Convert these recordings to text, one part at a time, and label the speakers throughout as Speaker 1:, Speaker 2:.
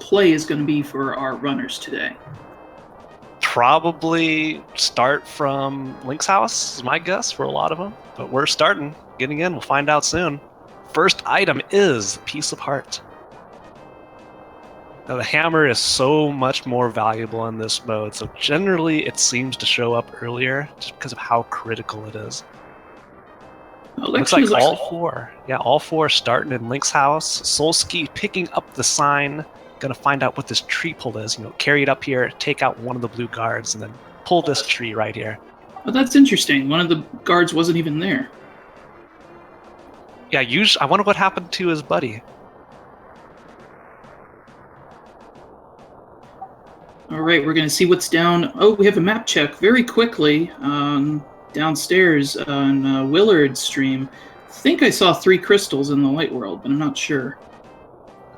Speaker 1: play is going to be for our runners today?
Speaker 2: Probably start from Link's house is my guess for a lot of them. But we're starting, getting in. We'll find out soon. First item is Piece of Heart. Now the hammer is so much more valuable in this mode, so generally it seems to show up earlier just because of how critical it is. Looks like all four starting in Link's house. Solski picking up the sign, gonna find out what this tree pull is. Carry it up here, take out one of the blue guards, and then pull this tree right here.
Speaker 1: Oh, that's interesting. One of the guards wasn't even there.
Speaker 2: Yeah, I wonder what happened to his buddy.
Speaker 1: All right, we're going to see what's down. Oh, we have a map check very quickly downstairs on Willard's stream. I think I saw 3 crystals in the light world, but I'm not sure.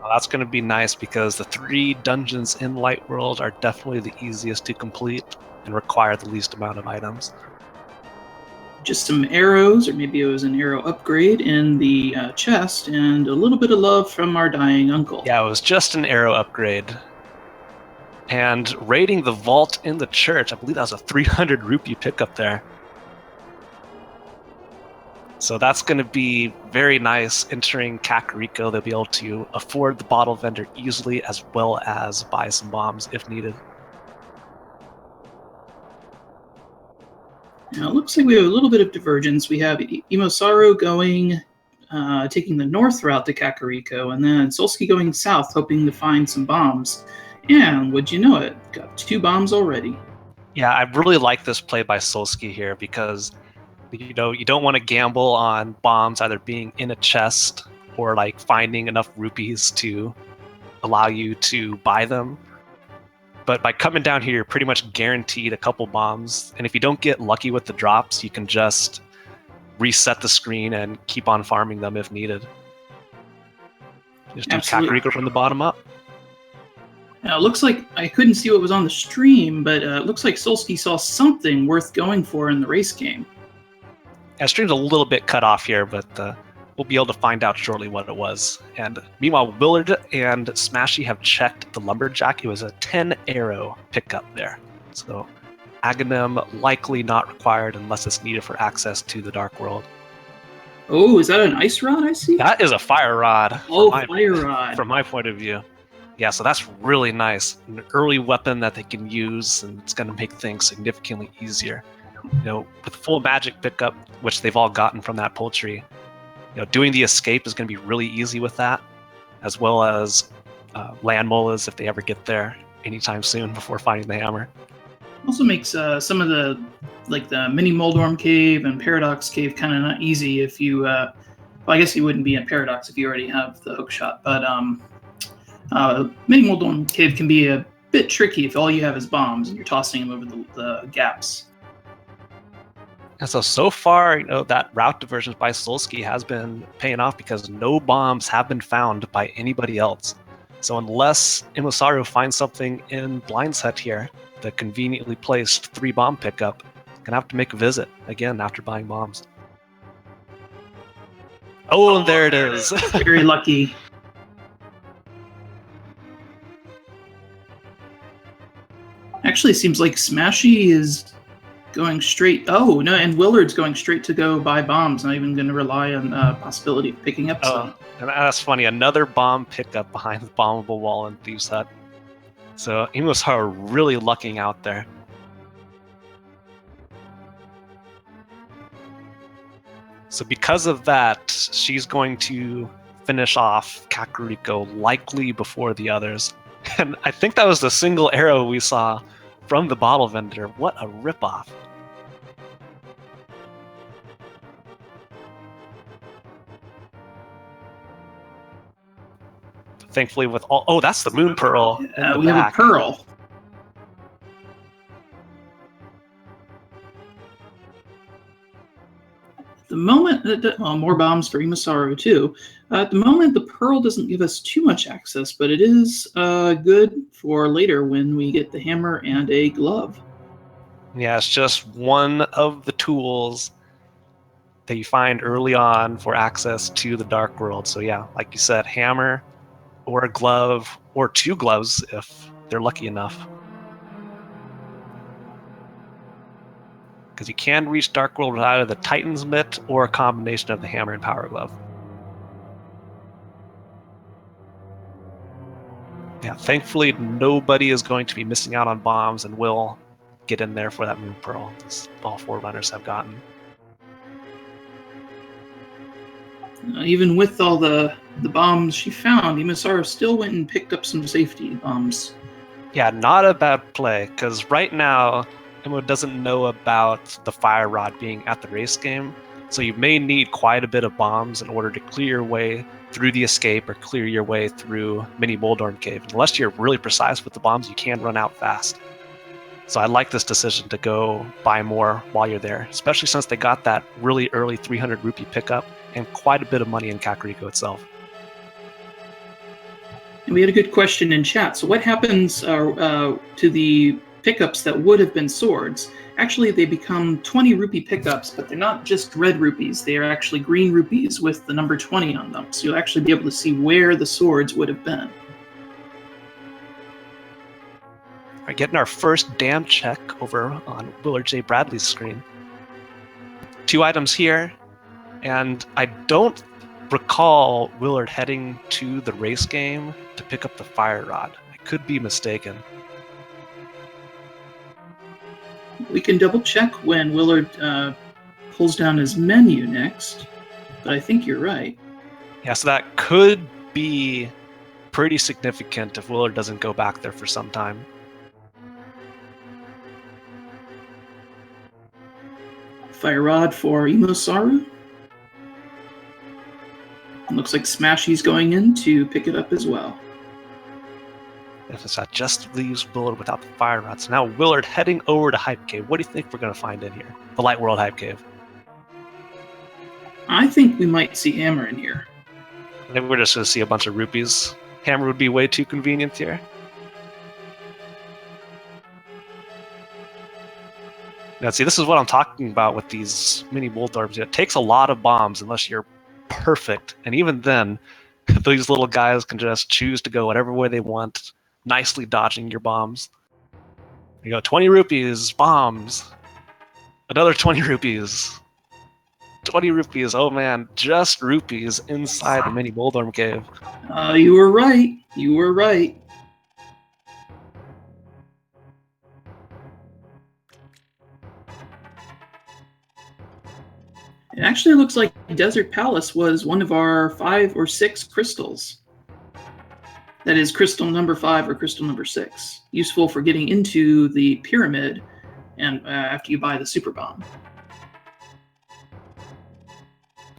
Speaker 2: Well, that's going to be nice because the 3 dungeons in light world are definitely the easiest to complete and require the least amount of items.
Speaker 1: Just some arrows, or maybe it was an arrow upgrade in the chest, and a little bit of love from our dying uncle.
Speaker 2: Yeah, it was just an arrow upgrade. And raiding the vault in the church, I believe that was a 300 rupee pickup there. So that's going to be very nice entering Kakariko. They'll be able to afford the bottle vendor easily as well as buy some bombs if needed.
Speaker 1: Now it looks like we have a little bit of divergence. We have EmoSaru going, taking the north route to Kakariko, and then Solski going south, hoping to find some bombs. And would you know it, got 2 bombs already.
Speaker 2: Yeah, I really like this play by Solski here because you don't want to gamble on bombs either being in a chest or like finding enough rupees to allow you to buy them. But by coming down here, you're pretty much guaranteed a couple bombs. And if you don't get lucky with the drops, you can just reset the screen and keep on farming them if needed. Just do Kakariko from the bottom up.
Speaker 1: Now, it looks like I couldn't see what was on the stream, but it looks like Solski saw something worth going for in the race game.
Speaker 2: Yeah, stream's a little bit cut off here, but we'll be able to find out shortly what it was. And meanwhile, Willard and Smashy have checked the Lumberjack. It was a 10 arrow pickup there. So Aghanim likely not required unless it's needed for access to the Dark World.
Speaker 1: Oh, is that an ice rod I see?
Speaker 2: That is a fire rod.
Speaker 1: Oh, fire rod.
Speaker 2: From my point of view. Yeah, so that's really nice. An early weapon that they can use, and it's going to make things significantly easier. With full magic pickup, which they've all gotten from that poultry, doing the escape is going to be really easy with that, as well as land molas if they ever get there anytime soon before finding the hammer.
Speaker 1: Also makes some of the mini Moldorm cave and Paradox cave kind of not easy if you. Well, I guess you wouldn't be in Paradox if you already have the hook shot, but mini Moldorm cave can be a bit tricky if all you have is bombs and you're tossing them over the gaps.
Speaker 2: And so far, that route diversions by Solski has been paying off because no bombs have been found by anybody else. So unless EmoSaru finds something in Blind's Hut here, the conveniently placed 3 bomb pickup, gonna have to make a visit again after buying bombs. Oh, and there it is.
Speaker 1: Very lucky. Actually, it seems like Smashy is going straight. Oh, no, and Willard's going straight to go buy bombs, not even going to rely on the possibility of picking up some.
Speaker 2: And that's funny. Another bomb pickup behind the bombable wall in Thieves' Hut. So EmoSaru really lucking out there. So because of that, she's going to finish off Kakariko likely before the others. And I think that was the single arrow we saw from the bottle vendor. What a ripoff. Thankfully with all... Oh, that's the moon pearl.
Speaker 1: We have a pearl. The moment that more bombs for EmoSaru too. At the moment, the pearl doesn't give us too much access, but it is good for later when we get the hammer and a glove.
Speaker 2: Yeah, it's just one of the tools that you find early on for access to the Dark World. So yeah, like you said, hammer or a glove or 2 gloves if they're lucky enough. Because you can reach Dark World with either the Titan's Mitt or a combination of the Hammer and Power Glove. Yeah, thankfully nobody is going to be missing out on bombs and will get in there for that Moon Pearl, as all 4 runners have gotten.
Speaker 1: Even with all the bombs she found, EmoSaru still went and picked up some safety bombs.
Speaker 2: Yeah, not a bad play, because right now, Emo doesn't know about the Fire Rod being at the race game, so you may need quite a bit of bombs in order to clear your way through the escape or clear your way through Mini Moldorm Cave. Unless you're really precise with the bombs, you can run out fast. So I like this decision to go buy more while you're there, especially since they got that really early 300 rupee pickup and quite a bit of money in Kakariko itself.
Speaker 1: And we had a good question in chat. So what happens to the pickups that would have been swords? Actually, they become 20 rupee pickups, but they're not just red rupees. They are actually green rupees with the number 20 on them. So you'll actually be able to see where the swords would have been.
Speaker 2: All right, getting our first dam check over on WillardJBradley's screen. 2 items here, and I don't recall Willard heading to the race game to pick up the Fire Rod. I could be mistaken.
Speaker 1: We can double check when Willard pulls down his menu next, but I think you're right.
Speaker 2: Yeah, so that could be pretty significant if Willard doesn't go back there for some time.
Speaker 1: Fire Rod for EmoSaru. Looks like Smashy's going in to pick it up as well.
Speaker 2: If that just leaves Willard without the Fire Rod. So now Willard heading over to Hype Cave. What do you think we're going to find in here? The Light World Hype Cave.
Speaker 1: I think we might see Hammer in here.
Speaker 2: I think we're just going to see a bunch of rupees. Hammer would be way too convenient here. Now, see, this is what I'm talking about with these mini Moldorms. It takes a lot of bombs unless you're perfect. And even then, these little guys can just choose to go whatever way they want, nicely dodging your bombs. You go 20 rupees, bombs. Another 20 rupees. 20 rupees, oh man, just rupees inside the mini Moldorm Cave.
Speaker 1: You were right. You were right. It actually looks like Desert Palace was one of our 5 or 6 crystals. That is crystal number 5 or crystal number 6. Useful for getting into the pyramid and after you buy the super bomb.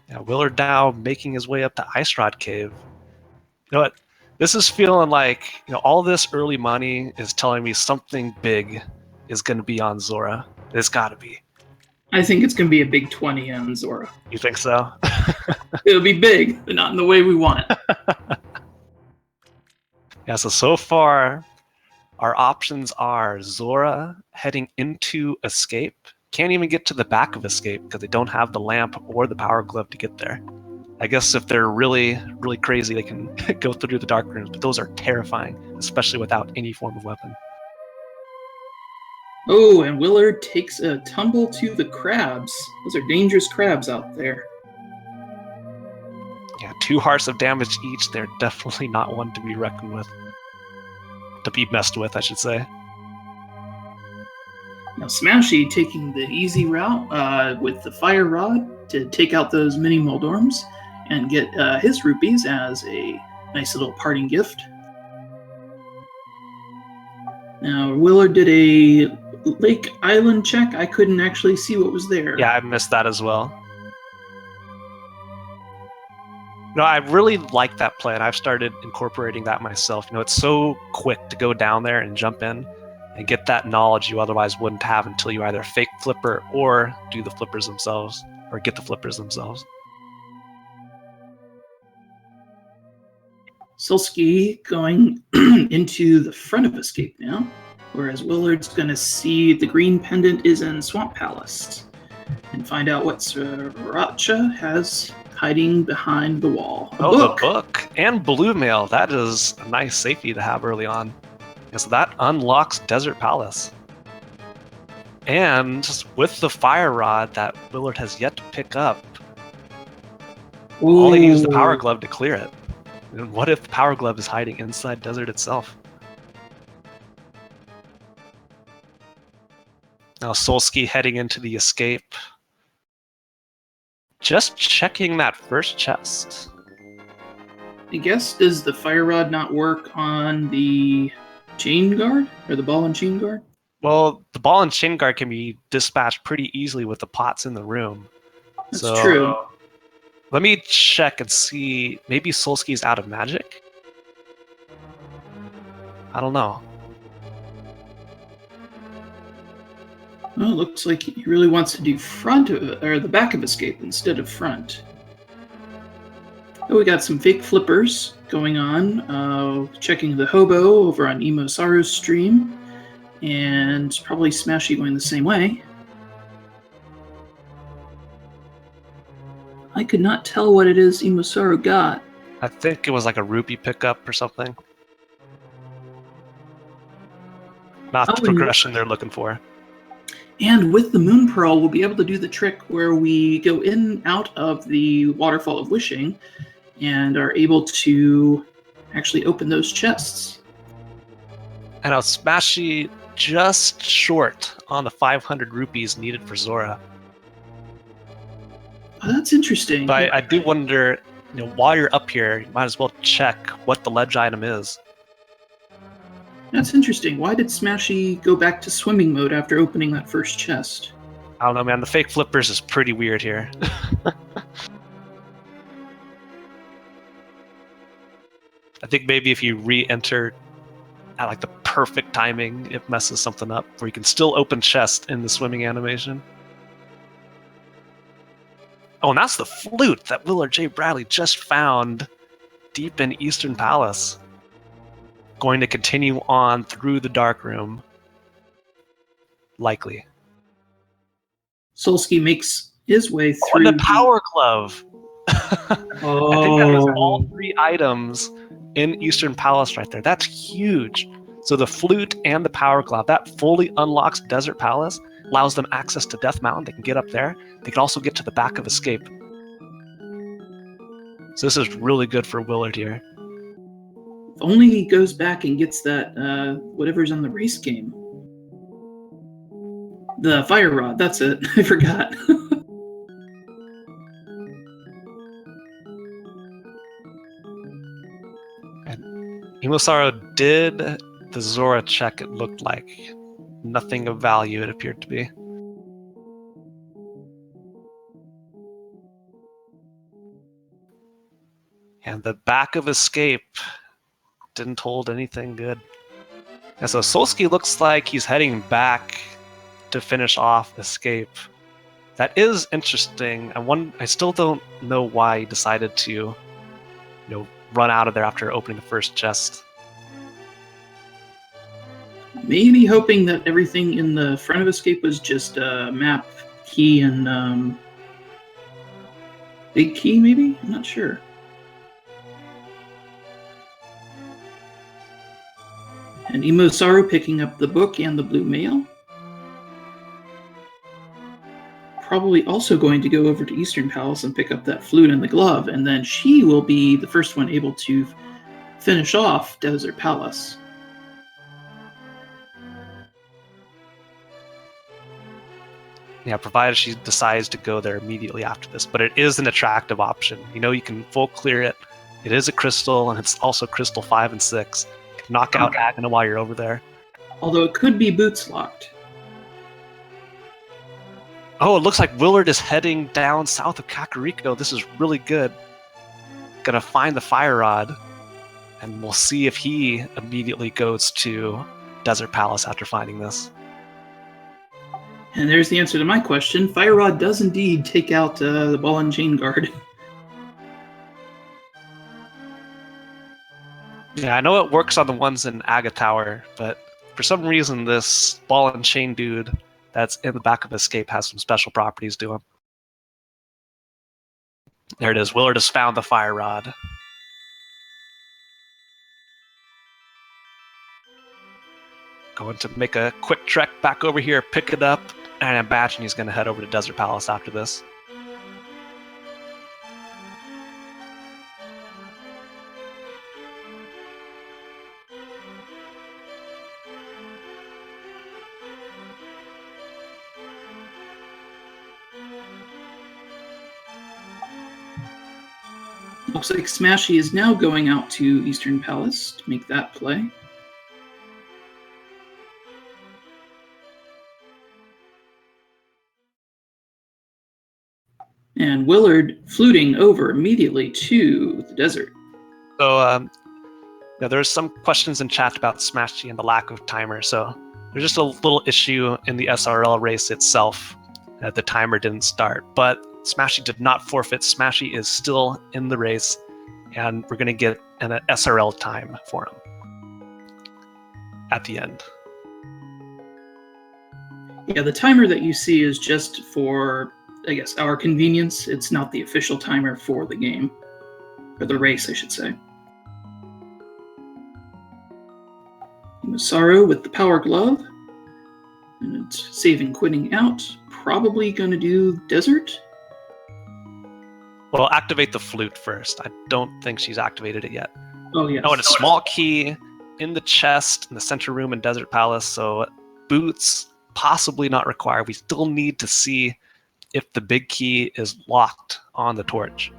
Speaker 2: Now, Willard now making his way up to Ice Rod Cave. You know what? This is feeling like, all this early money is telling me something big is going to be on Zora. It's got to be.
Speaker 1: I think it's going to be a big 20 on Zora.
Speaker 2: You think so?
Speaker 1: It'll be big, but not in the way we want it.
Speaker 2: Yeah, so far, our options are Zora heading into Escape. Can't even get to the back of Escape because they don't have the lamp or the power glove to get there. I guess if they're really, really crazy, they can go through the dark rooms, but those are terrifying, especially without any form of weapon.
Speaker 1: Oh, and Willard takes a tumble to the crabs. Those are dangerous crabs out there.
Speaker 2: Yeah, 2 hearts of damage each. They're definitely not one to be reckoned with. To be messed with, I should say.
Speaker 1: Now Smashy taking the easy route with the Fire Rod to take out those mini Moldorms and get his rupees as a nice little parting gift. Now Willard did a Lake Island check. I couldn't actually see what was there.
Speaker 2: Yeah, I missed that as well. I really like that plan. I've started incorporating that myself. It's so quick to go down there and jump in and get that knowledge you otherwise wouldn't have until you either fake flipper or do the flippers themselves, or get the flippers themselves.
Speaker 1: Solski going into the front of Escape now, whereas Willard's going to see the green pendant is in Swamp Palace and find out what Sriracha has hiding behind the wall. A
Speaker 2: Oh,
Speaker 1: book.
Speaker 2: the book and blue mail. That is a nice safety to have early on. Yeah, so that unlocks Desert Palace. And with the fire rod that Willard has yet to pick up, all they need is the power glove to clear it. And what if the power glove is hiding inside Desert itself? Now Solski heading into the escape. Just checking that first chest.
Speaker 1: I guess, does the fire rod not work on the chain guard? Or the ball and chain guard?
Speaker 2: Well, the ball and chain guard can be dispatched pretty easily with the pots in the room.
Speaker 1: That's true.
Speaker 2: Let me check and see. Maybe Solski's out of magic? I don't know.
Speaker 1: Well, it looks like he really wants to do the back of escape instead of front. Oh, we got some fake flippers going on. Checking the hobo over on EmoSaru's stream. And probably Smashy going the same way. I could not tell what it is EmoSaru got.
Speaker 2: I think it was like a rupee pickup or something. Not the progression they're looking for.
Speaker 1: And with the Moon Pearl, we'll be able to do the trick where we go in and out of the Waterfall of Wishing and are able to actually open those chests.
Speaker 2: And now Smashy just short on the 500 rupees needed for Zora.
Speaker 1: Oh, that's interesting.
Speaker 2: But I do wonder, while you're up here, you might as well check what the ledge item is.
Speaker 1: That's interesting. Why did Smashy go back to swimming mode after opening that first chest?
Speaker 2: I don't know, man. The fake flippers is pretty weird here. I think maybe if you re-enter at like the perfect timing, it messes something up where you can still open chest in the swimming animation. Oh, and that's the flute that WillardJBradley just found deep in Eastern Palace. Going to continue on through the dark room. Likely.
Speaker 1: Solski makes his way through.
Speaker 2: Oh, and the power glove! I think that was all 3 items in Eastern Palace right there. That's huge. So the flute and the power glove, that fully unlocks Desert Palace, allows them access to Death Mountain. They can get up there. They can also get to the back of Escape. So this is really good for Willard here.
Speaker 1: If only he goes back and gets that, whatever's on the race game. The fire rod, that's it. I forgot.
Speaker 2: And EmoSaru did the Zora check, it looked like. Nothing of value, it appeared to be. And the back of Escape didn't hold anything good. And so Solski looks like he's heading back to finish off Escape. That is interesting. I still don't know why he decided to, run out of there after opening the first chest.
Speaker 1: Maybe hoping that everything in the front of Escape was just map, key, and big key, maybe? I'm not sure. And EmoSaru picking up the book and the blue mail. Probably also going to go over to Eastern Palace and pick up that flute and the glove, and then she will be the first one able to finish off Desert Palace.
Speaker 2: Yeah, provided she decides to go there immediately after this. But it is an attractive option. You can full clear it. It is a crystal, and it's also crystal 5 and 6. You can knock out Agna while you're over there.
Speaker 1: Although it could be boots locked.
Speaker 2: Oh, it looks like Willard is heading down south of Kakariko. This is really good. Gonna find the fire rod, and we'll see if he immediately goes to Desert Palace after finding this.
Speaker 1: And there's the answer to my question. Fire Rod does indeed take out the ball and chain guard.
Speaker 2: Yeah, I know it works on the ones in Aga Tower, but for some reason this ball and chain dude that's in the back of Escape has some special properties to him. There it is. Willard has found the fire rod. Going to make a quick trek back over here, pick it up, and I imagine he's going to head over to Desert Palace after this.
Speaker 1: Looks like Smashy is now going out to Eastern Palace to make that play. And Willard fluting over immediately to the desert.
Speaker 2: So there's some questions in chat about Smashy and the lack of timer. So there's just a little issue in the SRL race itself that the timer didn't start. But Smashy did not forfeit. Smashy is still in the race, and we're going to get an SRL time for him at the end.
Speaker 1: Yeah, the timer that you see is just for, I guess, our convenience. It's not the official timer for the game, or the race, I should say. EmoSaru with the power glove, and it's saving quitting out. Probably going to do desert.
Speaker 2: Well, activate the flute first. I don't think she's activated it yet.
Speaker 1: Oh, yes.
Speaker 2: Oh, and a small key in the chest in the center room in Desert Palace. So boots, possibly not required. We still need to see if the big key is locked on the torch.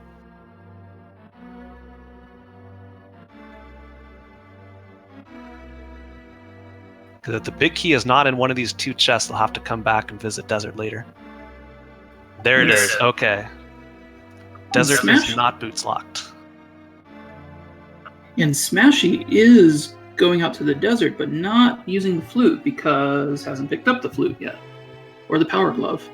Speaker 2: Because if the big key is not in one of these two chests, they'll have to come back and visit Desert later. There it is. Okay. Desert is not boots locked.
Speaker 1: And Smashy is going out to the desert, but not using the flute because hasn't picked up the flute yet. Or the power glove.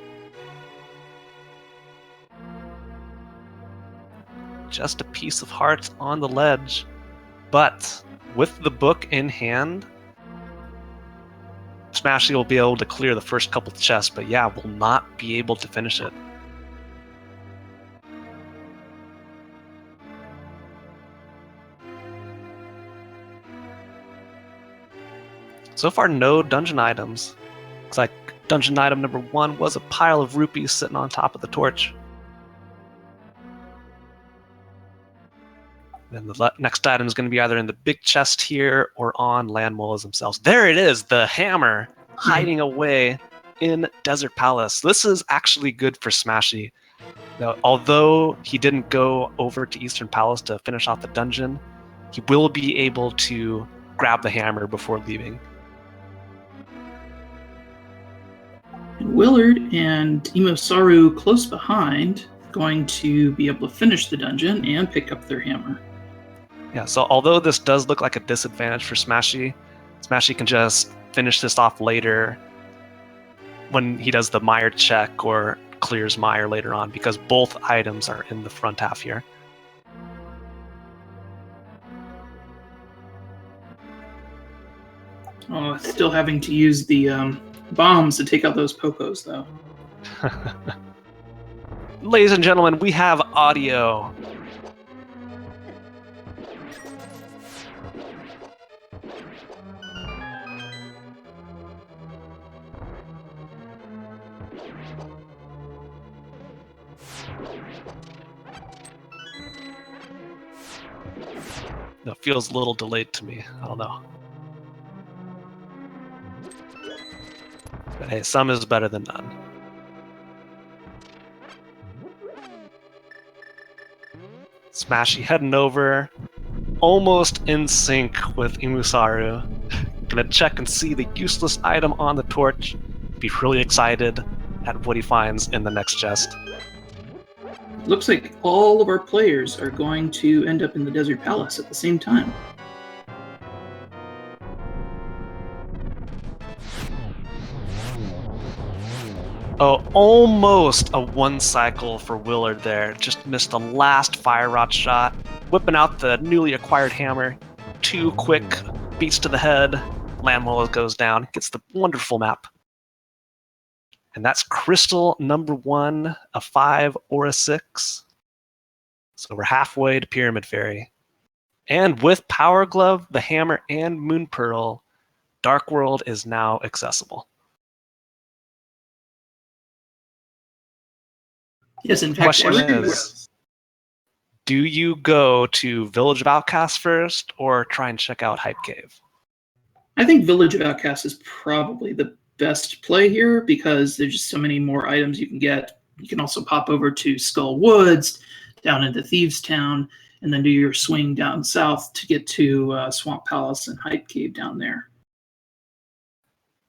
Speaker 2: Just a piece of heart on the ledge. But with the book in hand, Smashy will be able to clear the first couple of chests, but yeah, will not be able to finish it. So far, no dungeon items. Looks like dungeon item number 1 was a pile of rupees sitting on top of the torch. Then the next item is going to be either in the big chest here or on land molas themselves. There it is, the hammer hiding away in Desert Palace. This is actually good for Smashy. Now, although he didn't go over to Eastern Palace to finish off the dungeon, he will be able to grab the hammer before leaving.
Speaker 1: And Willard and EmoSaru close behind, going to be able to finish the dungeon and pick up their hammer.
Speaker 2: Yeah, so although this does look like a disadvantage for Smashy, Smashy can just finish this off later when he does the mire check or clears mire later on, because both items are in the front half here.
Speaker 1: Oh, still having to use the bombs to take out those popos, though.
Speaker 2: Ladies and gentlemen, we have audio. That feels a little delayed to me. I don't know. But hey, some is better than none. Smashy heading over, almost in sync with EmoSaru. Gonna check and see the useless item on the torch. Be really excited at what he finds in the next chest.
Speaker 1: Looks like all of our players are going to end up in the Desert Palace at the same time.
Speaker 2: Oh, almost a one cycle for Willard there. Just missed the last fire rod shot. Whipping out the newly acquired hammer. Too quick. Beats to the head. Landmola goes down. Gets the wonderful map. And that's crystal number 1, a 5 or a 6. So we're halfway to Pyramid Fairy. And with Power Glove, the Hammer, and Moon Pearl, Dark World is now accessible.
Speaker 1: Yes, in fact,
Speaker 2: Question is, do you go to Village of Outcasts first or try and check out Hype Cave?
Speaker 1: I think Village of Outcasts is probably the best play here because there's just so many more items you can get. You can also pop over to Skull Woods, down into Thieves Town, and then do your swing down south to get to Swamp Palace and Hype Cave down there.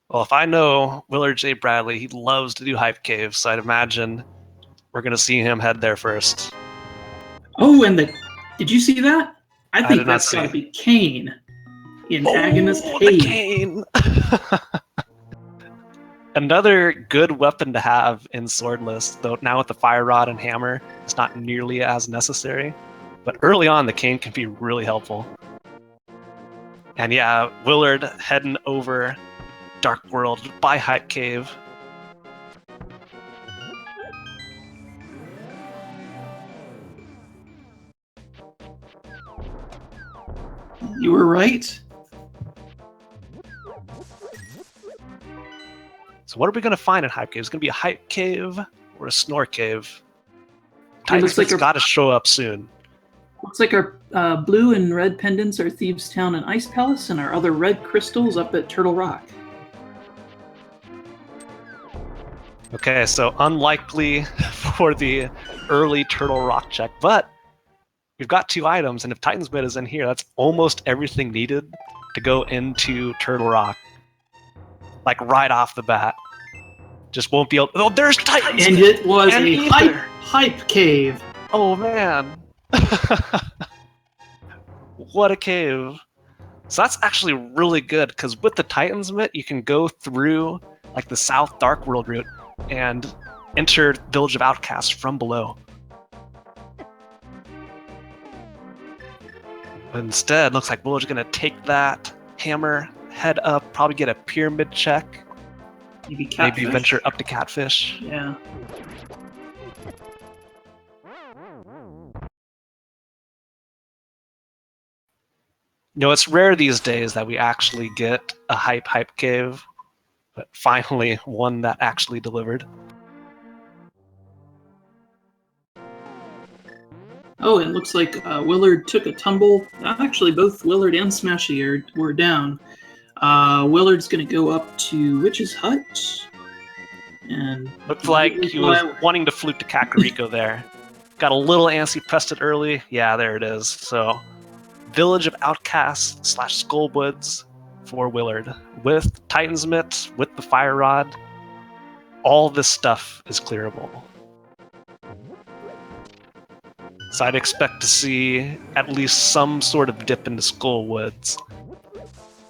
Speaker 2: Well, if I know WillardJBradley, he loves to do Hype Cave, so I'd imagine we're going to see him head there first.
Speaker 1: Oh, and did you see that? I think
Speaker 2: did not
Speaker 1: that's got to
Speaker 2: see.
Speaker 1: be Kane in Agnes Cave.
Speaker 2: The Kane! Another good weapon to have in Swordless, though now with the Fire Rod and Hammer, it's not nearly as necessary. But early on, the Cane can be really helpful. And yeah, Willard heading over Dark World by Hype Cave.
Speaker 1: You were right.
Speaker 2: So what are we going to find in Hype Cave? Is it going to be a Hype Cave or a Snore Cave? Titan's got to show up soon.
Speaker 1: Looks like our blue and red pendants are Thieves Town and Ice Palace, and our other red crystals up at Turtle Rock.
Speaker 2: Okay, so unlikely for the early Turtle Rock check, but we've got 2 items, and if Titan's Bit is in here, that's almost everything needed to go into Turtle Rock. Like right off the bat. Just won't be able. Oh, there's Titan's
Speaker 1: And
Speaker 2: Bit!
Speaker 1: it was a hype cave.
Speaker 2: Oh man. What a cave. So that's actually really good, because with the Titan's Mitt, you can go through like the South Dark World route and enter Village of Outcasts from below. But instead, looks like Willard's gonna take that hammer, head up, probably get a pyramid check. Maybe venture up to Catfish.
Speaker 1: Yeah.
Speaker 2: You know, it's rare these days that we actually get a hype cave, but finally one that actually delivered.
Speaker 1: Oh, it looks like Willard took a tumble. Actually, both Willard and Smashy were down. Willard's going to go up to Witch's Hut. And
Speaker 2: looked like he was wanting to flute to Kakariko there. Got a little antsy, pressed it early. Yeah, there it is. So, Village of Outcasts / Skullwoods for Willard. With Titan's Mitt, with the Fire Rod, all this stuff is clearable. So I'd expect to see at least some sort of dip into Skullwoods.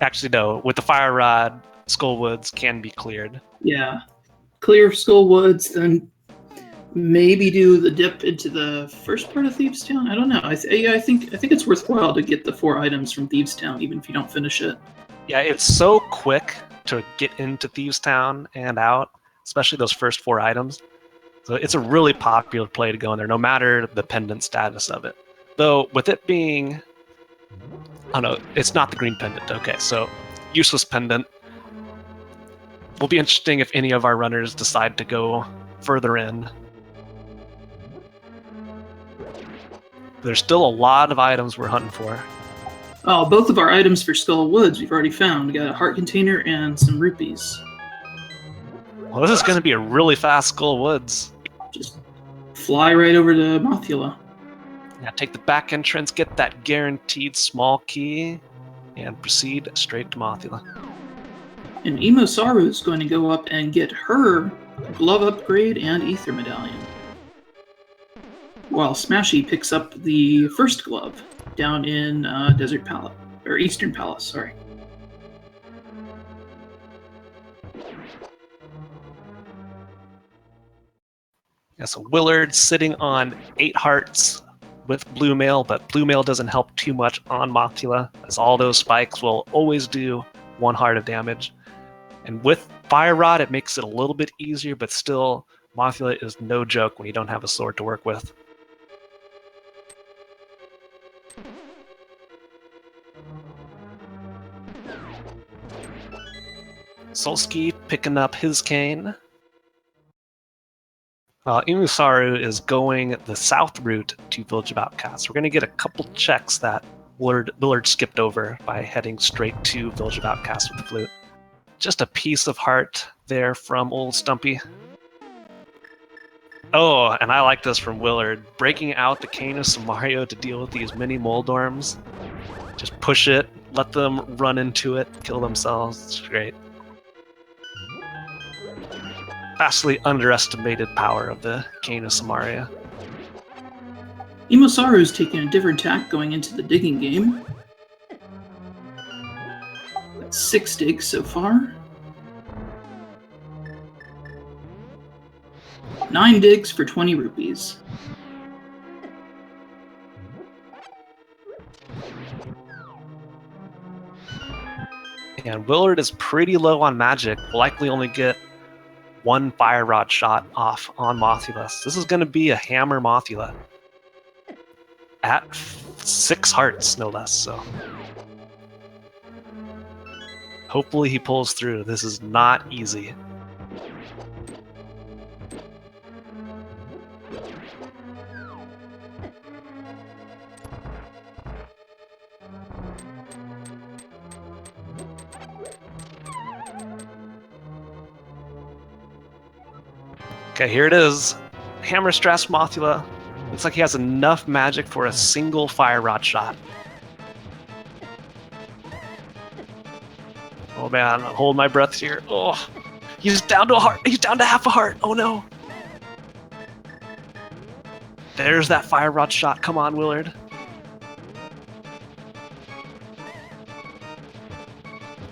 Speaker 2: Actually, no. With the Fire Rod, Skullwoods can be cleared.
Speaker 1: Yeah. Clear Skullwoods, then maybe do the dip into the first part of Thieves Town. I don't know. I think it's worthwhile to get the 4 items from Thieves Town, even if you don't finish it.
Speaker 2: Yeah, it's so quick to get into Thieves Town and out, especially those first 4 items. So it's a really popular play to go in there, no matter the pendant status of it. Though, with it being... Oh no, it's not the green pendant. Okay, so useless pendant. Will be interesting if any of our runners decide to go further in. There's still a lot of items we're hunting for.
Speaker 1: Oh, both of our items for Skull Woods we've already found. We got a heart container and some rupees.
Speaker 2: Well, this is going to be a really fast Skull Woods.
Speaker 1: Just fly right over to Mothula.
Speaker 2: Yeah, take the back entrance, get that guaranteed small key, and proceed straight to Mothula.
Speaker 1: And EmoSaru is going to go up and get her glove upgrade and ether medallion. While Smashy picks up the first glove down in Desert Palace, or Eastern Palace, sorry.
Speaker 2: Yeah, so Willard sitting on 8 hearts with Blue Mail, but Blue Mail doesn't help too much on Mothula, as all those spikes will always do 1 heart of damage. And with Fire Rod, it makes it a little bit easier, but still, Mothula is no joke when you don't have a sword to work with. Solski picking up his cane. EmoSaru is going the south route to Village of Outcasts. We're going to get a couple checks that Willard skipped over by heading straight to Village of Outcasts with the flute. Just a piece of heart there from old Stumpy. Oh, and I like this from Willard. Breaking out the cane of Samario to deal with these mini Moldorms. Just push it, let them run into it, kill themselves. It's great. Vastly underestimated power of the cane of Samaria.
Speaker 1: EmoSaru's taking a different tack going into the digging game. Got 6 digs so far. 9 digs for 20 rupees.
Speaker 2: And Willard is pretty low on magic. Will likely only get 1 fire rod shot off on Mothula. This is going to be a hammer Mothula. At 6 hearts, no less, so. Hopefully he pulls through. This is not easy. Okay, here it is. Hammer Stress Mothula. Looks like he has enough magic for a single fire rod shot. Oh man, I'm holding my breath here. Oh, he's down to a heart. He's down to half a heart. Oh no. There's that fire rod shot. Come on, Willard.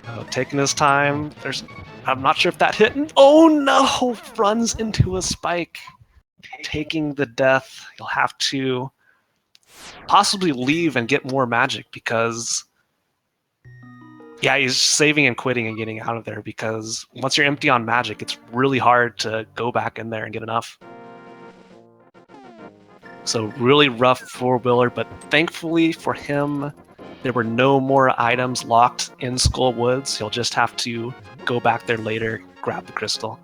Speaker 2: Oh, taking his time. I'm not sure if that hit. Oh no! Runs into a spike. Taking the death. You'll have to possibly leave and get more magic because, yeah, he's saving and quitting and getting out of there because once you're empty on magic, it's really hard to go back in there and get enough. So really rough for Willard, but thankfully for him, there were no more items locked in Skull Woods. He'll just have to go back there later, grab the crystal.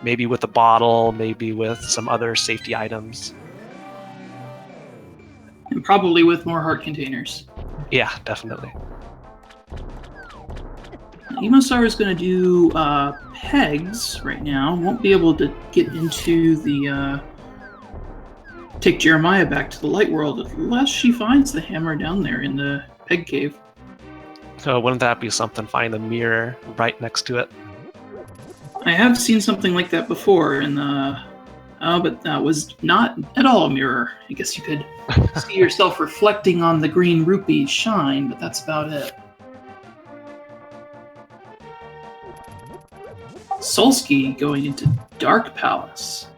Speaker 2: Maybe with a bottle, maybe with some other safety items.
Speaker 1: And probably with more heart containers.
Speaker 2: Yeah, definitely.
Speaker 1: EmoSaru is going to do pegs right now. Won't be able to get into the... take Jeremiah back to the light world unless she finds the hammer down there in the peg cave.
Speaker 2: So wouldn't that be something? Find the mirror right next to it.
Speaker 1: I have seen something like that before in the... but that was not at all a mirror. I guess you could see yourself reflecting on the green rupee's shine, but that's about it. Solski going into Dark Palace.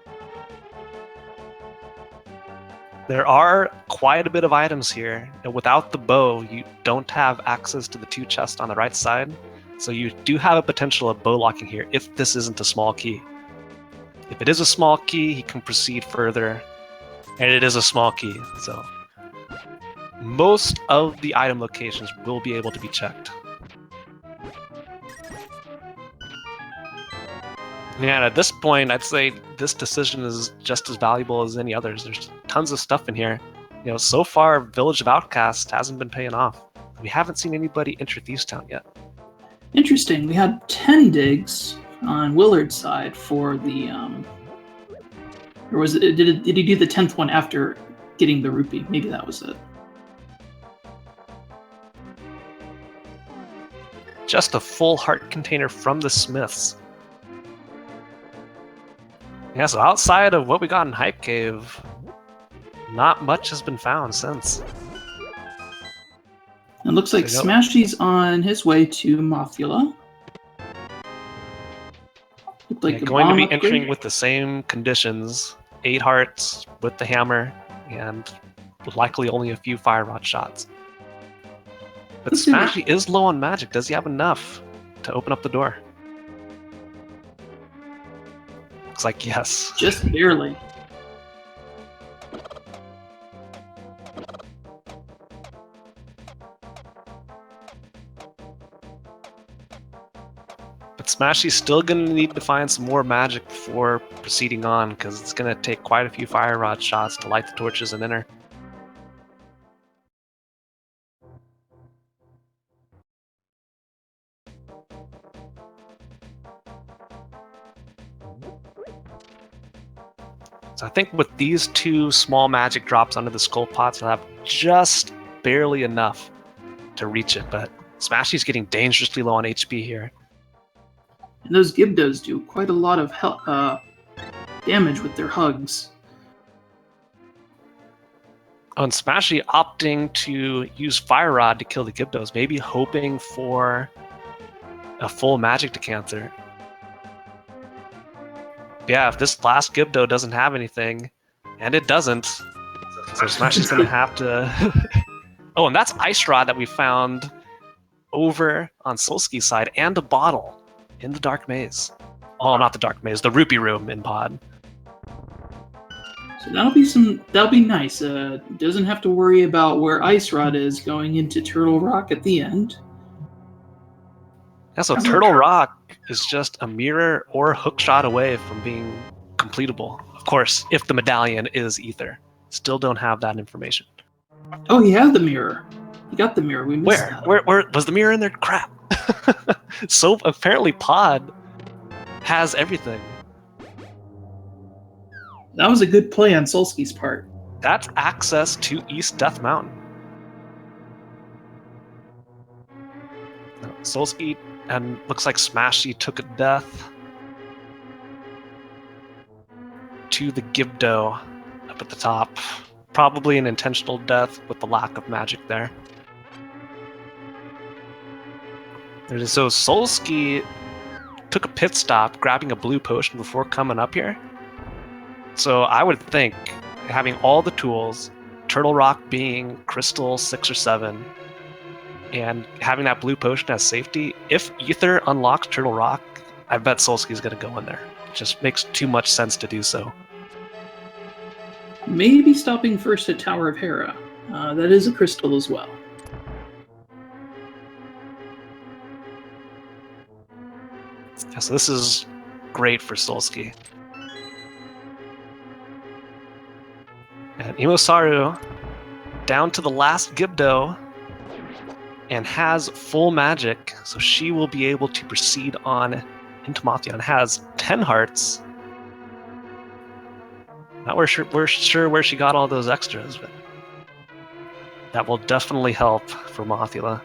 Speaker 2: There are quite a bit of items here. And without the bow, you don't have access to the 2 chests on the right side. So you do have a potential of bow locking here if this isn't a small key. If it is a small key, he can proceed further. And it is a small key, so most of the item locations will be able to be checked. Yeah, at this point, I'd say this decision is just as valuable as any others. There's tons of stuff in here. You know, so far, Village of Outcasts hasn't been paying off. We haven't seen anybody enter Thieves Town yet.
Speaker 1: Interesting. We had 10 digs on Willard's side for the... or was it? Did he do the 10th one after getting the rupee? Maybe that was it.
Speaker 2: Just a full heart container from the Smiths. Yeah, so outside of what we got in Hype Cave, not much has been found since.
Speaker 1: It looks like Smashy's on his way to Mothula. Like
Speaker 2: going to be entering with the same conditions. 8 hearts with the hammer, and likely only a few fire rod shots. But Smashy is low on magic. Does he have enough to open up the door? Looks like yes.
Speaker 1: Just barely.
Speaker 2: Smashy's still going to need to find some more magic before proceeding on, because it's going to take quite a few fire rod shots to light the torches and enter. So I think with these 2 small magic drops under the skull pots, I'll have just barely enough to reach it, but Smashy's getting dangerously low on HP here.
Speaker 1: And those Gibdos do quite a lot of damage with their hugs.
Speaker 2: Oh, and Smashy opting to use Fire Rod to kill the Gibdos, maybe hoping for a full magic decanter. Yeah, if this last Gibdo doesn't have anything, and it doesn't, so Smashy's going to have to... Oh, and that's Ice Rod that we found over on Solski's side, and a bottle in the Dark Maze. Oh, not the Dark Maze, the Rupee Room in Pod.
Speaker 1: So that'll be nice. Doesn't have to worry about where Ice Rod is going into Turtle Rock at the end.
Speaker 2: Yeah, so Turtle Rock is just a mirror or hook shot away from being completable. Of course, if the medallion is Ether. Still don't have that information.
Speaker 1: Oh, you have the mirror. You got the mirror. We missed that.
Speaker 2: Where was the mirror in there? Crap. So apparently Pod has everything.
Speaker 1: That was a good play on Solski's part.
Speaker 2: That's access to East Death Mountain. Solski, and looks like Smashy took a death to the Gibdo up at the top. Probably an intentional death with the lack of magic there. So Solski took a pit stop, grabbing a blue potion before coming up here. So I would think having all the tools, Turtle Rock being Crystal 6 or 7, and having that blue potion as safety, if Ether unlocks Turtle Rock, I bet Solski's going to go in there. It just makes too much sense to do so.
Speaker 1: Maybe stopping first at Tower of Hera. That is a crystal as well.
Speaker 2: Yeah, so this is great for Solski. And EmoSaru down to the last Gibdo and has full magic, so she will be able to proceed on into Mothula and has 10 hearts. Not we're sure where she got all those extras, but that will definitely help for Mothula.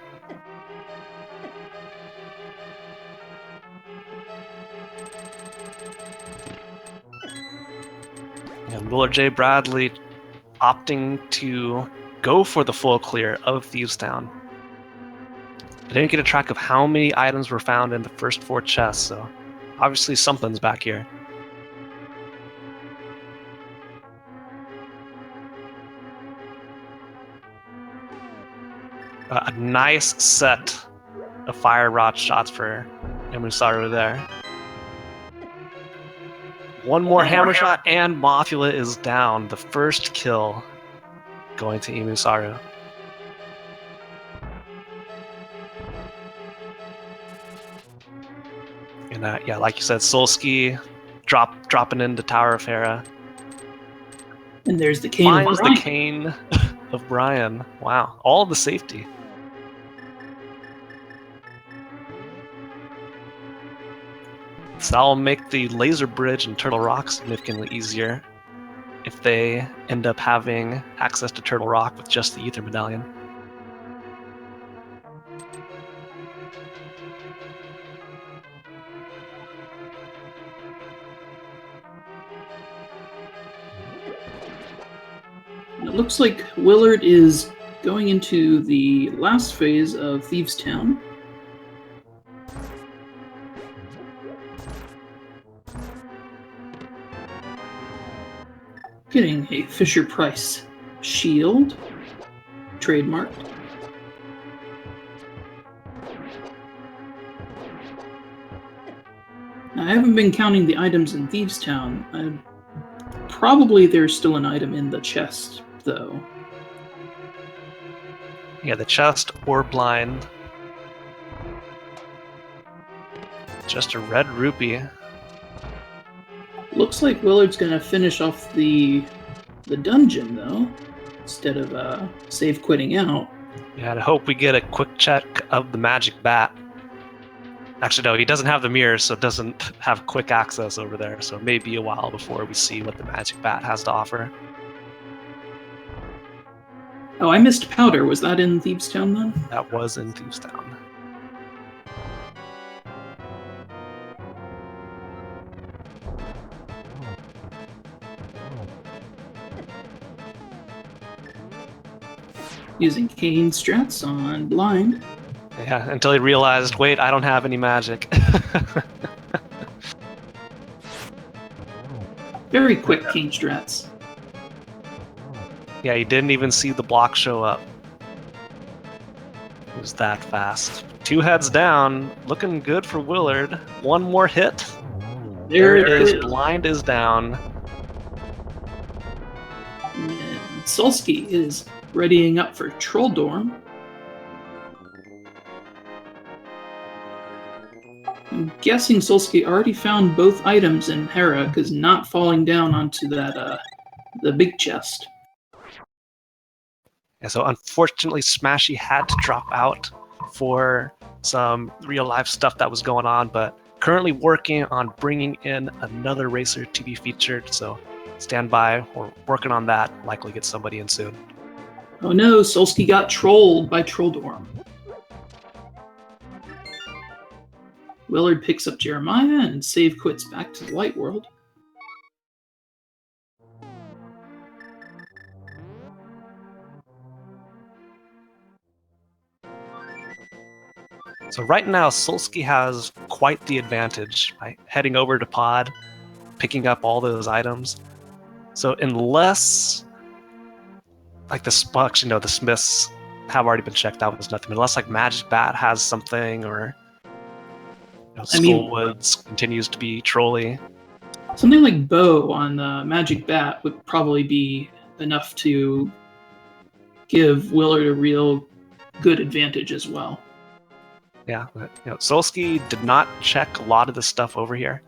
Speaker 2: And WillardJBradley opting to go for the full clear of Thieves Town. I didn't get a track of how many items were found in the first 4 chests, so obviously something's back here. A nice set of fire rod shots for EmoSaru there. One more hammer shot, and Mothula is down. The first kill going to EmoSaru. And yeah, like you said, Solski dropping into Tower of Hera.
Speaker 1: And there's the cane.
Speaker 2: Finds the cane of Brian. Wow, all the safety. So that'll make the laser bridge and Turtle Rock significantly easier if they end up having access to Turtle Rock with just the Ether Medallion.
Speaker 1: It looks like Willard is going into the last phase of Thieves Town. Getting a Fisher-Price shield, trademarked. Now, I haven't been counting the items in Thieves Town. Probably there's still an item in the chest, though.
Speaker 2: Yeah, the chest or blind. Just a red rupee.
Speaker 1: Looks like Willard's gonna finish off the dungeon though, instead of save quitting out.
Speaker 2: Yeah, I hope we get a quick check of the magic bat. Actually, no, he doesn't have the mirror, so it doesn't have quick access over there. So it may be a while before we see what the magic bat has to offer.
Speaker 1: Oh, I missed Powder. Was that in Thieves' Town then?
Speaker 2: That was in Thieves' Town.
Speaker 1: Using Kane strats on blind.
Speaker 2: Yeah, until he realized, wait, I don't have any magic.
Speaker 1: Very quick Kane strats.
Speaker 2: Yeah, he didn't even see the block show up. It was that fast. 2 heads down, looking good for Willard. 1 more hit. There it is. Blind is down.
Speaker 1: And Solski is readying up for Troll Dorm. I'm guessing Solski already found both items in Hera, because not falling down onto that the big chest.
Speaker 2: Yeah, so unfortunately, Smashy had to drop out for some real-life stuff that was going on, but currently working on bringing in another racer to be featured, so stand by. We're working on that. Likely get somebody in soon.
Speaker 1: Oh no, Solski got trolled by Trolldorm. Willard picks up Jeremiah and save quits back to the Light World.
Speaker 2: So right now, Solski has quite the advantage by heading over to Pod, picking up all those items. So unless, like the Smiths have already been checked out, was nothing. Unless like Magic Bat has something, or Skullwoods continues to be trolly.
Speaker 1: Something like Bow on the Magic Bat would probably be enough to give Willard a real good advantage as well.
Speaker 2: Yeah, but, Solski did not check a lot of the stuff over here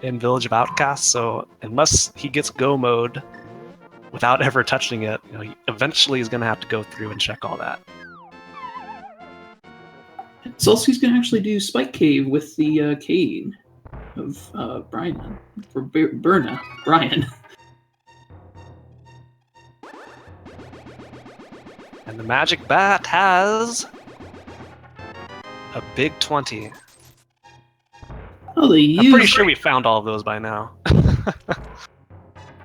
Speaker 2: in Village of Outcasts, so unless he gets go mode without ever touching it, he eventually is going to have to go through and check all that.
Speaker 1: Solski's going to actually do Spike Cave with the Cane of Brian, or Berna, Brian.
Speaker 2: And the Magic Bat has a big 20.
Speaker 1: Oh,
Speaker 2: I'm pretty sure we found all of those by now.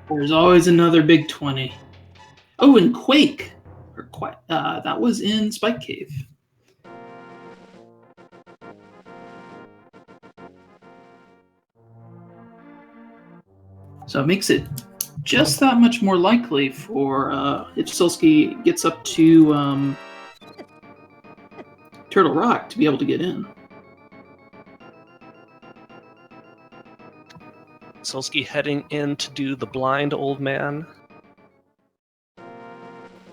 Speaker 1: There's always another big 20. Oh, and Quake. That was in Spike Cave. So it makes it just that much more likely for if Solski gets up to Turtle Rock to be able to get in.
Speaker 2: Solski heading in to do the blind old man.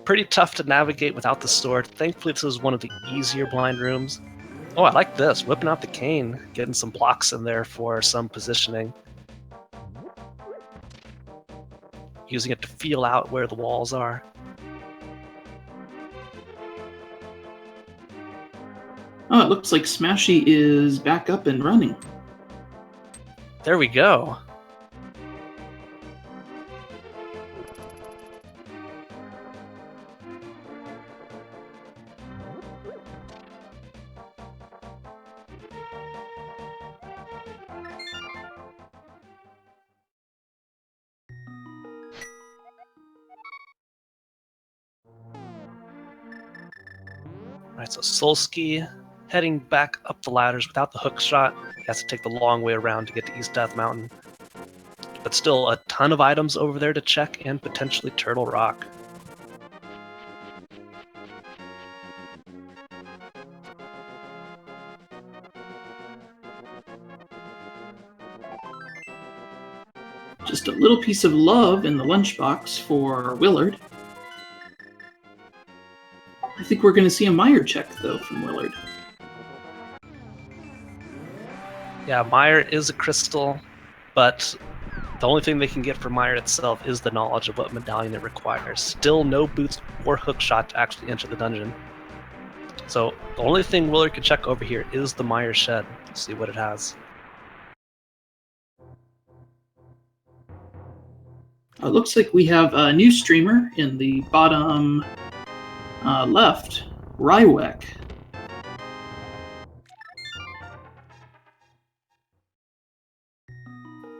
Speaker 2: Pretty tough to navigate without the sword. Thankfully, this is one of the easier blind rooms. Oh, I like this. Whipping out the cane. Getting some blocks in there for some positioning. Using it to feel out where the walls are.
Speaker 1: Oh, it looks like Smashy is back up and running.
Speaker 2: There we go. Alright, so Solski heading back up the ladders without the hook shot. He has to take the long way around to get to East Death Mountain. But still a ton of items over there to check, and potentially Turtle Rock.
Speaker 1: Just a little piece of love in the lunchbox for Willard. I think we're going to see a Meyer check, though, from Willard.
Speaker 2: Yeah, Mire is a crystal, but the only thing they can get from Mire itself is the knowledge of what medallion it requires. Still no boots or hookshot to actually enter the dungeon. So the only thing Willard can check over here is the Mire Shed. Let's see what it has.
Speaker 1: It looks like we have a new streamer in the bottom left, Rywek.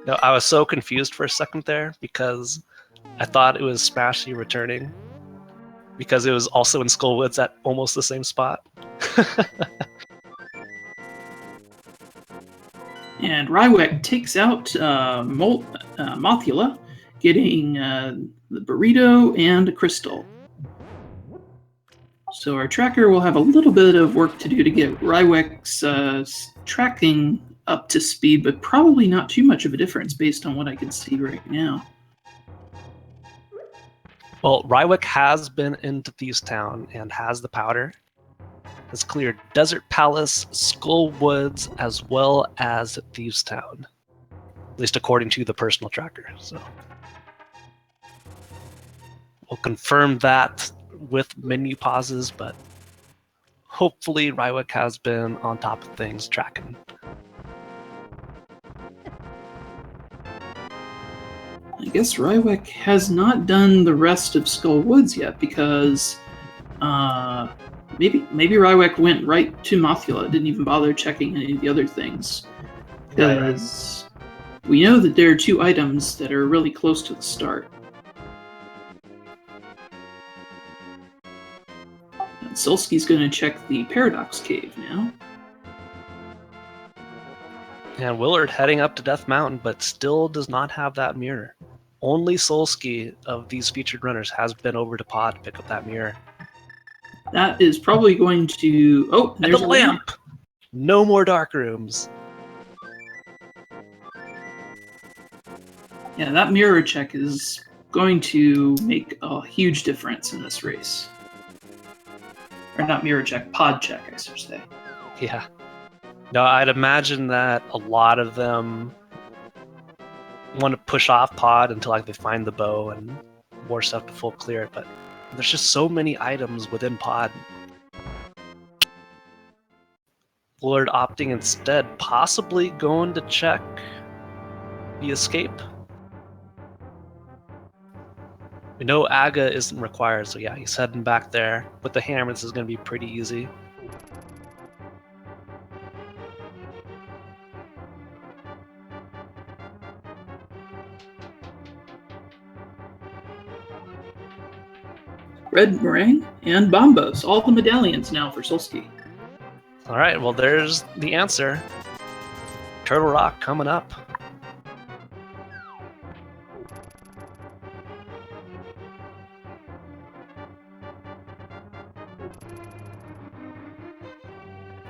Speaker 2: No, I was so confused for a second there because I thought it was Smashy returning because it was also in Skullwoods at almost the same spot.
Speaker 1: And Rywek takes out Mothula, getting the burrito and a crystal. So our tracker will have a little bit of work to do to get Rywek's tracking up to speed, but probably not too much of a difference based on what I can see right now.
Speaker 2: Well, Rywek has been into Thieves Town and has the powder. Has cleared Desert Palace, Skullwoods, as well as Thieves Town. At least according to the personal tracker. So we'll confirm that with menu pauses, but hopefully Rywek has been on top of things tracking.
Speaker 1: I guess Rywek has not done the rest of Skullwoods yet because maybe Rywek went right to Mothula, didn't even bother checking any of the other things. Because we know that there are 2 items that are really close to the start. And Solski's going to check the Paradox Cave now.
Speaker 2: And Willard heading up to Death Mountain, but still does not have that mirror. Only Solski of these featured runners has been over to Pod to pick up that mirror.
Speaker 1: That is probably going to... Oh, there's
Speaker 2: a lamp! No more dark rooms.
Speaker 1: Yeah, that mirror check is going to make a huge difference in this race. Or not mirror check, pod check, I should say.
Speaker 2: Yeah. No, I'd imagine that a lot of them want to push off Pod until like they find the bow and more stuff to full clear it, but there's just so many items within Pod. Willard opting instead, possibly going to check the escape. We know Aga isn't required, so yeah, he's heading back there. With the hammer, this is going to be pretty easy.
Speaker 1: Red meringue and bombos, all the medallions now for Solski.
Speaker 2: All right, well, there's the answer. Turtle Rock coming up.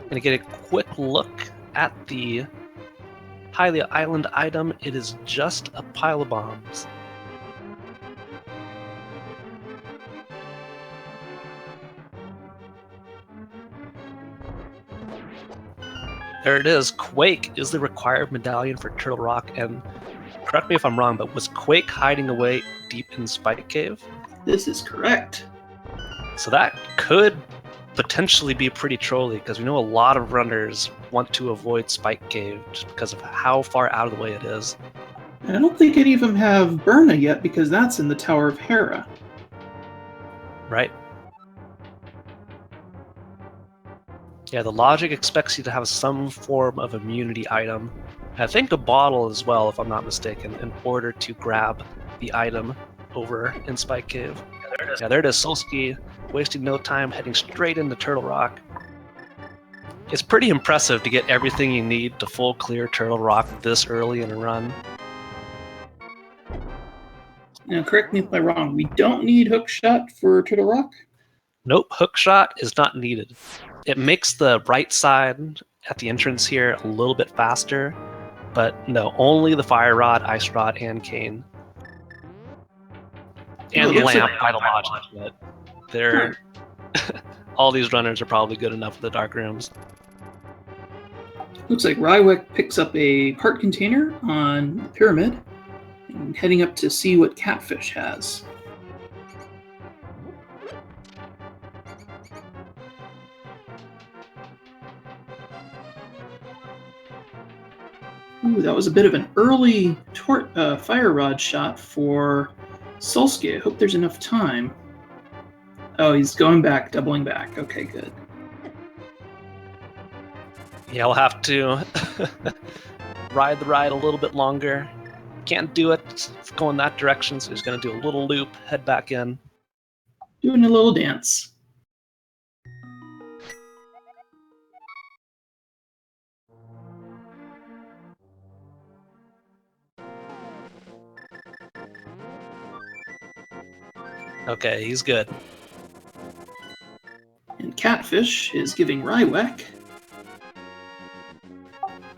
Speaker 2: Gonna get a quick look at the Hylia Island item. It is just a pile of bombs. There it is. Quake is the required medallion for Turtle Rock, and correct me if I'm wrong, but was Quake hiding away deep in Spike Cave?
Speaker 1: This is correct.
Speaker 2: So that could potentially be pretty trolly, because we know a lot of runners want to avoid Spike Cave just because of how far out of the way it is.
Speaker 1: And I don't think any of them have Burna yet, because that's in the Tower of Hera.
Speaker 2: Right. Yeah, the logic expects you to have some form of immunity item. I think a bottle as well, if I'm not mistaken, in order to grab the item over in Spike Cave. Yeah, there it is. Solski, wasting no time, heading straight into Turtle Rock. It's pretty impressive to get everything you need to full clear Turtle Rock this early in a run.
Speaker 1: Now, correct me if I'm wrong, we don't need hookshot for Turtle Rock?
Speaker 2: Nope, hookshot is not needed. It makes the right side at the entrance here a little bit faster, but no, only the fire rod, ice rod, and cane. And the lamp by the logic, but they're all these runners are probably good enough for the dark rooms.
Speaker 1: Looks like Rywek picks up a heart container on the pyramid and heading up to see what Catfish has. Ooh, that was a bit of an early fire rod shot for Solski. I hope there's enough time. Oh, he's going back, doubling back. Okay, good.
Speaker 2: Yeah, I'll have to ride the ride a little bit longer. Can't do it. It's going that direction, so he's going to do a little loop, head back in.
Speaker 1: Doing a little dance.
Speaker 2: Okay, he's good.
Speaker 1: And Catfish is giving Rywek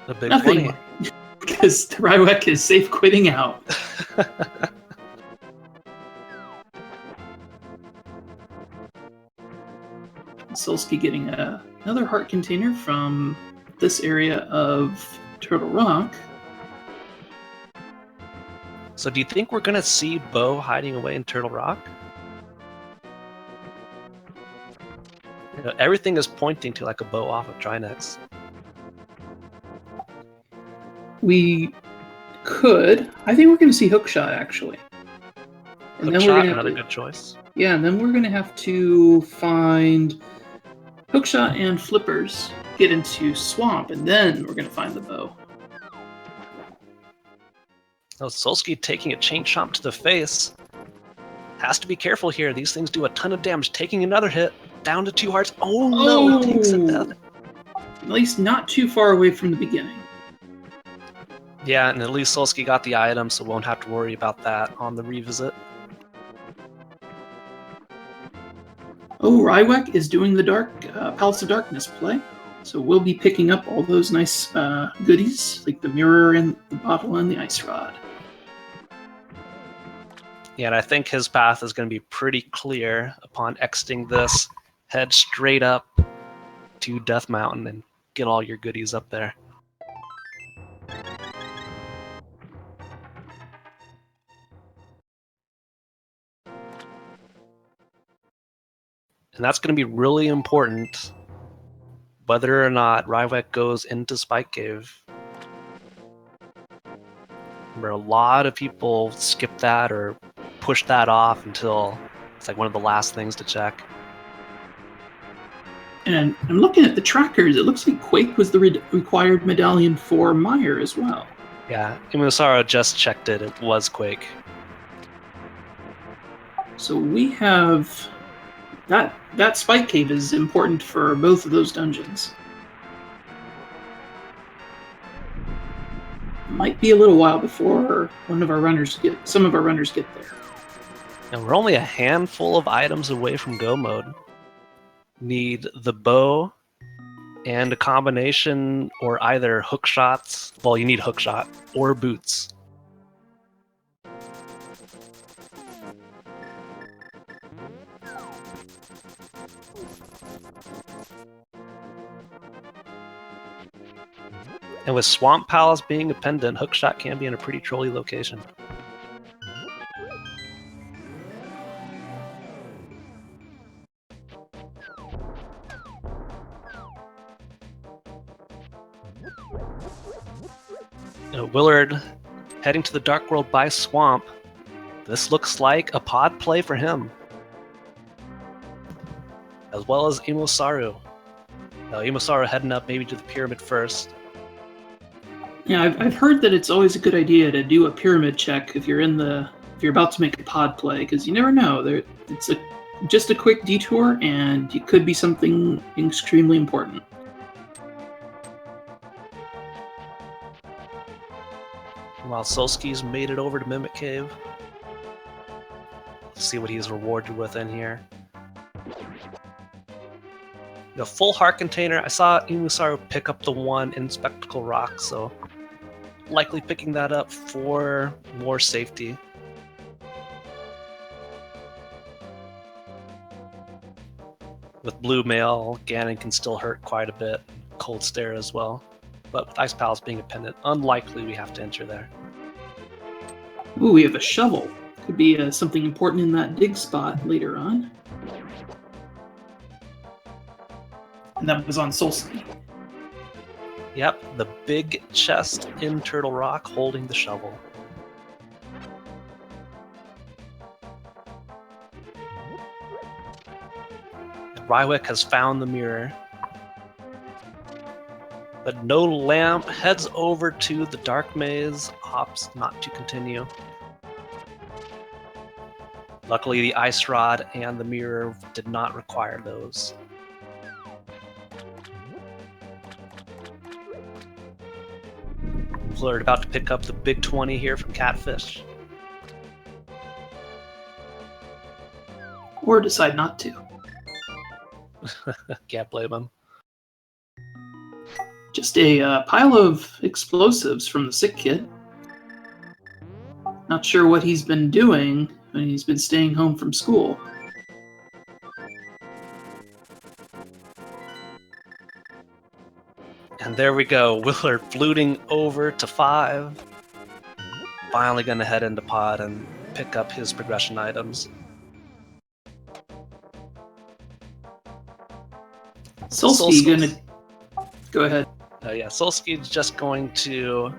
Speaker 2: The big
Speaker 1: nothing,
Speaker 2: 20.
Speaker 1: because Rywek is safe quitting out. Solski getting another heart container from this area of Turtle Rock.
Speaker 2: So do you think we're going to see Bo hiding away in Turtle Rock? You know, everything is pointing to like a Bo off of Trinex.
Speaker 1: We could. I think we're going to see Hookshot, actually. And then we're
Speaker 2: Hookshot,
Speaker 1: gonna have
Speaker 2: another
Speaker 1: to,
Speaker 2: good choice.
Speaker 1: yeah, and then we're going to have to find Hookshot and Flippers, get into Swamp, and then we're going to find the Bow.
Speaker 2: Oh, Solski taking a chain chomp to the face. Has to be careful here. These things do a ton of damage. Taking another hit. Down to 2 hearts. Oh no, it takes a death.
Speaker 1: At least not too far away from the beginning.
Speaker 2: Yeah, and at least Solski got the item, so won't have to worry about that on the revisit.
Speaker 1: Oh, Rywek is doing the Palace of Darkness play. So we'll be picking up all those nice goodies, like the mirror and the bottle and the ice rod.
Speaker 2: Yeah, and I think his path is going to be pretty clear upon exiting this. Head straight up to Death Mountain and get all your goodies up there. And that's going to be really important whether or not Rywek goes into Spike Cave. Remember, a lot of people skip that or push that off until it's like one of the last things to check.
Speaker 1: And I'm looking at the trackers. It looks like Quake was the required medallion for Meyer as well.
Speaker 2: Yeah, EmoSaru just checked it. It was Quake.
Speaker 1: So we have that Spike Cave is important for both of those dungeons. Might be a little while before some of our runners get there.
Speaker 2: And we're only a handful of items away from go mode. Need the bow and a combination or either hook shots. Well, you need hook shot or boots. And with Swamp Palace being a pendant, hookshot can be in a pretty trolly location. Willard heading to the Dark World by Swamp. This looks like a pod play for him. As well as EmoSaru. EmoSaru heading up maybe to the pyramid first.
Speaker 1: Yeah, I've heard that it's always a good idea to do a pyramid check if you're about to make a pod play, because you never know. It's just a quick detour, and it could be something extremely important.
Speaker 2: While Solski's made it over to Mimic Cave. Let's see what he's rewarded with in here. The full heart container. I saw EmoSaru pick up the one in Spectacle Rock, so likely picking that up for more safety. With Blue Mail, Ganon can still hurt quite a bit. Cold Stare as well. But with Ice Palace being a pendant, unlikely we have to enter there.
Speaker 1: Ooh, we have a shovel. Could be something important in that dig spot later on. And that was on Solski.
Speaker 2: Yep, the big chest in Turtle Rock holding the shovel. Rywek has found the mirror. But no lamp, heads over to the dark maze, opts not to continue. Luckily, the ice rod and the mirror did not require those. Willard about to pick up the big 20 here from Catfish.
Speaker 1: Or decide not to.
Speaker 2: Can't blame him.
Speaker 1: Just a pile of explosives from the sick kid. Not sure what he's been doing when he's been staying home from school.
Speaker 2: And there we go, Willard fluting over to 5. Finally gonna head into pod and pick up his progression items.
Speaker 1: Solski gonna... Go ahead.
Speaker 2: Yeah, Solski's just going to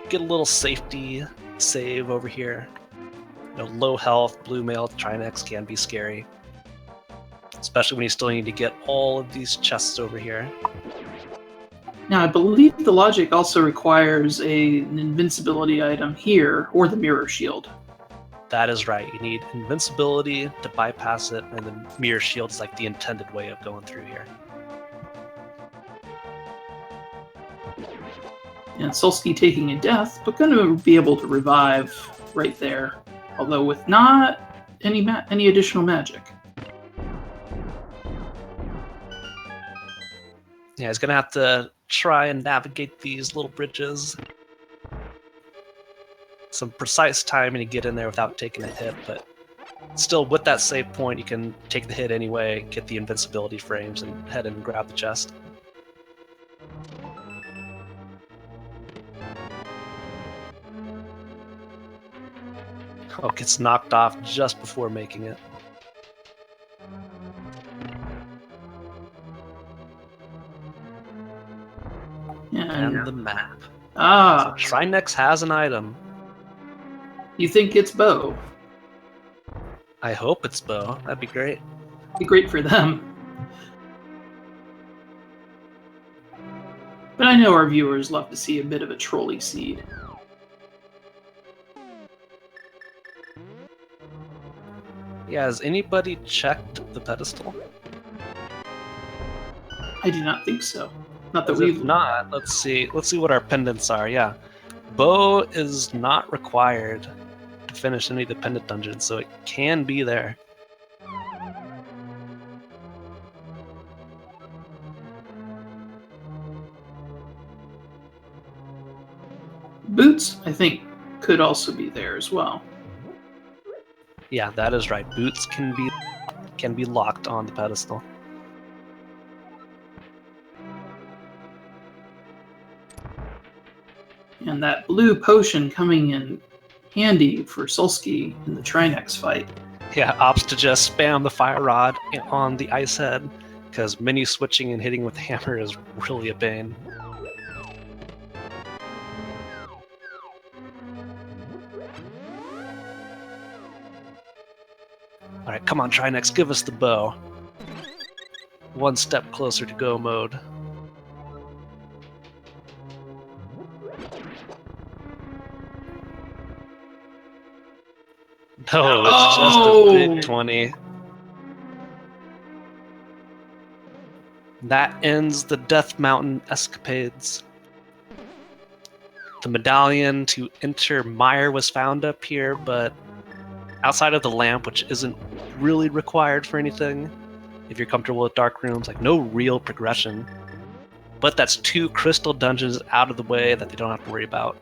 Speaker 2: get a little safety save over here. You know, low health, blue mail, Trinex can be scary. Especially when you still need to get all of these chests over here.
Speaker 1: Now, I believe the logic also requires an invincibility item here, or the mirror shield.
Speaker 2: That is right. You need invincibility to bypass it, and the mirror shield is like the intended way of going through here.
Speaker 1: And Solski taking a death, but going to be able to revive right there. Although with not any additional magic.
Speaker 2: Yeah, he's going to have to try and navigate these little bridges. Some precise timing to get in there without taking a hit, but still with that save point, you can take the hit anyway, get the invincibility frames, and head in and grab the chest. Oh, gets knocked off just before making it. And the map.
Speaker 1: Ah.
Speaker 2: So Trinex has an item.
Speaker 1: You think it's Bo?
Speaker 2: I hope it's Bo. That'd be great.
Speaker 1: Be great for them. But I know our viewers love to see a bit of a trolley seed.
Speaker 2: Yeah, has anybody checked the pedestal?
Speaker 1: I do not think so. Not that we've
Speaker 2: not. Let's see what our pendants are. Yeah, Bow is not required to finish any of the pendant dungeons, so it can be there.
Speaker 1: Boots, I think, could also be there as well.
Speaker 2: Yeah, that is right. Boots can be locked on the pedestal.
Speaker 1: And that blue potion coming in handy for Solski in the Trinex fight.
Speaker 2: Yeah, opts to just spam the fire rod on the ice head, because menu switching and hitting with the hammer is really a pain. Alright, come on, Trinex, give us the bow. One step closer to go mode. No, it's just a big 20. That ends the Death Mountain escapades. The medallion to enter Mire was found up here, but outside of the lamp, which isn't really required for anything, if you're comfortable with dark rooms, like no real progression. But that's 2 crystal dungeons out of the way that they don't have to worry about.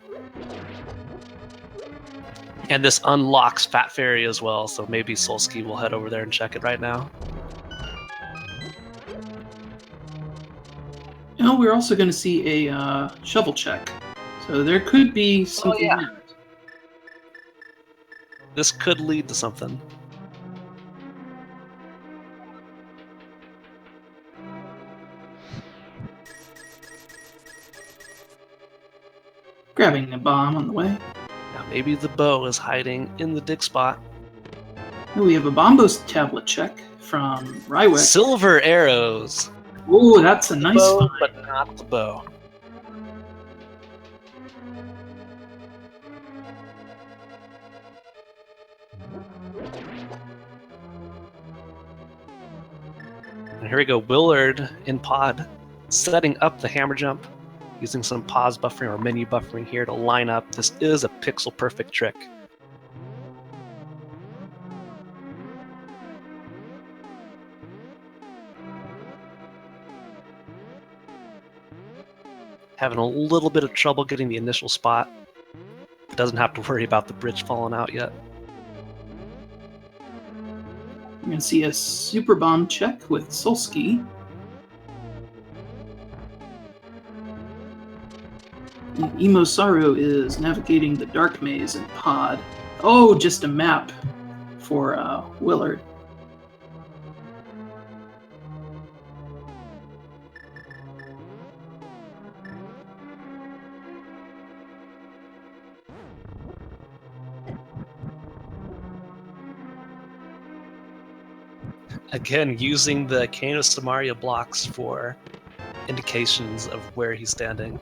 Speaker 2: And this unlocks Fat Fairy as well, so maybe Solski will head over there and check it right now.
Speaker 1: No, we're also going to see a shovel check. So there could be something.
Speaker 2: yeah. This could lead to something.
Speaker 1: Grabbing a bomb on the way.
Speaker 2: Now maybe the bow is hiding in the dig spot.
Speaker 1: Oh, we have a Bombos tablet check from Rywek.
Speaker 2: Silver arrows.
Speaker 1: Oh, that's a nice
Speaker 2: Bow,
Speaker 1: find.
Speaker 2: but not the bow. And here we go, Willard in pod, setting up the hammer jump, using some pause buffering or menu buffering here to line up. This is a pixel perfect trick. Having a little bit of trouble getting the initial spot. Doesn't have to worry about the bridge falling out yet.
Speaker 1: We're going to see a super bomb check with Solski. And EmoSaru is navigating the dark maze in pod. Oh, just a map for Willard.
Speaker 2: Again, using the Kano Samaria blocks for indications of where he's standing.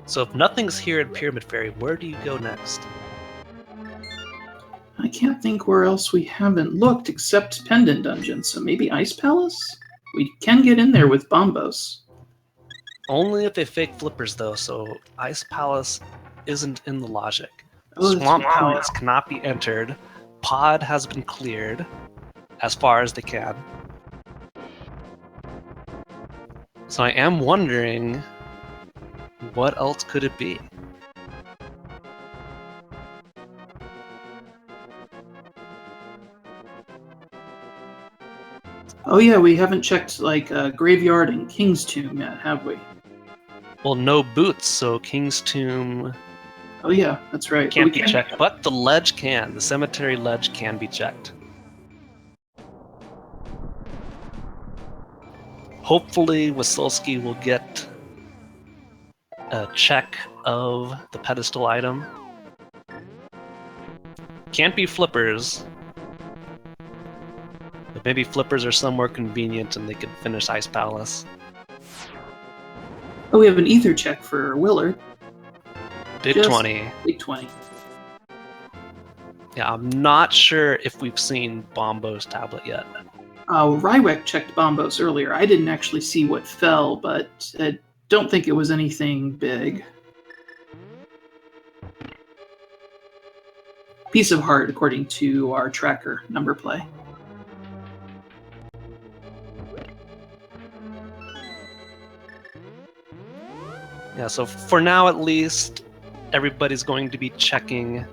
Speaker 2: So if nothing's here in Pyramid Fairy, where do you go next?
Speaker 1: I can't think where else we haven't looked except Pendant Dungeon, so maybe Ice Palace? We can get in there with Bombos.
Speaker 2: Only if they fake flippers, though, so Ice Palace isn't in the logic.
Speaker 1: Oh,
Speaker 2: Swamp
Speaker 1: that's wrong.
Speaker 2: Palace cannot be entered. Pod has been cleared as far as they can. So I am wondering, what else could it be?
Speaker 1: Oh yeah, we haven't checked like Graveyard and King's Tomb yet, have we?
Speaker 2: Well, no boots, so King's Tomb
Speaker 1: Oh yeah, that's right.
Speaker 2: can't
Speaker 1: We
Speaker 2: be
Speaker 1: can-
Speaker 2: checked, but the ledge can. The cemetery ledge can be checked. Hopefully, Solski will get a check of the pedestal item. Can't be flippers. But maybe flippers are somewhere convenient and they could finish Ice Palace.
Speaker 1: Oh, we have an ether check for Willard.
Speaker 2: Big
Speaker 1: Just
Speaker 2: 20.
Speaker 1: Big 20.
Speaker 2: Yeah, I'm not sure if we've seen Bombo's tablet yet.
Speaker 1: Rywek checked Bombos earlier. I didn't actually see what fell, but I don't think it was anything big. Piece of heart, according to our tracker number play.
Speaker 2: Yeah, so for now at least, everybody's going to be checking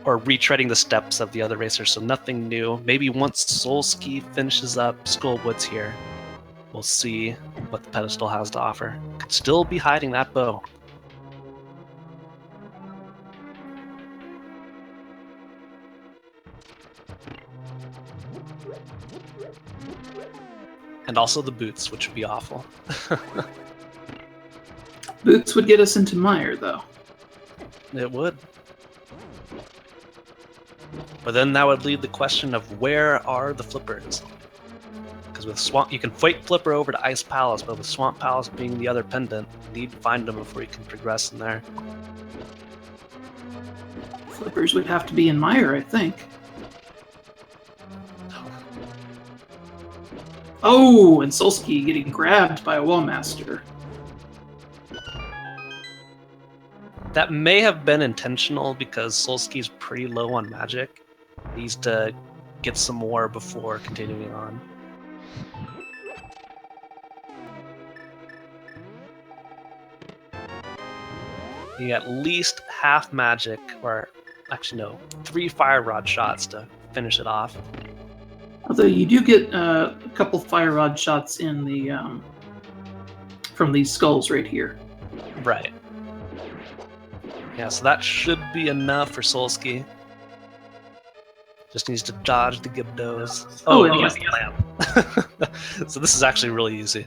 Speaker 2: or retreading the steps of the other racers, so nothing new. Maybe once Solski finishes up Skullwoods here, we'll see what the pedestal has to offer. Could still be hiding that bow. And also the boots, which would be awful.
Speaker 1: Boots would get us into Mire, though.
Speaker 2: It would. But then that would leave the question of where are the flippers? Because with Swamp, you can fight Flipper over to Ice Palace, but with Swamp Palace being the other pendant, you need to find them before you can progress in there.
Speaker 1: Flippers would have to be in Mire, I think. Oh, and Solski getting grabbed by a Wallmaster.
Speaker 2: That may have been intentional because Solski's pretty low on magic. He needs to get some more before continuing on. You get at least half magic, or actually no, 3 fire rod shots to finish it off.
Speaker 1: Although you do get a couple fire rod shots in the from these skulls right here.
Speaker 2: Right. Yeah, so that should be enough for Solski. Just needs to dodge the Gibdos.
Speaker 1: Oh,
Speaker 2: and
Speaker 1: and
Speaker 2: use the lamp. So this is actually really easy.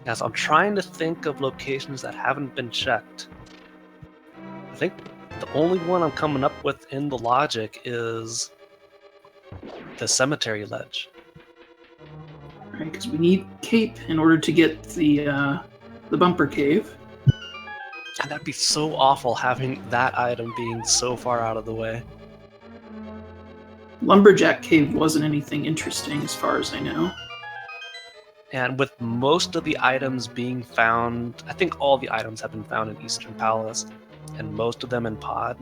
Speaker 2: Yes, I'm trying to think of locations that haven't been checked. I think the only one I'm coming up with in the logic is the cemetery ledge.
Speaker 1: Right, because we need cape in order to get the bumper cave.
Speaker 2: And that'd be so awful having that item being so far out of the way.
Speaker 1: Lumberjack cave wasn't anything interesting as far as I know.
Speaker 2: And with most of the items being found, I think all the items have been found in Eastern Palace, and most of them in pod.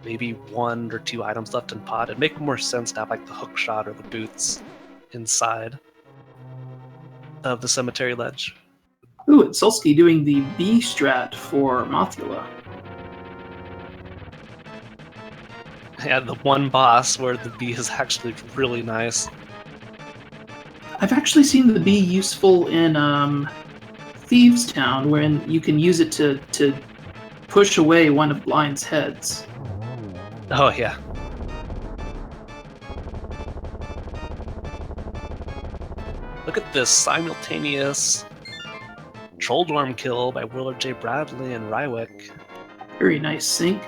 Speaker 2: Maybe 1 or 2 items left in pod. It'd make more sense to have like the hookshot or the boots inside of the cemetery ledge.
Speaker 1: Ooh, it's Solski doing the B strat for Mothula.
Speaker 2: Yeah, the one boss where the bee is actually really nice.
Speaker 1: I've actually seen the bee useful in Thieves Town, wherein you can use it to push away one of Blind's heads.
Speaker 2: Oh yeah. Look at this simultaneous Trolldorm kill by WillardJBradley and Rywek.
Speaker 1: Very nice sync.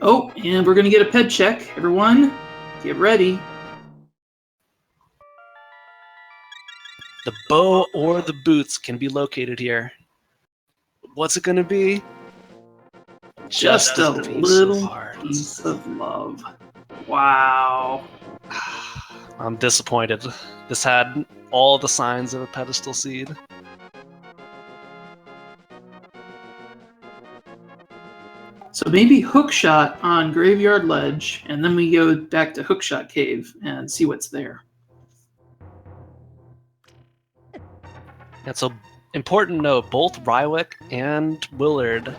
Speaker 1: Oh, and we're going to get a ped check. Everyone, get ready.
Speaker 2: The bow or the boots can be located here. What's it going to be?
Speaker 1: Just a little piece of love. Wow.
Speaker 2: I'm disappointed. This had all the signs of a pedestal seed.
Speaker 1: So maybe hookshot on Graveyard Ledge, and then we go back to Hookshot Cave and see what's there.
Speaker 2: And so, important note, both Rywek and Willard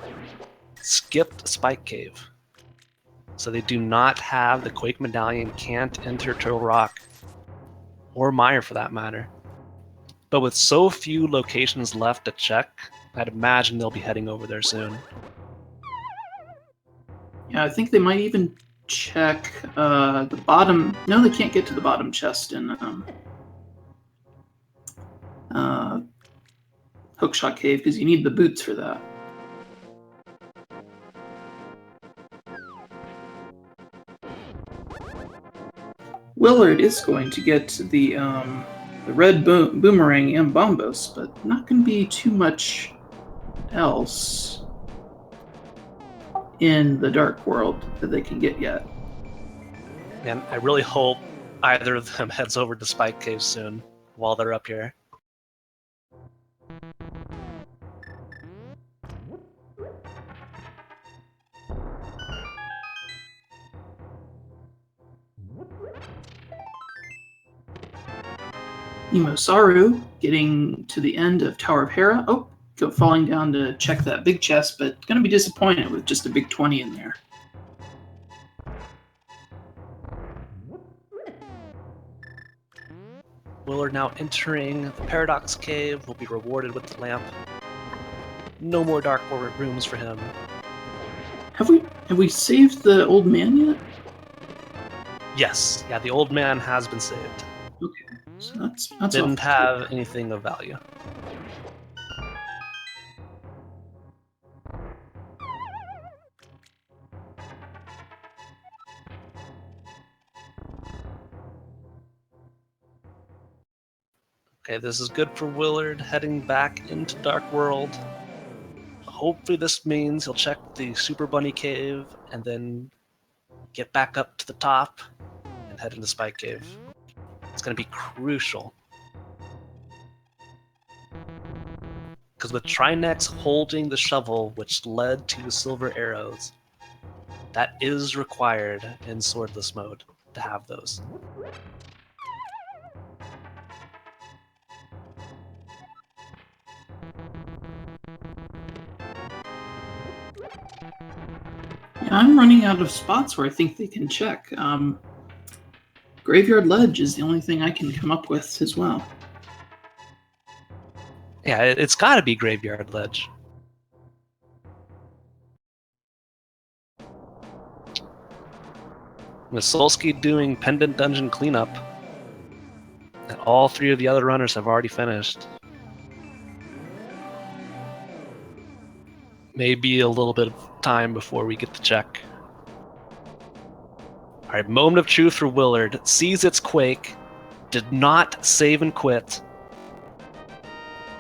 Speaker 2: skipped Spike Cave. So they do not have the Quake Medallion, can't enter Turtle Rock, or Mire for that matter. But with so few locations left to check, I'd imagine they'll be heading over there soon.
Speaker 1: Yeah, I think they might even check the bottom. No, they can't get to the bottom chest in Hookshot Cave because you need the boots for that. Willard is going to get the red boomerang and bombos, but not going to be too much else in the Dark World that they can get yet.
Speaker 2: And I really hope either of them heads over to Spike Cave soon while they're up here.
Speaker 1: EmoSaru getting to the end of Tower of Hera. Oh, falling down to check that big chest, but going to be disappointed with just a big 20 in there.
Speaker 2: Willard now entering the Paradox Cave, will be rewarded with the lamp. No more Dark rooms for him.
Speaker 1: Have we saved the old man yet?
Speaker 2: Yes, yeah, the old man has been saved.
Speaker 1: Okay, so that's
Speaker 2: didn't have anything of value. Okay, this is good for Willard, heading back into Dark World. Hopefully this means he'll check the Super Bunny Cave and then get back up to the top and head into Spike Cave. It's going to be crucial. Because with Trinex holding the shovel, which led to the silver arrows, that is required in Swordless mode. to have those.
Speaker 1: Yeah, I'm running out of spots where I think they can check. Graveyard Ledge is the only thing I can come up with as well.
Speaker 2: Yeah, it's got to be Graveyard Ledge. With Solski doing Pendant Dungeon cleanup, and all three of the other runners have already finished. Maybe a little bit of time before we get the check. All right, moment of truth for Willard. Sees its Quake, did not save and quit.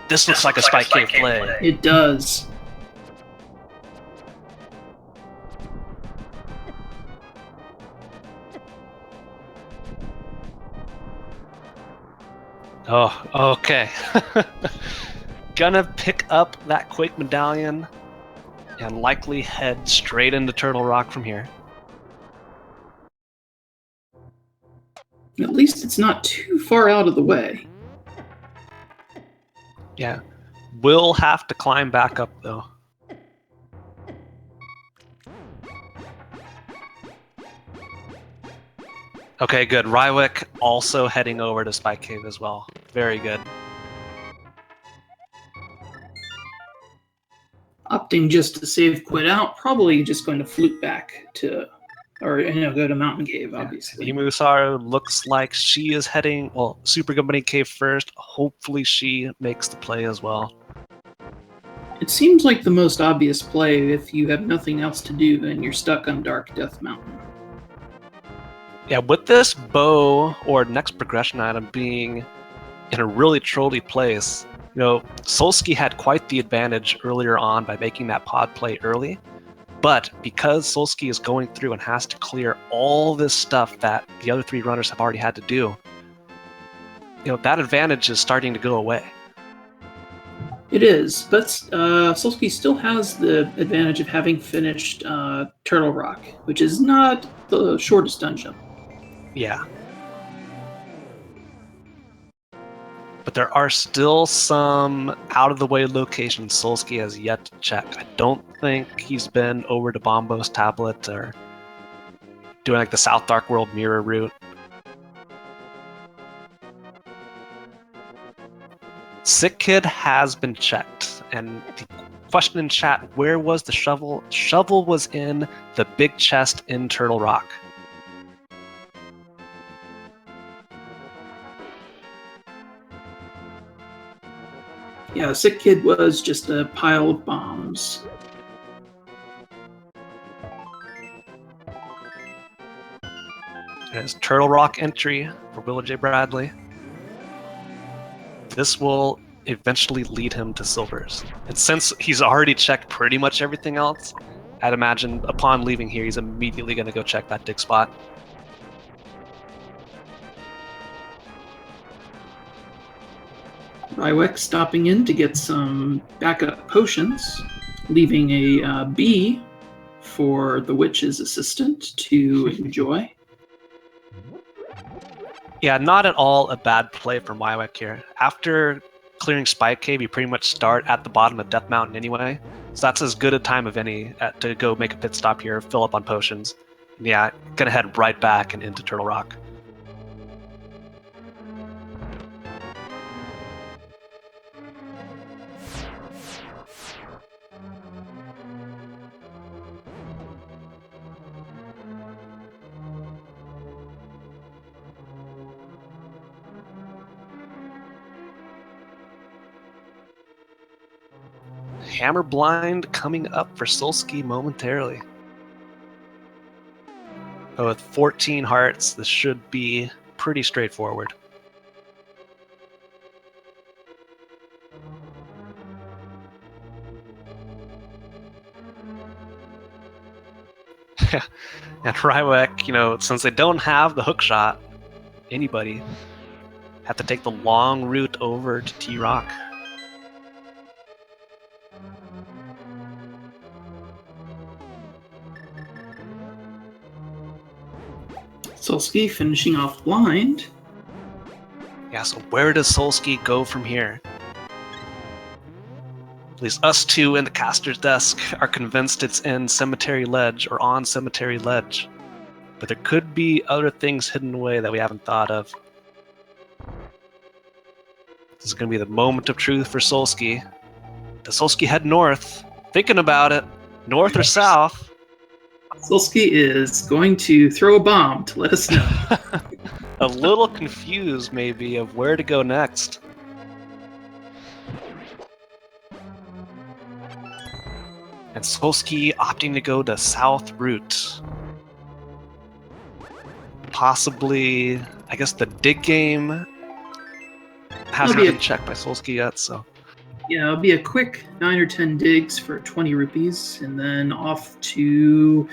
Speaker 2: This looks like a Spike Cave play.
Speaker 1: It does.
Speaker 2: Oh, okay. Gonna pick up that Quake Medallion and likely head straight into Turtle Rock from here.
Speaker 1: At least it's not too far out of the way.
Speaker 2: Yeah. Will have to climb back up, though. Okay, good. Rywek also heading over to Spike Cave as well. Very good.
Speaker 1: Opting just to save quit out, probably just going to flute back to, or go to Mountain Cave, obviously.
Speaker 2: Yeah. EmoSaru looks like she is heading, well, Super Company Cave first. Hopefully she makes the play as well.
Speaker 1: It seems like the most obvious play if you have nothing else to do and you're stuck on Dark Death Mountain.
Speaker 2: Yeah, with this bow or next progression item being in a really trolly place, Solski had quite the advantage earlier on by making that pod play early. But because Solski is going through and has to clear all this stuff that the other three runners have already had to do, that advantage is starting to go away.
Speaker 1: It is, but Solski still has the advantage of having finished Turtle Rock, which is not the shortest dungeon.
Speaker 2: Yeah. But there are still some out-of-the-way locations Solski has yet to check. I don't think he's been over to Bombo's tablet or doing like the South Dark World mirror route. Sick Kid has been checked, and the question in chat, where was the shovel? Shovel was in the big chest in Turtle Rock.
Speaker 1: Yeah, Sick Kid was just a pile of bombs.
Speaker 2: There's Turtle Rock entry for WillardJBradley. This will eventually lead him to silvers. And since he's already checked pretty much everything else, I'd imagine upon leaving here, he's immediately going to go check that dig spot.
Speaker 1: Rywek stopping in to get some backup potions, leaving a bee for the witch's assistant to enjoy.
Speaker 2: Yeah, not at all a bad play from Rywek here. After clearing Spike Cave, you pretty much start at the bottom of Death Mountain anyway, so that's as good a time of any to go make a pit stop here, fill up on potions. And yeah, gonna head right back and into Turtle Rock. Hammer Blind coming up for Solski momentarily. But with 14 hearts, this should be pretty straightforward. And Rywek, since they don't have the hook shot, anybody have to take the long route over to T-Rock.
Speaker 1: Solski finishing off blind.
Speaker 2: Yeah, so where does Solski go from here? At least us two in the caster's desk are convinced it's in Cemetery Ledge or on Cemetery Ledge. But there could be other things hidden away that we haven't thought of. This is going to be the moment of truth for Solski. Does Solski head north? Thinking about it. North or south?
Speaker 1: Solski is going to throw a bomb to let us know.
Speaker 2: A little confused, maybe, of where to go next. And Solski opting to go the south route. Possibly, I guess the dig game hasn't been checked by Solski yet, so...
Speaker 1: Yeah, it'll be a quick 9 or 10 digs for 20 rupees, and then off to...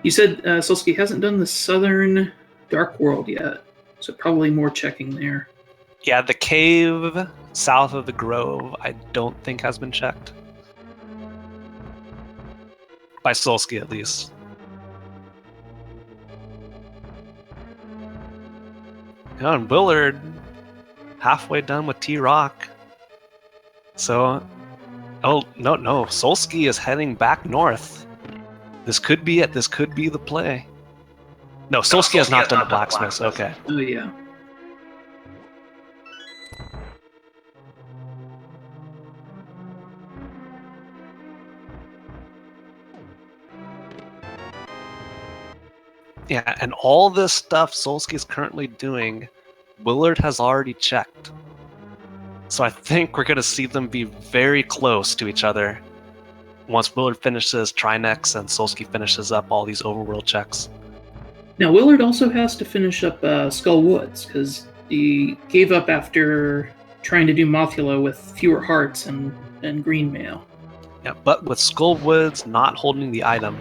Speaker 1: You said Solski hasn't done the southern Dark World yet, so probably more checking there.
Speaker 2: Yeah, the cave south of the Grove, I don't think has been checked. By Solski, at least. Yeah, and Willard, halfway done with T-Rock. So, oh, no, Solski is heading back north. This could be it. This could be the play. No, Solski has not done the blacksmiths. Okay.
Speaker 1: Oh, yeah.
Speaker 2: Yeah, and all this stuff Solski is currently doing, Willard has already checked. So I think we're going to see them be very close to each other once Willard finishes Trinex and Solski finishes up all these overworld checks.
Speaker 1: Now, Willard also has to finish up Skull Woods, because he gave up after trying to do Mothula with fewer hearts and green mail.
Speaker 2: Yeah, but with Skull Woods not holding the item,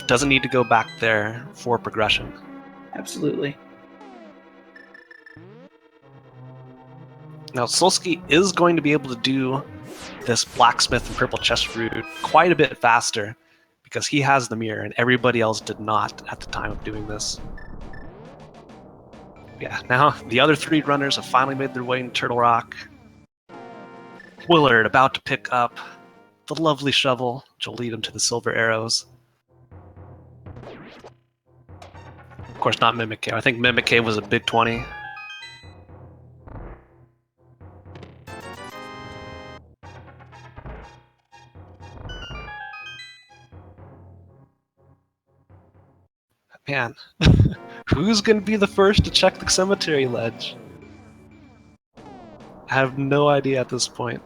Speaker 2: doesn't need to go back there for progression.
Speaker 1: Absolutely.
Speaker 2: Now, Solski is going to be able to do this blacksmith and purple chest route quite a bit faster because he has the mirror and everybody else did not at the time of doing this. Yeah, now the other three runners have finally made their way into Turtle Rock. Willard about to pick up the lovely shovel, which will lead him to the silver arrows. Of course, not Mimic Cave. I think Mimic Cave was a big 20. Man, who's going to be the first to check the cemetery ledge? I have no idea at this point.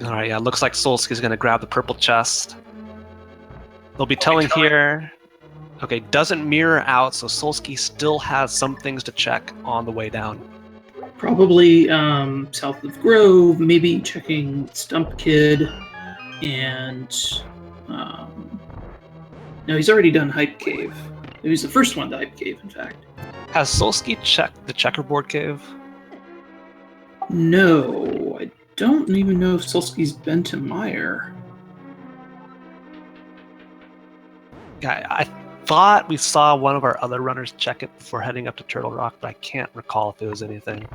Speaker 2: Alright, yeah, looks like Solski's going to grab the purple chest. They'll be telling here... Okay, doesn't mirror out, so Solski still has some things to check on the way down.
Speaker 1: Probably south of Grove, maybe checking Stump Kid, and... no, he's already done Hype Cave. He was the first one to Hype Cave, in fact.
Speaker 2: Has Solski checked the checkerboard cave?
Speaker 1: No, I don't even know if Solski's been to Meyer.
Speaker 2: Yeah, I thought we saw one of our other runners check it before heading up to Turtle Rock, but I can't recall if there was anything.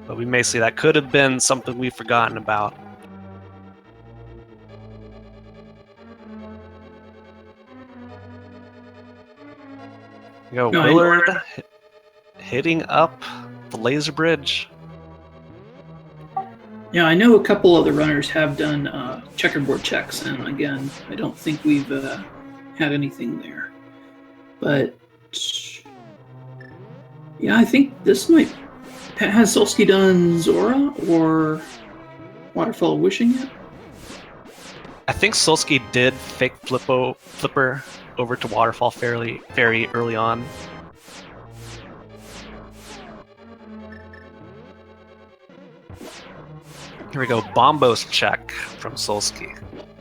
Speaker 2: But we may see that could have been something we've forgotten about. Yo,
Speaker 1: No,
Speaker 2: Willard hitting up the laser bridge.
Speaker 1: Yeah, I know a couple other runners have done checkerboard checks, and again, I don't think we've had anything there. But yeah, I think this might... Has Solski done Zora or Waterfall of Wishing yet?
Speaker 2: I think Solski did fake Flipper over to Waterfall very early on. Here we go, Bombos check from Solski.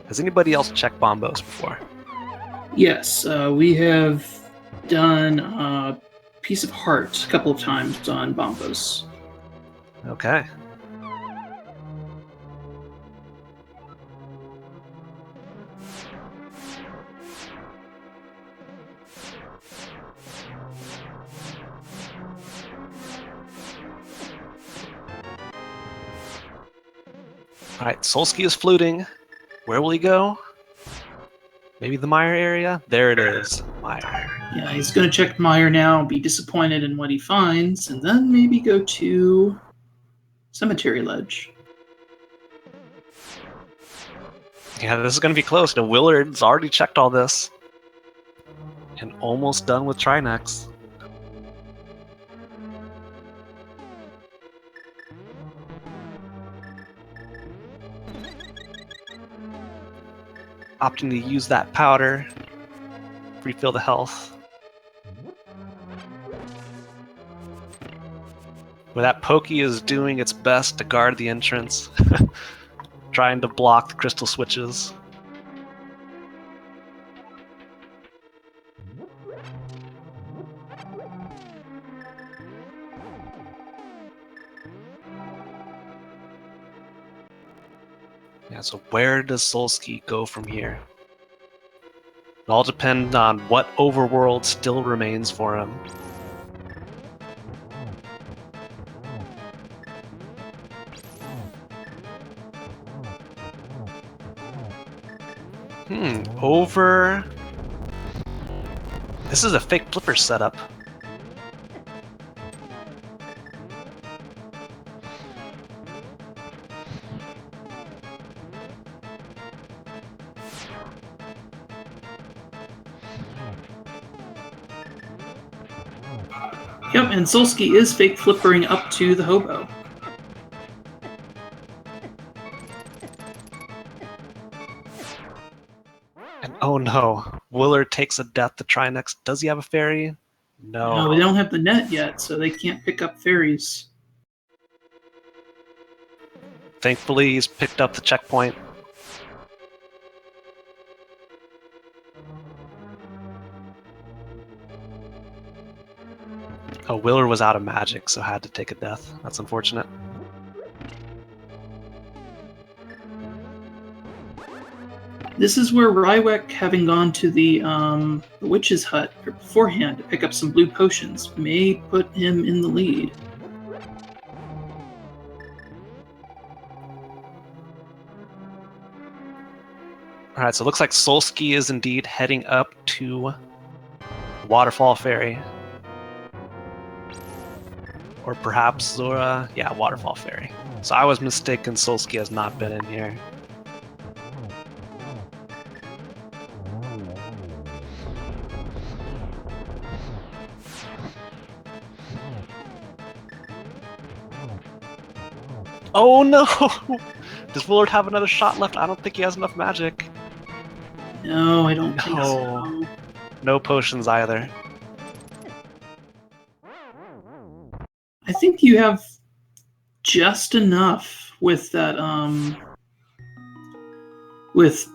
Speaker 2: Has anybody else checked Bombos before?
Speaker 1: Yes, we have done Piece of Heart a couple of times on Bombos.
Speaker 2: Okay. Alright, Solski is fluting. Where will he go? Maybe the mire area? There it is. Mire.
Speaker 1: Yeah, he's going to check Mire now, be disappointed in what he finds, and then maybe go to Cemetery Ledge.
Speaker 2: Yeah, this is going to be close. No, Willard's already checked all this. And almost done with Trinex. Opting to use that powder. Refill the health. Where that Pokey is doing its best to guard the entrance. Trying to block the crystal switches. Yeah, so where does Solski go from here? It all depends on what overworld still remains for him. Over... This is a fake flipper setup.
Speaker 1: Yep, and Solski is fake flippering up to the hobo.
Speaker 2: And oh no, Willard takes a death to Trinex. Does he have a fairy? No.
Speaker 1: No, they don't have the net yet, so they can't pick up fairies.
Speaker 2: Thankfully, he's picked up the checkpoint. Oh, Willard was out of magic, so had to take a death. That's unfortunate.
Speaker 1: This is where Rywek, having gone to the witch's hut beforehand to pick up some blue potions, may put him in the lead.
Speaker 2: Alright, so it looks like Solski is indeed heading up to Waterfall Ferry. Or perhaps Zora. Yeah, Waterfall Ferry. So I was mistaken, Solski has not been in here. Oh no! Does Willard have another shot left? I don't think he has enough magic.
Speaker 1: No, I don't think so.
Speaker 2: No potions either.
Speaker 1: I think you have just enough with that with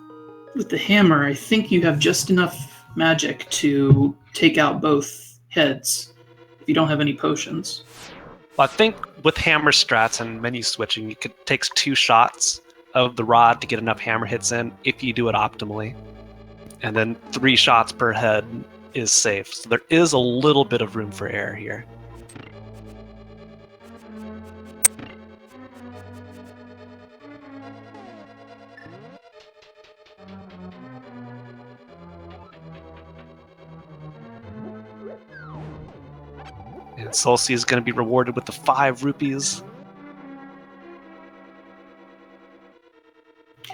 Speaker 1: the hammer. I think you have just enough magic to take out both heads if you don't have any potions.
Speaker 2: Well, I think with hammer strats and menu switching, it takes 2 shots of the rod to get enough hammer hits in if you do it optimally. And then 3 shots per head is safe. So there is a little bit of room for error here. And Solski is going to be rewarded with the 5 rupees.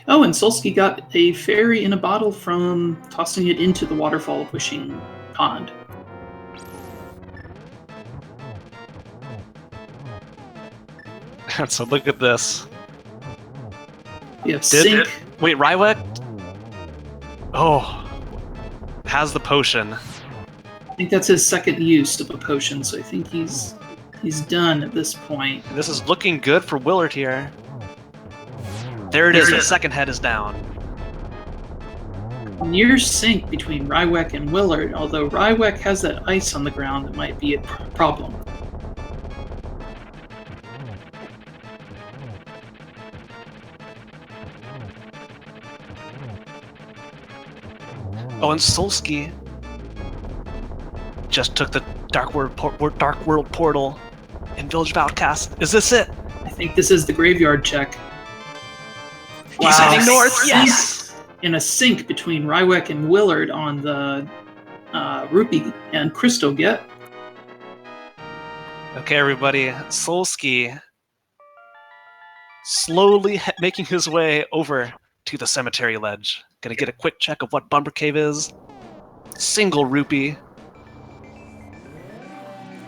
Speaker 1: Oh, and Solski got a fairy in a bottle from tossing it into the waterfall wishing pond.
Speaker 2: So look at this.
Speaker 1: We have Sync.
Speaker 2: Wait, Rywek? Oh. Has the potion.
Speaker 1: I think that's his second use of a potion, so I think he's done at this point.
Speaker 2: This is looking good for Willard here. There it is. The second head is down.
Speaker 1: Near sync between Rywek and Willard, although Rywek has that ice on the ground that might be a problem.
Speaker 2: Oh, and Solski just took the Dark World portal in Village of Outcasts. Is this it?
Speaker 1: I think this is the graveyard check.
Speaker 2: He's heading north. Yes.
Speaker 1: In a sync between Rywek and Willard on the Rupee and Crystal get.
Speaker 2: Okay, everybody. Solski slowly making his way over to the cemetery ledge. Gonna get a quick check of what Bumper Cave is. Single rupee.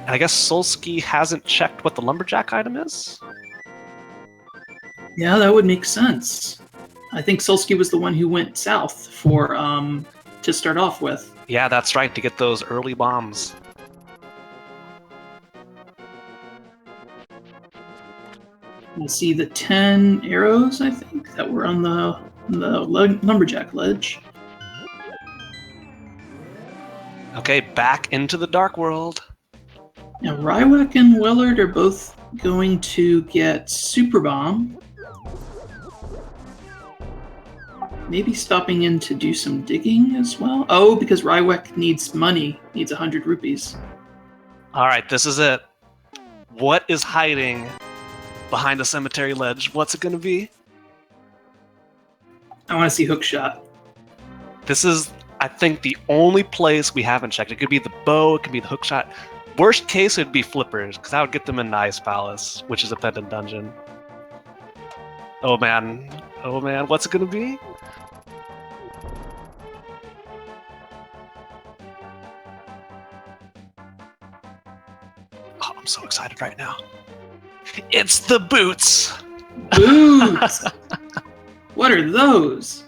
Speaker 2: And I guess Solski hasn't checked what the lumberjack item is?
Speaker 1: Yeah, that would make sense. I think Solski was the one who went south for to start off with.
Speaker 2: Yeah, that's right, to get those early bombs.
Speaker 1: You see the 10 arrows, I think, that were on the lumberjack ledge.
Speaker 2: Okay, back into the Dark World.
Speaker 1: Now, Rywek and Willard are both going to get Super Bomb. Maybe stopping in to do some digging as well. Oh, because Rywek needs money, needs 100 rupees.
Speaker 2: All right, this is it. What is hiding behind the cemetery ledge? What's it going to be?
Speaker 1: I want to see Hookshot.
Speaker 2: This is, I think, the only place we haven't checked. It could be the bow, it could be the hookshot. Worst case, it'd be flippers, because that would get them in the Ice Palace, which is a pendant dungeon. Oh man, what's it gonna be? Oh, I'm so excited right now. It's the boots!
Speaker 1: Boots! What are those?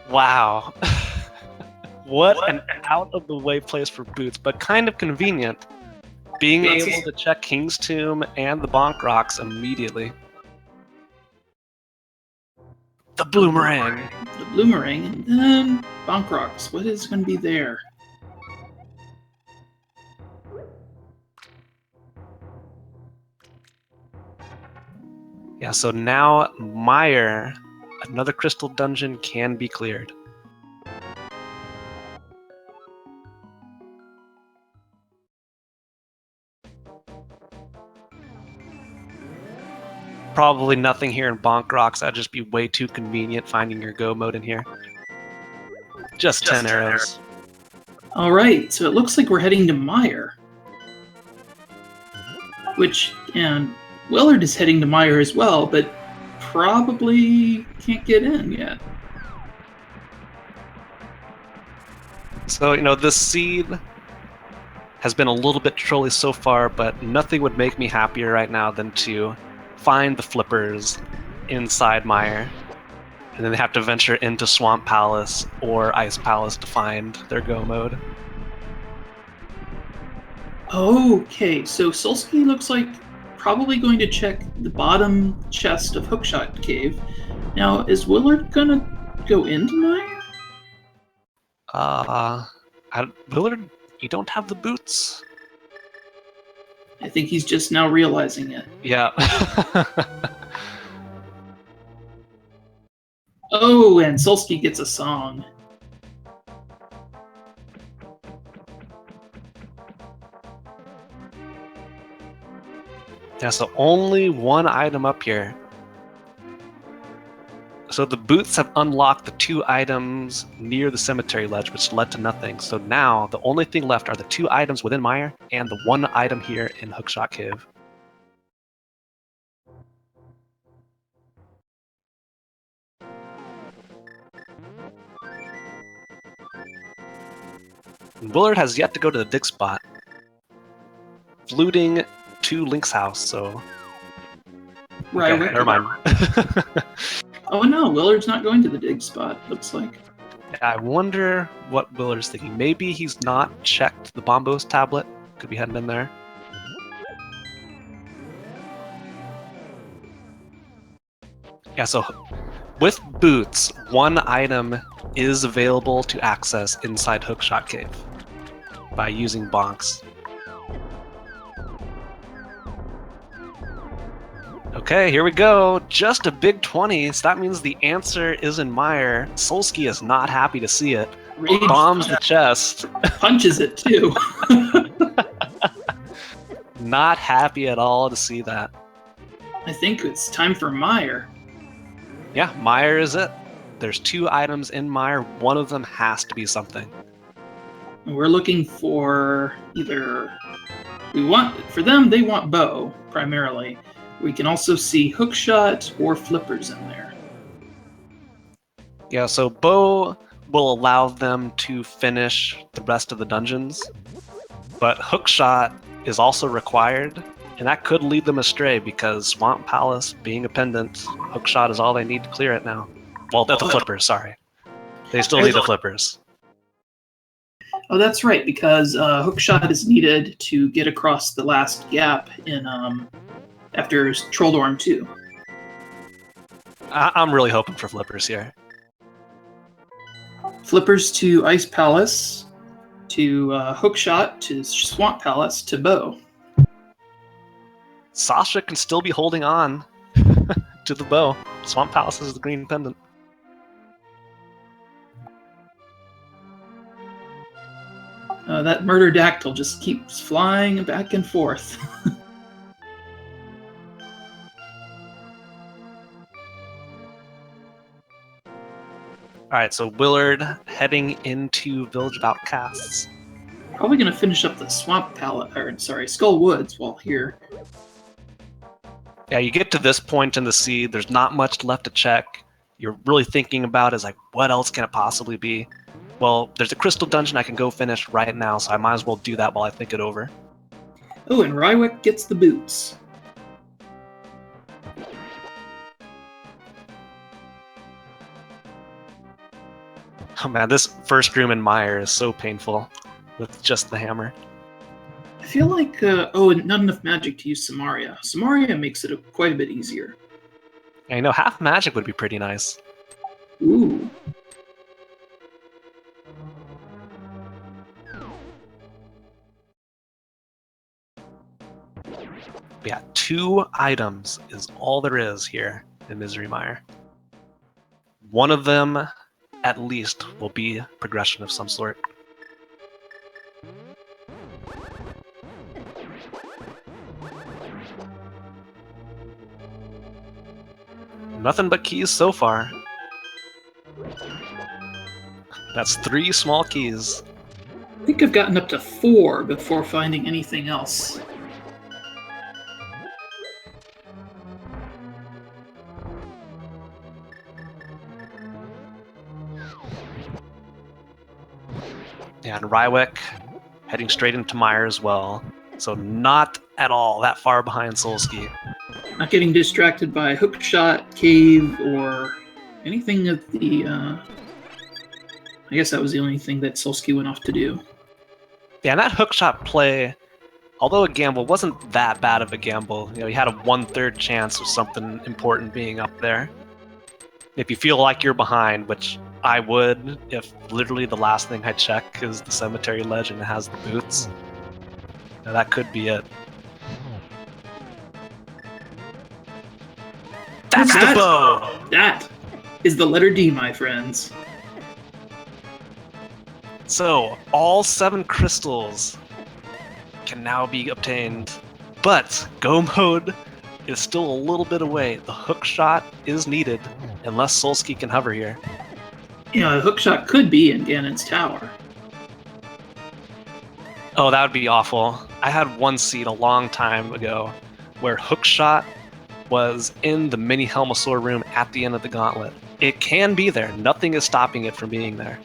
Speaker 2: Wow. What an out-of-the-way place for boots, but kind of convenient. Being able to check King's Tomb and the Bonk Rocks immediately. The Bloomerang.
Speaker 1: The Bloomerang, and then Bonk Rocks. What is going to be there?
Speaker 2: Yeah, so now Meyer, another crystal dungeon, can be cleared. Probably nothing here in Bonk Rocks. That'd just be way too convenient finding your go mode in here. Just 10 arrows.
Speaker 1: All right, so it looks like we're heading to Meyer. And Willard is heading to Meyer as well, but probably can't get in yet.
Speaker 2: So, this seed has been a little bit trolly so far, but nothing would make me happier right now than to find the flippers inside Meyer. And then they have to venture into Swamp Palace or Ice Palace to find their go mode.
Speaker 1: Okay, so Solski looks like probably going to check the bottom chest of Hookshot Cave. Now, is Willard gonna go into Meyer?
Speaker 2: Willard, you don't have the boots?
Speaker 1: I think he's just now realizing it.
Speaker 2: Yeah.
Speaker 1: Oh, and Solski gets a song.
Speaker 2: Yeah, so only one item up here. So the boots have unlocked the 2 items near the cemetery ledge, which led to nothing. So now the only thing left are the 2 items within Meyer and the 1 item here in Hookshot Cave. Willard has yet to go to the dig spot, looting to Link's house, so...
Speaker 1: Right.
Speaker 2: Okay, never mind.
Speaker 1: Oh no, Willard's not going to the dig spot, looks like.
Speaker 2: I wonder what Willard's thinking. Maybe he's not checked the Bombos tablet. Could be heading in there. Yeah, so With boots, one item is available to access inside Hookshot Cave by using bonks. Okay, here we go. Just a big 20, so that means the answer is in Mire. Solski is not happy to see it.
Speaker 1: Rage
Speaker 2: Bombs the chest.
Speaker 1: punches it too.
Speaker 2: Not happy at all to see that.
Speaker 1: I think it's time for Mire.
Speaker 2: Yeah, Mire is it. There's 2 items in Mire. One of them has to be something.
Speaker 1: And we're looking for either they want bow primarily. We can also see hookshot or flippers in there.
Speaker 2: Yeah, so bow will allow them to finish the rest of the dungeons, but hookshot is also required, and that could lead them astray because Swamp Palace being a pendant, hookshot is all they need to clear it now. Well, the flippers, sorry. They still need the flippers.
Speaker 1: Oh, that's right, because hookshot is needed to get across the last gap in after Trolldorm 2.
Speaker 2: I'm really hoping for flippers here.
Speaker 1: Flippers to Ice Palace, to hookshot, to Swamp Palace, to bow.
Speaker 2: Sasha can still be holding on to the bow. Swamp Palace is the green pendant.
Speaker 1: That murder dactyl just keeps flying back and forth.
Speaker 2: Alright, so Willard heading into Village of Outcasts.
Speaker 1: Probably gonna finish up the Skull Woods while here.
Speaker 2: Yeah, you get to this point in the sea, there's not much left to check. You're really thinking about is like, what else can it possibly be? Well, there's a crystal dungeon I can go finish right now, so I might as well do that while I think it over.
Speaker 1: Oh, and Rywek gets the boots.
Speaker 2: Oh man, this first room in Mire is so painful with just the hammer.
Speaker 1: I feel like, and not enough magic to use Samaria. Samaria makes it quite a bit easier.
Speaker 2: Yeah, you know, half magic would be pretty nice.
Speaker 1: Ooh.
Speaker 2: But yeah, 2 items is all there is here in Misery Mire. One of them, at least, will be progression of some sort. Nothing but keys so far. That's 3 small keys.
Speaker 1: I think I've gotten up to 4 before finding anything else.
Speaker 2: Yeah, and Rywek heading straight into Mire as well. So not at all that far behind Solski.
Speaker 1: Not getting distracted by hookshot, cave, or anything of the... I guess that was the only thing that Solski went off to do.
Speaker 2: Yeah, and that hookshot play, although a gamble, wasn't that bad of a gamble. You know, you had a 1/3 chance of something important being up there. If you feel like you're behind, which I would if literally the last thing I check is the cemetery ledge and it has the boots. Now, that could be it. That's the bow!
Speaker 1: That is the letter D, my friends.
Speaker 2: So, all 7 crystals can now be obtained, but Go mode is still a little bit away. The hookshot is needed, unless Solski can hover here.
Speaker 1: Yeah, the hookshot could be in Ganon's tower.
Speaker 2: Oh, that would be awful. I had one seed a long time ago where hookshot was in the mini Helmosaur room at the end of the gauntlet. It can be there. Nothing is stopping it from being there.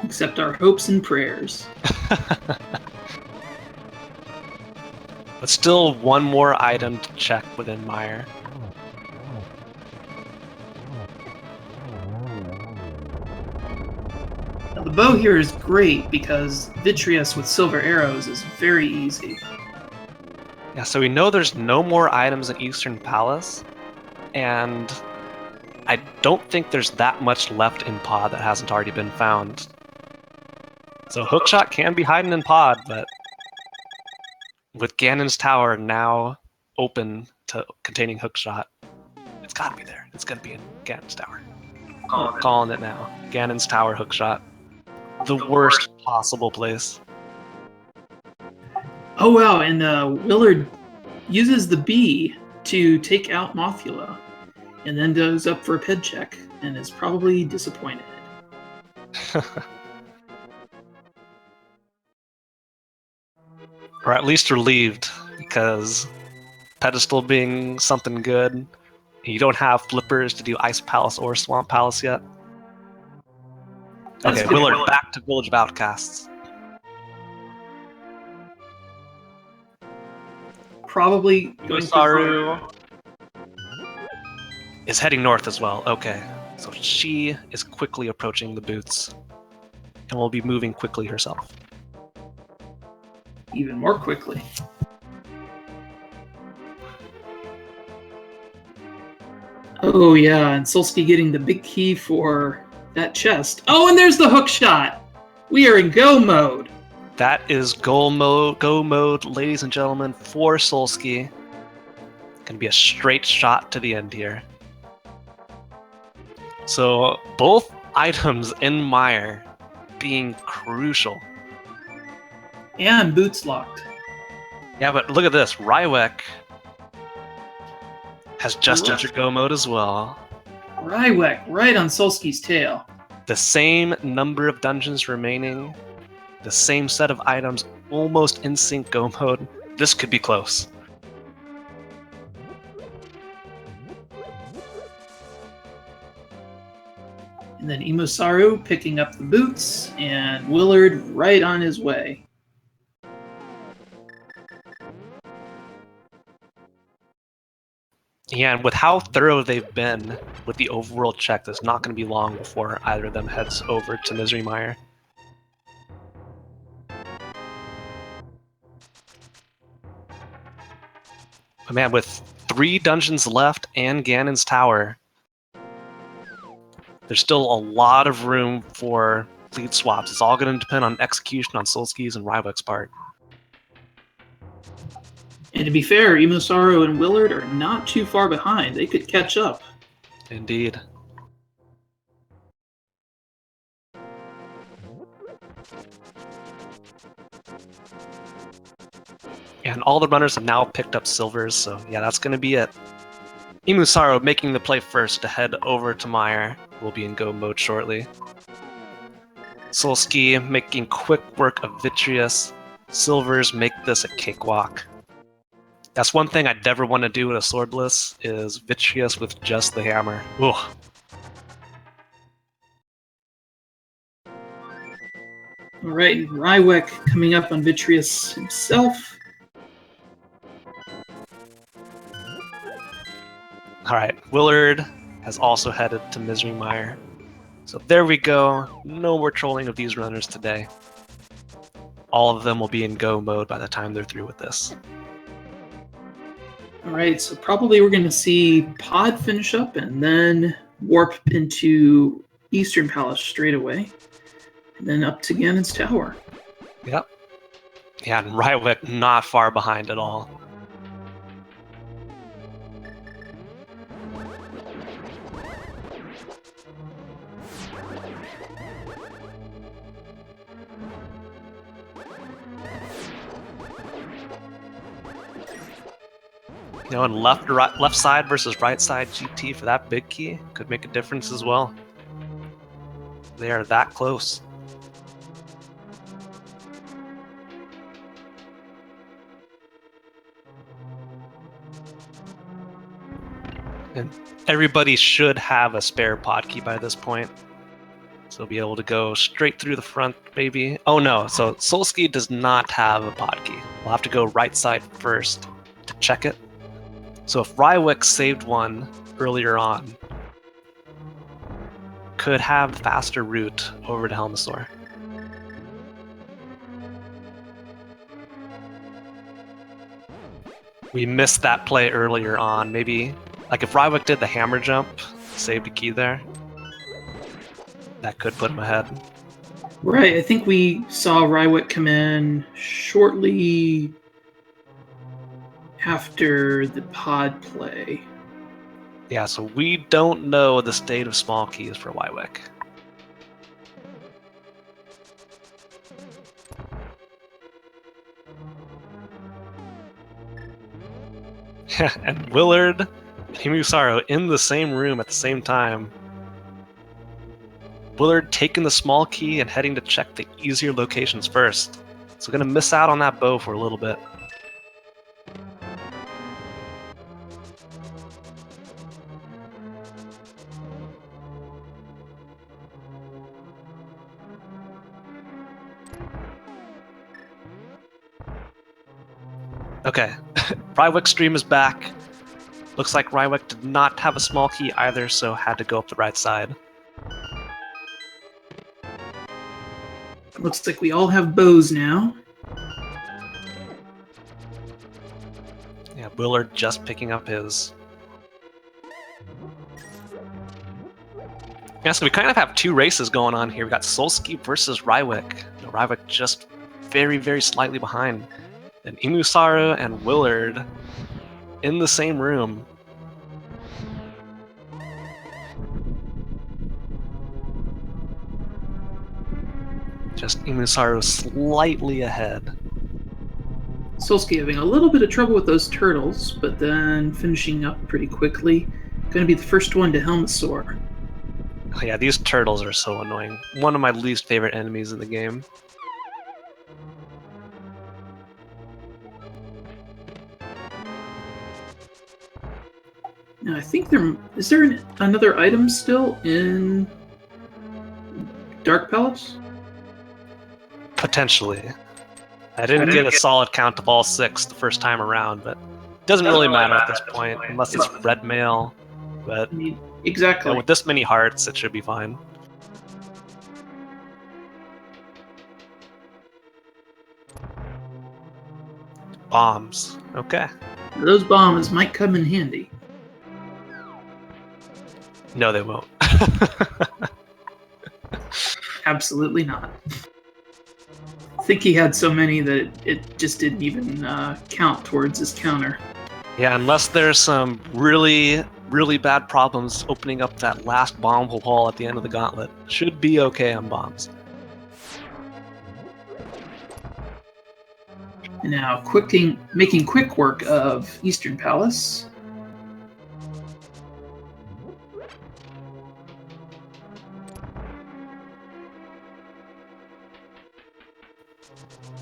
Speaker 1: Except our hopes and prayers.
Speaker 2: But still one more item to check within Mire.
Speaker 1: Now, the bow here is great because Vitreous with silver arrows is very easy.
Speaker 2: Yeah, so we know there's no more items in Eastern Palace, and I don't think there's that much left in Pod that hasn't already been found. So Hookshot can be hiding in Pod, but with Ganon's Tower now open to containing Hookshot, it's gotta be there. It's gonna be in Ganon's Tower. Calling it now. Ganon's Tower Hookshot. The worst possible place.
Speaker 1: Oh wow, and Willard uses the bee to take out Mothula, and then goes up for a ped check, and is probably disappointed.
Speaker 2: Or at least relieved, because Pedestal being something good, you don't have flippers to do Ice Palace or Swamp Palace yet.
Speaker 1: That's
Speaker 2: Okay,
Speaker 1: good.
Speaker 2: Willard, back to Village of Outcasts.
Speaker 1: Probably going
Speaker 2: EmoSaru is heading north as well. Okay, so she is quickly approaching the boots and will be moving quickly herself.
Speaker 1: even more quickly. Oh yeah, and Solski getting the big key for that chest. Oh, and there's the hook shot! We are in go mode!
Speaker 2: That is go mode, ladies and gentlemen, for Solski. Gonna be a straight shot to the end here. So both items in Mire being crucial.
Speaker 1: And boots locked.
Speaker 2: Yeah, but look at this. Rywek has just entered go mode as well.
Speaker 1: Rywek, right on Solski's tail.
Speaker 2: The same number of dungeons remaining, the same set of items, almost in sync go mode. This could be close.
Speaker 1: And then EmoSaru picking up the boots, and Willard right on his way.
Speaker 2: Yeah, and with how thorough they've been with the overworld check, it's not going to be long before either of them heads over to Misery Mire. But man, with 3 dungeons left and Ganon's Tower, there's still a lot of room for fleet swaps. It's all going to depend on execution on Solski's and Rywek's part.
Speaker 1: And to be fair, EmoSaru and Willard are not too far behind. They could catch up.
Speaker 2: Indeed. And all the runners have now picked up silvers, so yeah, that's going to be it. EmoSaru making the play first to head over to Mire. We'll be in go mode shortly. Solski making quick work of Vitreous. Silvers make this a cakewalk. That's one thing I'd never want to do with a Swordless, is Vitreous with just the hammer. Ugh.
Speaker 1: Alright, Rywek coming up on Vitreous himself.
Speaker 2: Alright, Willard has also headed to Misery Mire. So there we go. No more trolling of these runners today. All of them will be in go mode by the time they're through with this.
Speaker 1: Alright, so probably we're going to see Pod finish up and then warp into Eastern Palace straight away. And then up to Ganon's Tower.
Speaker 2: Yep. Yeah, and Rywek not far behind at all. You know, and left side versus right side GT for that big key could make a difference as well. They are that close. And everybody should have a spare pod key by this point. So be able to go straight through the front, maybe. Oh no, so Solski does not have a pod key. We'll have to go right side first to check it. So if Rywek saved one earlier on, could have faster route over to Helmasaur. We missed that play earlier on. Maybe, like if Rywek did the hammer jump, saved a key there, that could put him ahead.
Speaker 1: Right, I think we saw Rywek come in shortly after the pod play.
Speaker 2: Yeah, so we don't know the state of small keys for Rywek. And Willard and EmoSaru in the same room at the same time. Willard taking the small key and heading to check the easier locations first. So gonna miss out on that bow for a little bit. Okay, Rywek's stream is back. Looks like Rywek did not have a small key either, so had to go up the right side.
Speaker 1: Looks like we all have bows now.
Speaker 2: Yeah, Willard just picking up his. Yeah, so we kind of have two races going on here. We got Solski versus Rywek. Rywek just very, very slightly behind. And EmoSaru and Willard in the same room. Just EmoSaru slightly ahead.
Speaker 1: Solski having a little bit of trouble with those turtles, but then finishing up pretty quickly. Going to be the first one to helmet soar.
Speaker 2: Oh, yeah, these turtles are so annoying. One of my least favorite enemies in the game.
Speaker 1: Now, I think is there another item still in Dark Palace?
Speaker 2: Potentially. I didn't get a solid count of all 6 the first time around, but it doesn't really matter at this point, unless it's red mail. But
Speaker 1: I mean, exactly.
Speaker 2: with this many hearts, it should be fine. Bombs. Okay.
Speaker 1: Those bombs might come in handy.
Speaker 2: No, they won't.
Speaker 1: Absolutely not. I think he had so many that it just didn't even count towards his counter.
Speaker 2: Yeah, unless there's some really, really bad problems opening up that last bomb hole at the end of the gauntlet. Should be okay on bombs.
Speaker 1: And now making quick work of Eastern Palace.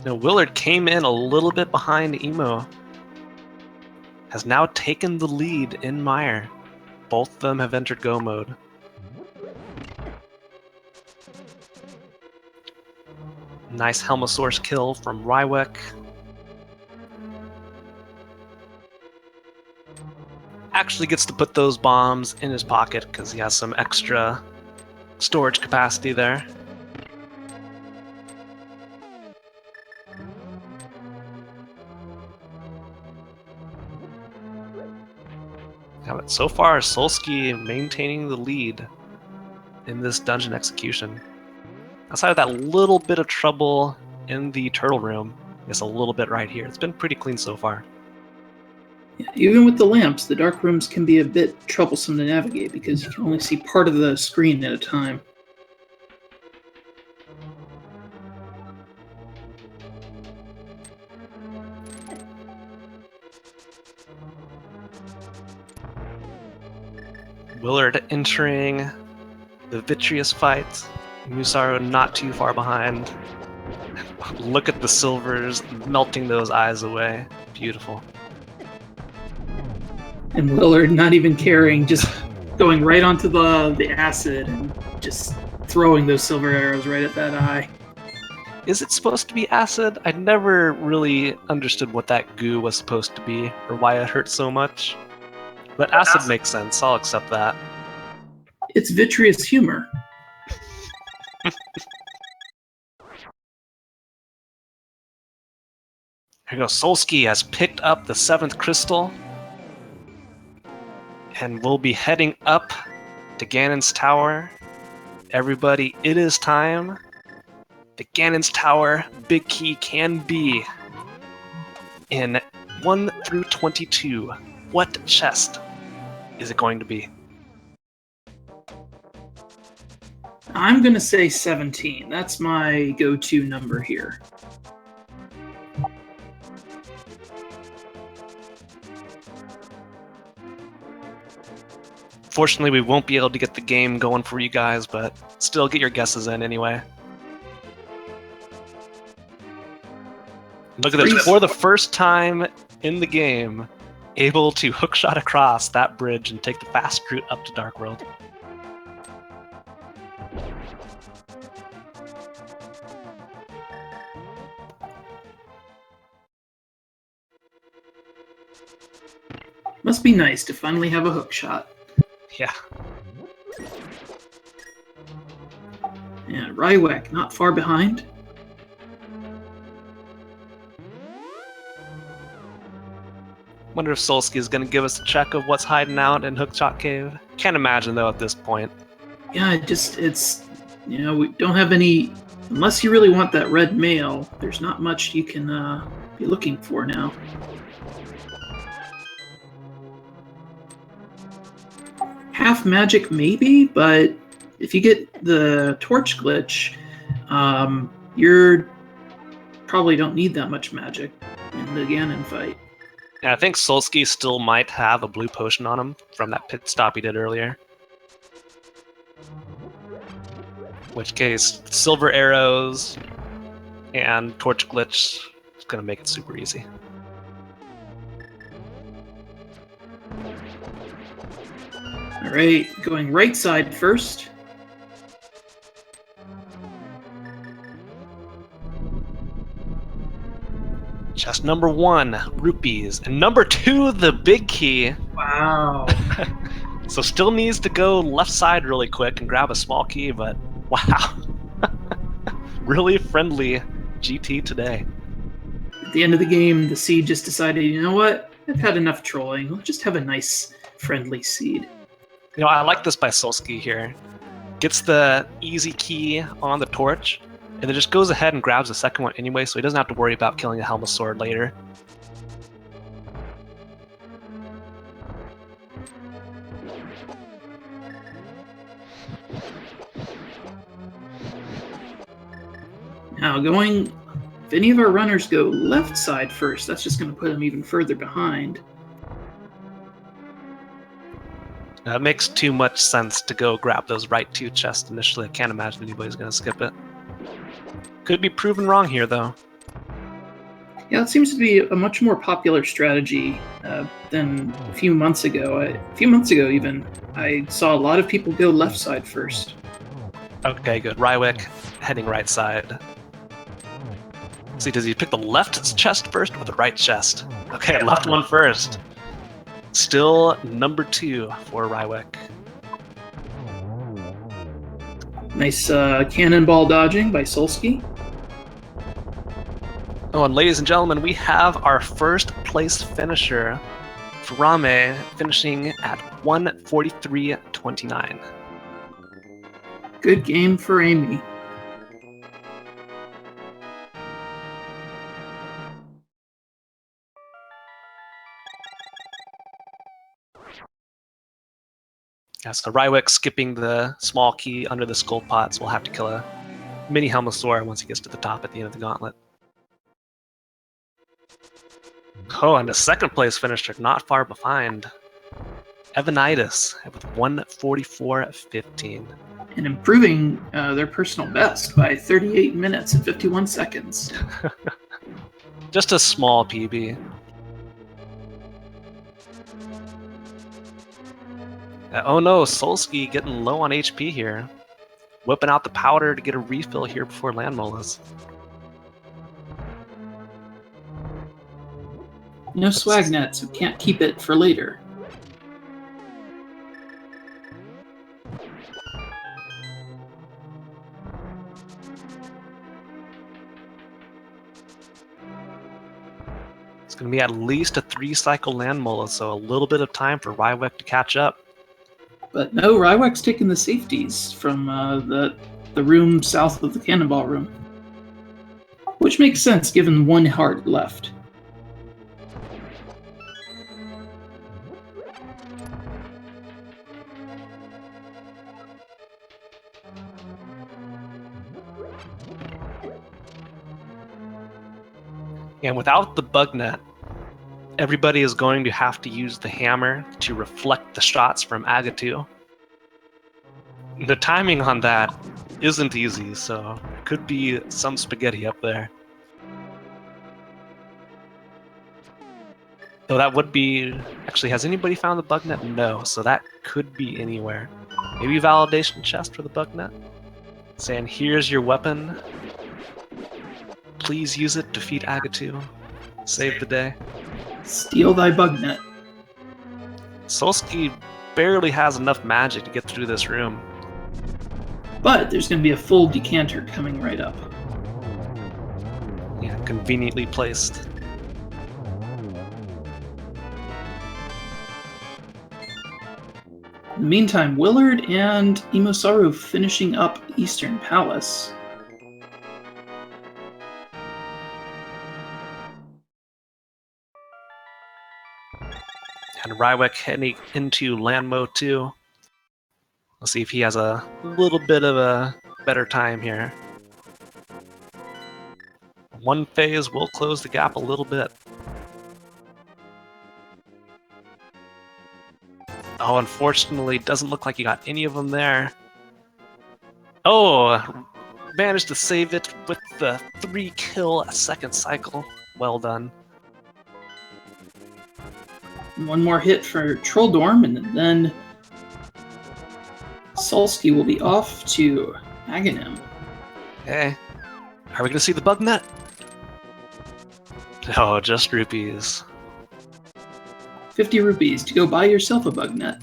Speaker 2: Now, Willard came in a little bit behind Emo. Has now taken the lead in Mire. Both of them have entered go mode. Nice Helmosaurus kill from Rywek. Actually gets to put those bombs in his pocket because he has some extra storage capacity there. Yeah, but so far, Solski maintaining the lead in this dungeon execution. Outside of that little bit of trouble in the turtle room, it's a little bit right here. It's been pretty clean so far.
Speaker 1: Yeah, even with the lamps, the dark rooms can be a bit troublesome to navigate because you can only see part of the screen at a time.
Speaker 2: Willard entering the vitreous fight. EmoSaru not too far behind. Look at the silvers melting those eyes away. Beautiful.
Speaker 1: And Willard not even caring, just going right onto the acid and just throwing those silver arrows right at that eye.
Speaker 2: Is it supposed to be acid? I never really understood what that goo was supposed to be or why it hurt so much. But acid makes sense. I'll accept that.
Speaker 1: It's vitreous humor.
Speaker 2: Here goes Solski has picked up the 7th crystal. And we'll be heading up to Ganon's tower. Everybody, it is time. The Ganon's tower big key can be in 1 through 22. What chest is it going to be?
Speaker 1: I'm going to say 17. That's my go-to number here.
Speaker 2: Fortunately, we won't be able to get the game going for you guys, but still get your guesses in anyway. Look at this. For the first time in the game, able to hookshot across that bridge and take the fast route up to Dark World.
Speaker 1: Must be nice to finally have a hookshot.
Speaker 2: Yeah.
Speaker 1: And Rywek not far behind.
Speaker 2: Wonder if Solski is going to give us a check of what's hiding out in Hookshot Cave. Can't imagine though at this point.
Speaker 1: Yeah, it's we don't have any, unless you really want that red mail, there's not much you can be looking for now. Half magic maybe, but if you get the torch glitch, you're probably don't need that much magic in the Ganon fight.
Speaker 2: Yeah, I think Solski still might have a blue potion on him from that pit stop he did earlier. In which case, silver arrows and torch glitch is going to make it super easy.
Speaker 1: Alright, going right side first.
Speaker 2: Chest number 1, rupees. And number 2, the big key.
Speaker 1: Wow.
Speaker 2: So still needs to go left side really quick and grab a small key, but wow. Really friendly GT today.
Speaker 1: At the end of the game, the seed just decided, you know what? I've had enough trolling. Let's just have a nice, friendly seed.
Speaker 2: You know, I like this by Solski here. Gets the easy key on the torch, and then just goes ahead and grabs the second one anyway, so he doesn't have to worry about killing a Helma Sword later.
Speaker 1: Now going, if any of our runners go left side first, that's just going to put them even further behind.
Speaker 2: It makes too much sense to go grab those right 2 chests initially. I can't imagine anybody's going to skip it. Could be proven wrong here, though.
Speaker 1: Yeah, it seems to be a much more popular strategy than a few months ago. A few months ago, even, I saw a lot of people go left side first.
Speaker 2: Okay, good. Rywek heading right side. See, does he pick the left chest first or the right chest? Okay, left one first. Still number 2 for Rywek.
Speaker 1: Nice cannonball dodging by Solski.
Speaker 2: Oh, and ladies and gentlemen, we have our first place finisher, Farame, finishing at 143.29.
Speaker 1: Good game for Amy.
Speaker 2: Yeah, so Rywek skipping the small key under the skull pots will have to kill a mini Helmosaur once he gets to the top at the end of the gauntlet. Oh, and the second place finisher not far behind. Evanitis with 144.15.
Speaker 1: And improving their personal best by 38 minutes and 51 seconds.
Speaker 2: Just a small PB. Oh no, Solski getting low on HP here. Whipping out the powder to get a refill here before land molas.
Speaker 1: No swag net, so can't keep it for later.
Speaker 2: It's going to be at least a 3-cycle land mola, so a little bit of time for Rywek to catch up.
Speaker 1: But no, Rywek's taking the safeties from the room south of the cannonball room. Which makes sense given 1 heart left.
Speaker 2: And without the bug net, everybody is going to have to use the hammer to reflect the shots from Agatu. The timing on that isn't easy, so it could be some spaghetti up there. Though that would be... Actually, has anybody found the bug net? No, so that could be anywhere. Maybe validation chest for the bug net? Saying, here's your weapon. Please use it, defeat Agatu. Save the day.
Speaker 1: Steal thy bug net.
Speaker 2: Solski barely has enough magic to get through this room.
Speaker 1: But there's going to be a full decanter coming right up.
Speaker 2: Yeah, conveniently placed.
Speaker 1: In the meantime, Willard and EmoSaru finishing up Eastern Palace.
Speaker 2: And Rywek heading into Landmo 2. Let's see if he has a little bit of a better time here. One phase will close the gap a little bit. Oh, unfortunately, doesn't look like you got any of them there. Oh, managed to save it with the 3-kill second cycle. Well done.
Speaker 1: One more hit for Trolldorm, and then Solski will be off to Aghanim.
Speaker 2: Hey, are we going to see the bug net? Oh, just rupees.
Speaker 1: 50 rupees to go buy yourself a bug net.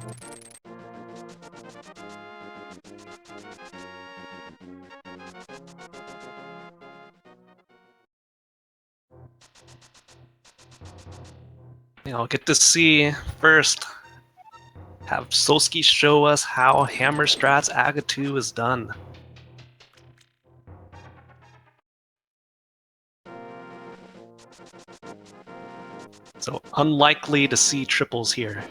Speaker 2: I'll get to see first. Have Solski show us how Hammer Strats Agatu is done. So unlikely to see triples here.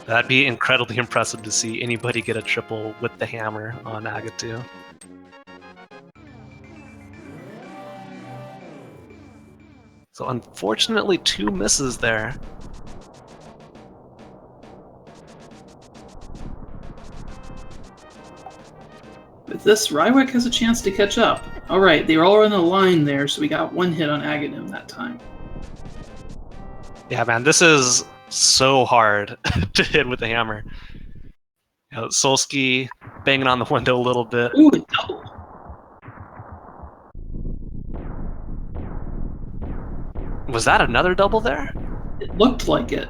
Speaker 2: That'd be incredibly impressive to see anybody get a triple with the hammer on Agatu. So unfortunately 2 misses there.
Speaker 1: With this, Rywek has a chance to catch up. Alright, they were all in a line there, so we got 1 hit on Aghanim that time.
Speaker 2: Yeah, man, this is so hard to hit with the hammer. You know, Solski banging on the window a little bit.
Speaker 1: Ooh, a double!
Speaker 2: Was that another double there?
Speaker 1: It looked like it.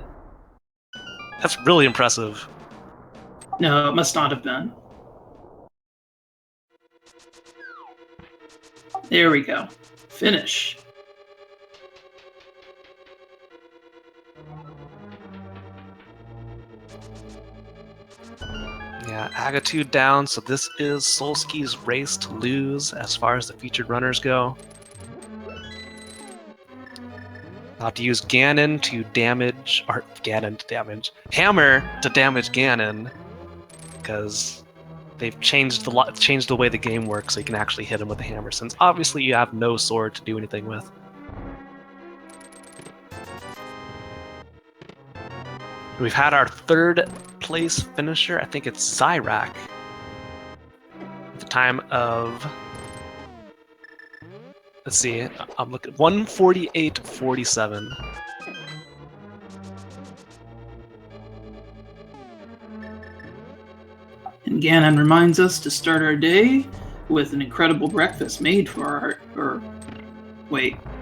Speaker 2: That's really impressive.
Speaker 1: No, it must not have been. There we go. Finish.
Speaker 2: Yeah, Agatu down, so this is Solski's race to lose as far as the featured runners go. I'll have to use Ganon to damage, or Ganon to damage, Hammer to damage Ganon, because they've changed the way the game works so you can actually hit him with the hammer, since obviously you have no sword to do anything with. We've had our 3rd place finisher, I think it's Zyrak, at the time of, let's see, I'm looking, 148.47.
Speaker 1: And Ganon reminds us to start our day with an incredible breakfast made for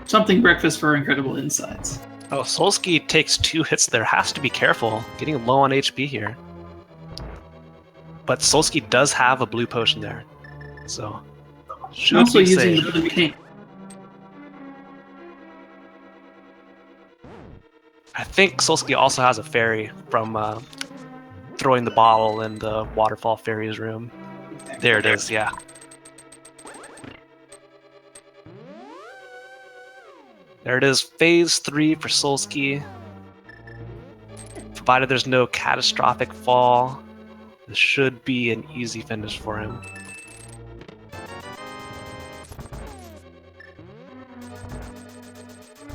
Speaker 1: something breakfast for our incredible insides.
Speaker 2: Oh, Solski takes 2 hits there. Has to be careful. Getting low on HP here. But Solski does have a blue potion there. So, should
Speaker 1: also
Speaker 2: be
Speaker 1: using
Speaker 2: safe.
Speaker 1: the blue cane.
Speaker 2: I think Solski also has a fairy from throwing the bottle in the waterfall fairies room. There it is, yeah. There it is, phase 3 for Solski. Provided there's no catastrophic fall, this should be an easy finish for him.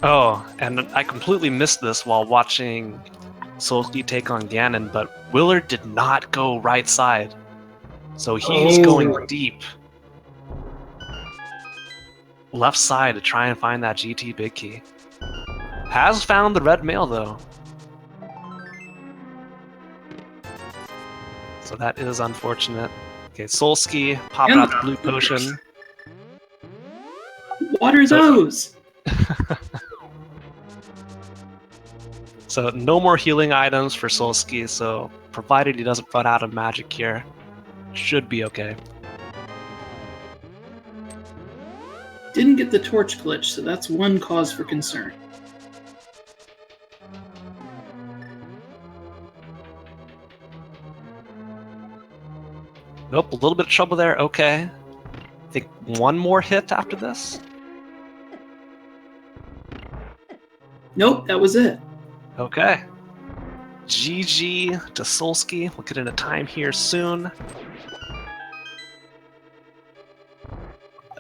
Speaker 2: Oh, and I completely missed this while watching Solski take on Ganon, but Willard did not go right side. So he's going deep. Left side to try and find that GT big key. Has found the red mail though. So that is unfortunate. Okay, Solski popping out the blue potion.
Speaker 1: Water those!
Speaker 2: So no more healing items for Solski, so provided he doesn't run out of magic here, should be okay.
Speaker 1: Didn't get the torch glitch, so that's one cause for concern.
Speaker 2: Nope, a little bit of trouble there, okay. I think one more hit after this?
Speaker 1: Nope, that was it.
Speaker 2: Okay. GG to Solski. We'll get into time here soon.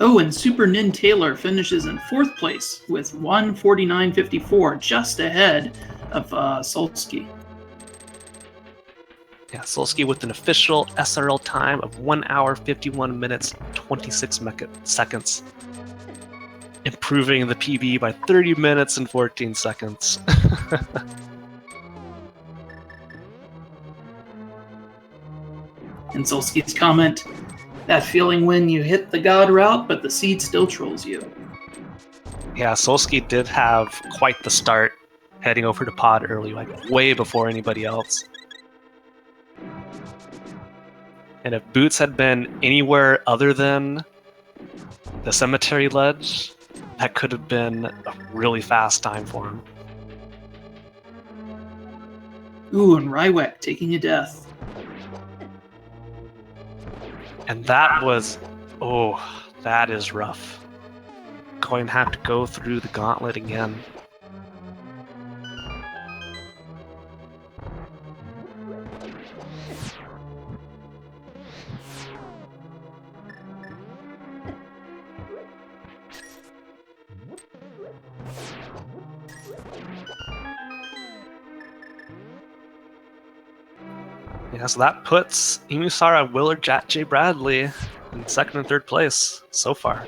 Speaker 1: Oh, and Super Nin Taylor finishes in 4th place with 1:49.54, just ahead of Solski.
Speaker 2: Yeah, Solski with an official SRL time of 1 hour, 51 minutes, 26 seconds. Improving the PB by 30 minutes and 14 seconds.
Speaker 1: And Solski's comment, that feeling when you hit the god route, but the seed still trolls you.
Speaker 2: Yeah, Solski did have quite the start, heading over to pod early, like way before anybody else. And if Boots had been anywhere other than the cemetery ledge, that could have been a really fast time for him.
Speaker 1: Ooh, and Rywek taking a death.
Speaker 2: And that was, oh, that is rough. Going to have to go through the gauntlet again. Yeah, so that puts EmoSaru, WillardJBradley in 2nd and 3rd place so far.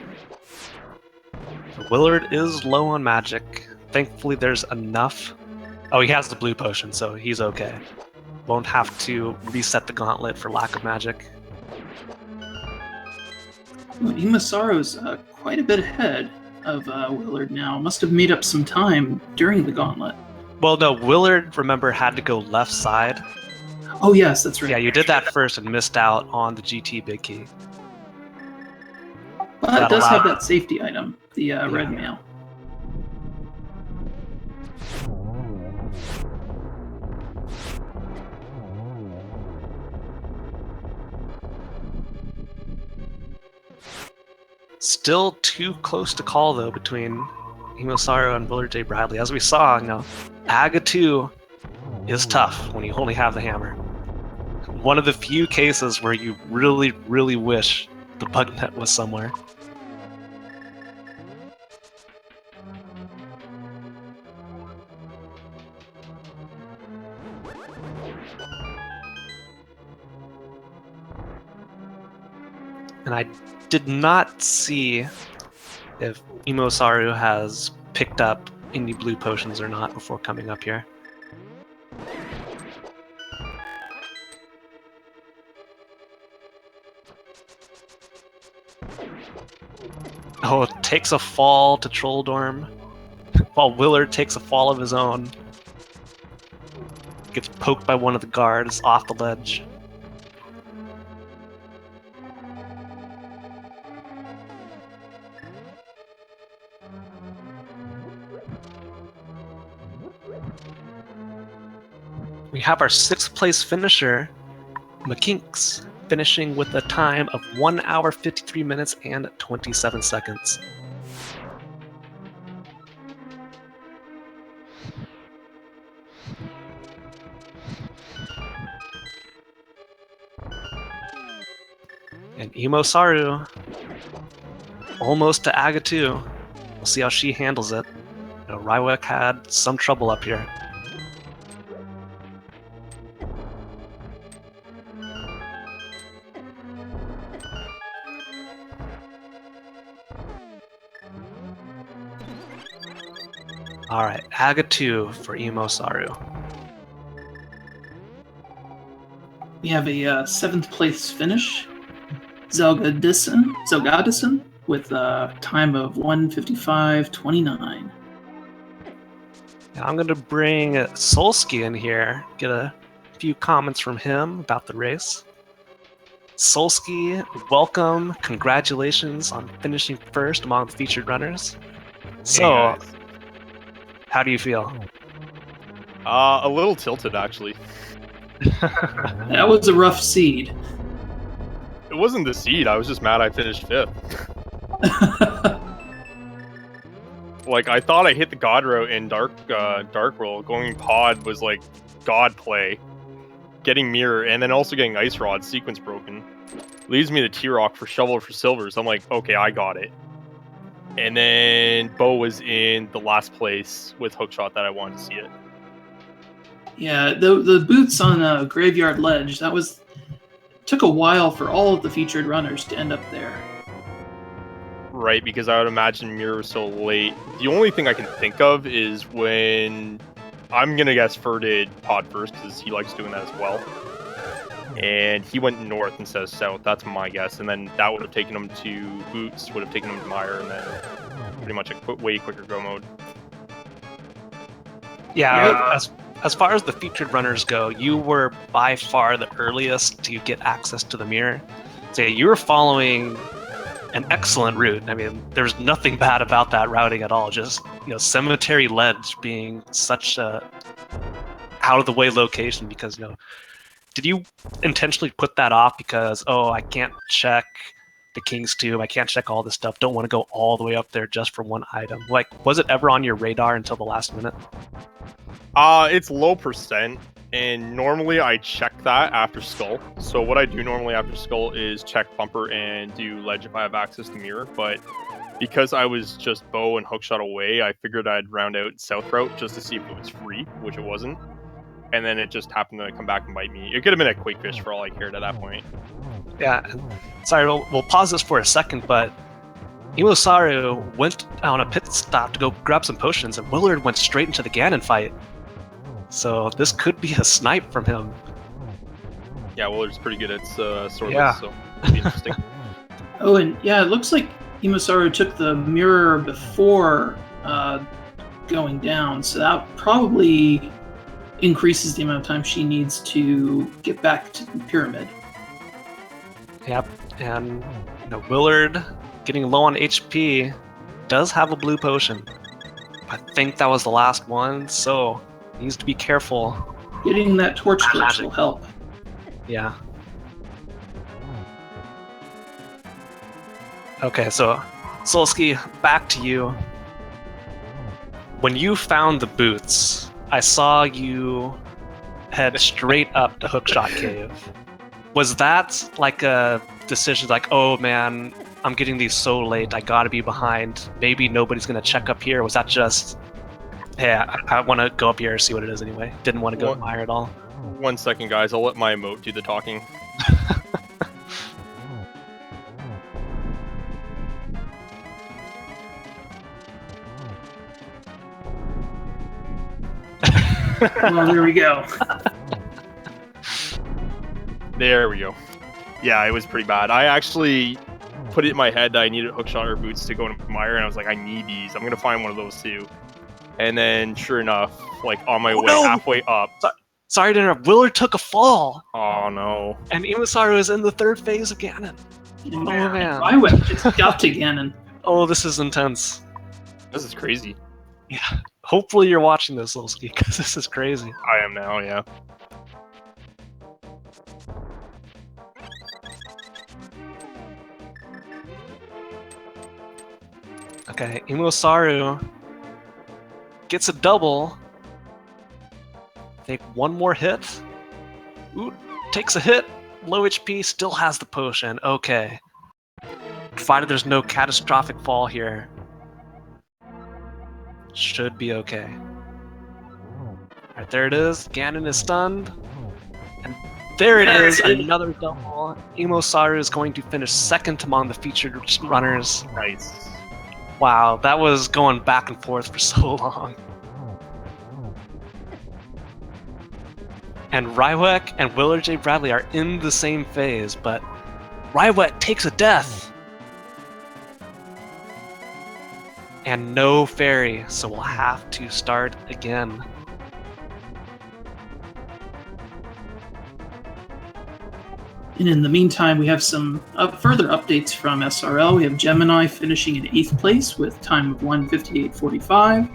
Speaker 2: Willard is low on magic. Thankfully there's enough. Oh, he has the blue potion, so he's okay. Won't have to reset the gauntlet for lack of magic.
Speaker 1: Well, EmoSaru's quite a bit ahead of Willard now. Must have made up some time during the gauntlet.
Speaker 2: Well, no, Willard, remember, had to go left side.
Speaker 1: Oh, yes, that's right.
Speaker 2: Yeah, you did that first and missed out on the GT big key.
Speaker 1: But it does have that safety item, the red mail.
Speaker 2: Still too close to call, though, between EmoSaru and WillardJBradley. As we saw, you know, AGA 2 is tough when you only have the hammer. One of the few cases where you really, really wish the bug net was somewhere. And I did not see if EmoSaru has picked up any blue potions or not before coming up here. Oh, takes a fall to Troll Dorm, while Willard takes a fall of his own. Gets poked by one of the guards off the ledge. we have our 6th place finisher, McKinks, finishing with a time of 1 hour 53 minutes and 27 seconds. And EmoSaru, almost to Aga 2. We'll see how she handles it. You know, Rywek had some trouble up here. Alright, Aga 2 for EmoSaru.
Speaker 1: We have a 7th place finish. Zelgadison with a time of 1:55:29.
Speaker 2: Now I'm going to bring Solski in here, get a few comments from him about the race. Solski, welcome, congratulations on finishing first among the featured runners. So,
Speaker 3: Hey,
Speaker 2: how do you feel?
Speaker 3: a little tilted, actually.
Speaker 1: That was a rough seed.
Speaker 3: It wasn't the seed. I was just mad I finished 5th. Like, I thought I hit the God route in Dark Roll. Going pod was like God play. Getting Mirror, and then also getting Ice Rod, sequence broken. Leaves me the T-Rock for Shovel for Silver, so I'm like, okay, I got it. And then Bo was in the last place with Hookshot that I wanted to see it.
Speaker 1: Yeah, the boots on Graveyard Ledge, took a while for all of the featured runners to end up there.
Speaker 3: Right, because I would imagine Mirror was so late. The only thing I can think of is when I'm gonna guess Fur did pod first because he likes doing that as well. And he went north instead of south. That's my guess. And then that would have taken him to Boots, would have taken him to Meyer, and then pretty much a way quicker go mode.
Speaker 2: Yeah, as far as the featured runners go, you were by far the earliest to get access to the mirror. So yeah, you were following an excellent route. I mean, there's nothing bad about that routing at all. Just, you know, Cemetery Ledge being such a out of the way location because, you know, did you intentionally put that off because, oh, I can't check the King's Tomb, I can't check all this stuff, don't want to go all the way up there just for one item? Like, was it ever on your radar until the last minute?
Speaker 3: It's low percent, and normally I check that after Skull. So what I do normally after Skull is check Bumper and do Ledge if I have access to Mirror, but because I was just Bow and Hookshot away, I figured I'd round out South Route just to see if it was free, which it wasn't. And then it just happened to come back and bite me. It could have been a Quakefish for all I cared at that point.
Speaker 2: Yeah, sorry, we'll pause this for a second, but EmoSaru went on a pit stop to go grab some potions, and Willard went straight into the Ganon fight. So this could be a snipe from him.
Speaker 3: Yeah, Willard's pretty good at Swordless,
Speaker 2: Yeah.
Speaker 3: so it'd be interesting.
Speaker 1: Oh, and yeah, it looks like EmoSaru took the mirror before going down, so that probably increases the amount of time she needs to get back to the pyramid.
Speaker 2: Yep, and you know, Willard, getting low on HP, does have a blue potion. I think that was the last one, so he needs to be careful.
Speaker 1: Getting that torch glitch will help.
Speaker 2: Yeah. Okay, so Solski, back to you. When you found the boots, I saw you head straight up to Hookshot Cave. Was that like a decision like, oh man, I'm getting these so late, I gotta be behind, maybe nobody's gonna check up here? Was that just, hey, I want to go up here and see what it is anyway? Didn't want to go higher at all?
Speaker 3: 1 second, guys. I'll let my emote do the talking.
Speaker 1: Well, there we go.
Speaker 3: There we go. Yeah, it was pretty bad. I actually put it in my head that I needed Hookshot or Boots to go into Meyer, and I was like, I need these. I'm going to find one of those too. And then, sure enough, like on my way, halfway up.
Speaker 2: Sorry to interrupt. Willard took a fall.
Speaker 3: Oh, no.
Speaker 2: And EmoSaru is in the third phase of Ganon. Oh, man.
Speaker 1: Rywek just got to Ganon.
Speaker 2: Oh, this is intense.
Speaker 3: This is crazy.
Speaker 2: Yeah. Hopefully you're watching this, Solski, because this is crazy.
Speaker 3: I am now, yeah.
Speaker 2: Okay, EmoSaru gets a double. Take one more hit. Ooh, takes a hit. Low HP, still has the potion. Okay. Provided there's no catastrophic fall here. Should be okay. Alright, there it is. Ganon is stunned. And there it is, another double. EmoSaru is going to finish second among the featured runners.
Speaker 3: Nice.
Speaker 2: Wow, that was going back and forth for so long. And Rywek and WillardJBradley are in the same phase, but Rywek takes a death. And no fairy, so we'll have to start again.
Speaker 1: And in the meantime, we have some further updates from SRL. We have Gemini finishing in 8th place with time of 1:58.45.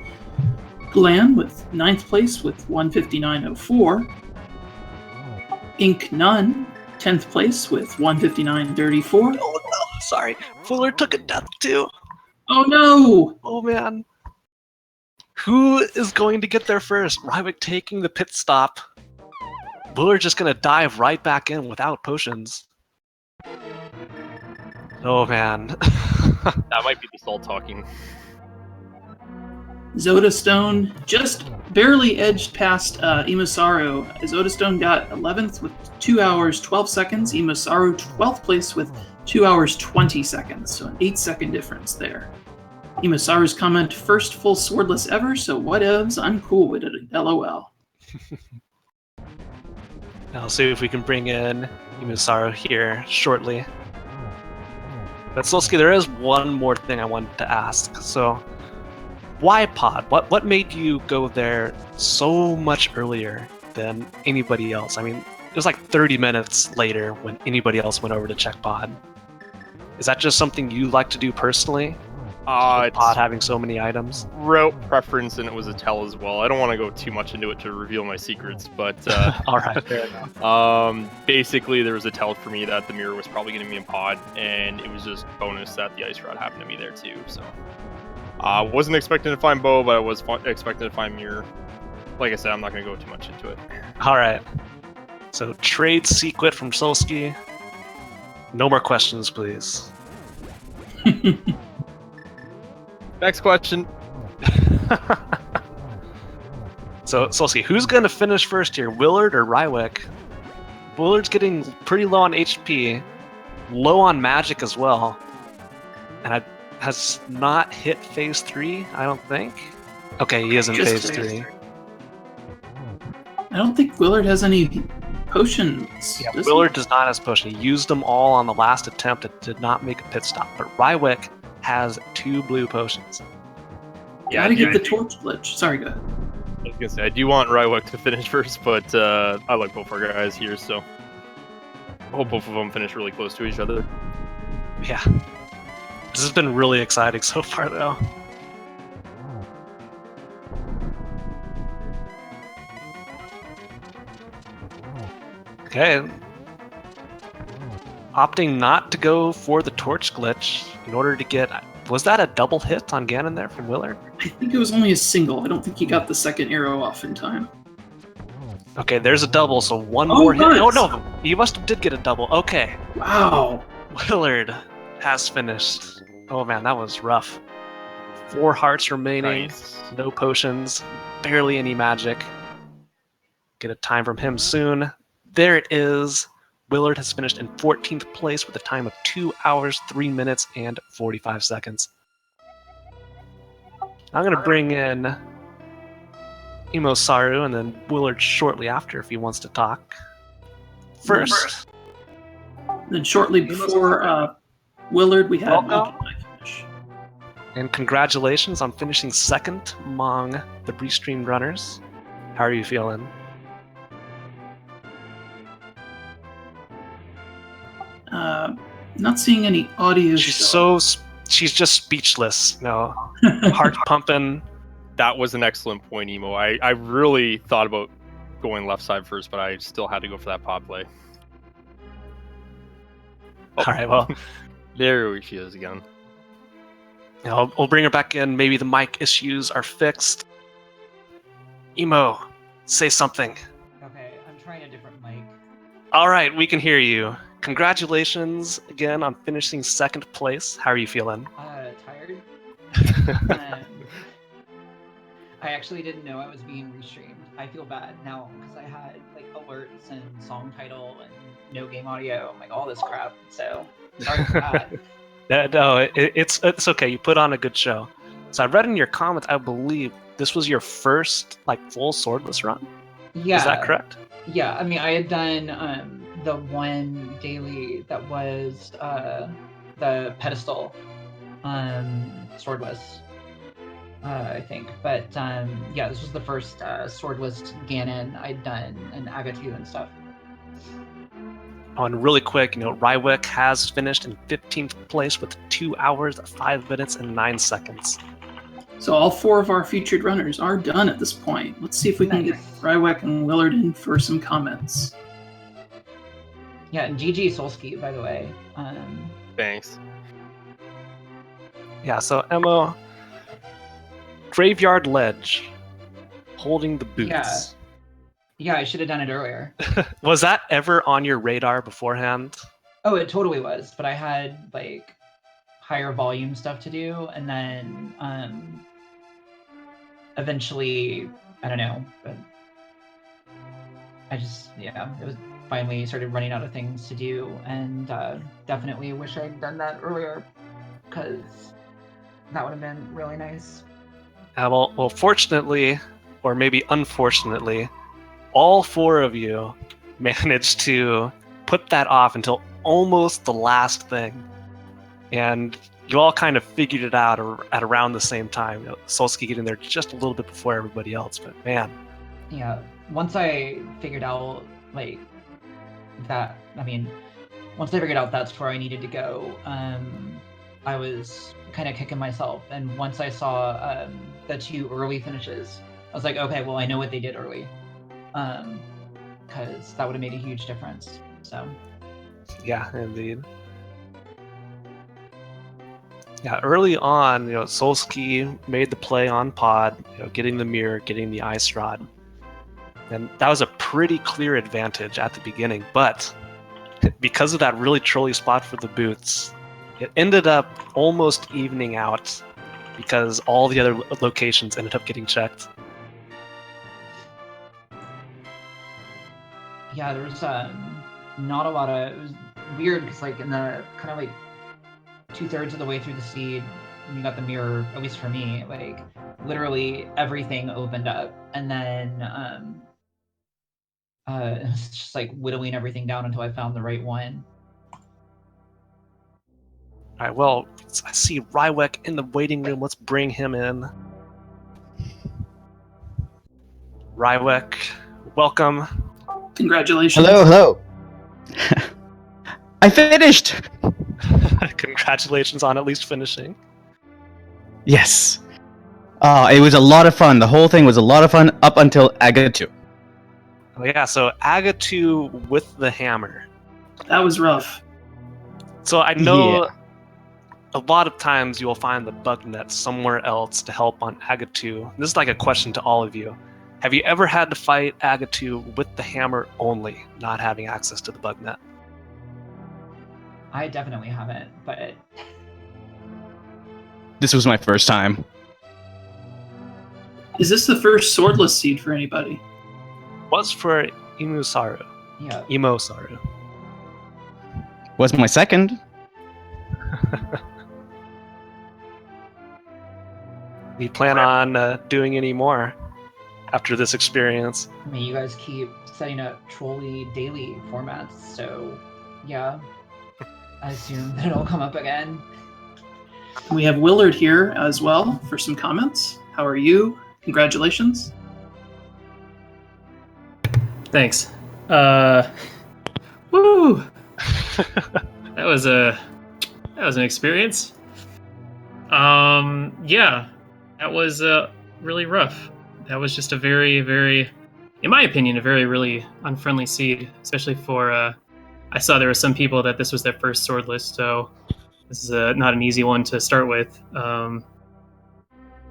Speaker 1: Glan with 9th place with 1:59.04. Ink Nun, 10th place with 1:59.34.
Speaker 2: Oh no, sorry. Fuller took a death too.
Speaker 1: Oh no!
Speaker 2: Oh man. Who is going to get there first? Rywek taking the pit stop. Willard just gonna dive right back in without potions. Oh man.
Speaker 3: That might be the soul talking.
Speaker 1: Zodastone just barely edged past EmoSaru. Zodastone got 11th with 2 hours 12 seconds. EmoSaru 12th place with 2 hours 20 seconds. So an 8-second difference there. EmoSaru's comment, first full swordless ever, so whatevs, I'm cool with it, LOL.
Speaker 2: I'll see if we can bring in EmoSaru here shortly. But Solski, there is one more thing I wanted to ask. So, why pod? What made you go there so much earlier than anybody else? I mean, it was like 30 minutes later when anybody else went over to check pod. Is that just something you like to do personally?
Speaker 3: It's
Speaker 2: pod having so many items?
Speaker 3: route preference, and it was a tell as well. I don't want to go too much into it to reveal my secrets, but
Speaker 2: All right, fair enough.
Speaker 3: Basically there was a tell for me that the mirror was probably going to be in pod, and it was just bonus that the ice rod happened to be there too. So I wasn't expecting to find bow, but I was expecting to find mirror. Like I said, I'm not going to go too much into it.
Speaker 2: All right. So trade secret from Solski. No more questions, please.
Speaker 3: Next question.
Speaker 2: So, Solski, who's going to finish first here, Willard or Rywek? Willard's getting pretty low on HP, low on magic as well, and has not hit phase 3, I don't think. Okay, he is in phase 3.
Speaker 1: I don't think Willard has any potions.
Speaker 2: Yeah, Willard does not have potion. He used them all on the last attempt. It did not make a pit stop, but Rywek has 2 blue potions.
Speaker 1: Yeah, gotta get the torch glitch. Sorry, go ahead.
Speaker 3: I was gonna say, I do want Rywek to finish first, but I like both our guys here, so I hope both of them finish really close to each other.
Speaker 2: Yeah. This has been really exciting so far, though. Okay. Opting not to go for the torch glitch in order to get... Was that a double hit on Ganon there from Willard?
Speaker 1: I think it was only a single. I don't think he got the second arrow off in time.
Speaker 2: Okay, there's a double, so one more hit.
Speaker 1: Nice.
Speaker 2: Oh no, he did get a double. Okay.
Speaker 1: Wow.
Speaker 2: Willard has finished. Oh man, that was rough. 4 hearts remaining,
Speaker 3: Nice.
Speaker 2: no potions, barely any magic. Get a time from him soon. There it is. Willard has finished in 14th place with a time of 2 hours, 3 minutes, and 45 seconds. I'm going to bring in EmoSaru and then Willard shortly after if he wants to talk. First.
Speaker 1: Then shortly before Willard, we had Ink and I finish.
Speaker 2: And congratulations on finishing second among the Restream runners. How are you feeling?
Speaker 1: Not seeing any audio.
Speaker 2: She's just speechless. No, heart pumping.
Speaker 3: That was an excellent point, Emo. I really thought about going left side first, but I still had to go for that pod play.
Speaker 2: All right, well,
Speaker 3: there she is again.
Speaker 2: We'll bring her back in. Maybe the mic issues are fixed. Emo, say something.
Speaker 4: Okay, I'm trying a different mic.
Speaker 2: All right, we can hear you. Congratulations again on finishing second place. How are you feeling?
Speaker 4: Tired. I actually didn't know I was being restreamed. I feel bad now because I had like alerts and song title and no game audio, like all this crap. So sorry for that.
Speaker 2: No, it's okay. You put on a good show. So I read in your comments, I believe this was your first like full Swordless run.
Speaker 4: Yeah.
Speaker 2: Is that correct?
Speaker 4: Yeah. I mean, I had done the one daily that was the pedestal Swordless. I think, but yeah, this was the first Swordless Ganon I'd done, and Agatu and stuff.
Speaker 2: Oh, and really quick, Rywek has finished in 15th place with 2 hours, 5 minutes, and 9 seconds.
Speaker 1: So all 4 of our featured runners are done at this point. Let's see if we can get Rywek and Willard in for some comments.
Speaker 4: Yeah, and GG Solski, by the way.
Speaker 3: Thanks.
Speaker 2: Yeah, so Emo, Graveyard Ledge, holding the boots.
Speaker 4: Yeah, I should have done it earlier.
Speaker 2: Was that ever on your radar beforehand?
Speaker 4: Oh, it totally was, but I had like higher volume stuff to do, and then eventually, I don't know, but I just, it was finally started running out of things to do, and definitely wish I'd done that earlier, because that would have been really nice.
Speaker 2: Well, fortunately, or maybe unfortunately, all 4 of you managed to put that off until almost the last thing. And you all kind of figured it out at around the same time. Solski getting there just a little bit before everybody else, but man.
Speaker 4: Yeah, once I figured out, like, that, once I figured out that's where I needed to go, I was kind of kicking myself. And once I saw the 2 early finishes, I was like, okay, well, I know what they did early. Because that would have made a huge difference. So.
Speaker 2: Yeah, indeed. Yeah, early on, Solski made the play on pod, getting the mirror, getting the ice rod. And that was a pretty clear advantage at the beginning, but because of that really trolly spot for the boots, it ended up almost evening out because all the other locations ended up getting checked.
Speaker 4: Yeah, there was not a lot of. It was weird because, like, in the kind of like 2/3 of the way through the seed, when you got the mirror, at least for me, like literally everything opened up, and then it was just like whittling everything down until I found the right one.
Speaker 2: All right, well, I see Rywek in the waiting room. Let's bring him in. Rywek, welcome.
Speaker 1: Congratulations.
Speaker 5: Hello. I finished!
Speaker 2: Congratulations on at least finishing.
Speaker 5: Yes. It was a lot of fun. The whole thing was a lot of fun up until Agatu.
Speaker 2: Oh, yeah, so Agatu with the hammer.
Speaker 1: That was rough.
Speaker 2: So I know a lot of times you will find the bug net somewhere else to help on Agatu. This is like a question to all of you. Have you ever had to fight Agatu with the hammer only, not having access to the bug net?
Speaker 4: I definitely haven't, but
Speaker 5: This was my first time.
Speaker 1: Is this the first Swordless seed for anybody?
Speaker 2: Was for EmoSaru.
Speaker 4: yeah.
Speaker 2: EmoSaru.
Speaker 5: Was my second.
Speaker 2: You plan on doing any more after this experience?
Speaker 4: I mean, you guys keep setting up trolley daily formats, so yeah, I assume that it'll come up again.
Speaker 1: We have Willard here as well for some comments. How are you? Congratulations.
Speaker 6: Thanks. Woo! That was an experience. Yeah, that was really rough. That was just a very, very, in my opinion, a very really unfriendly seed, especially for. I saw there were some people that this was their first Swordless, so This is not an easy one to start with.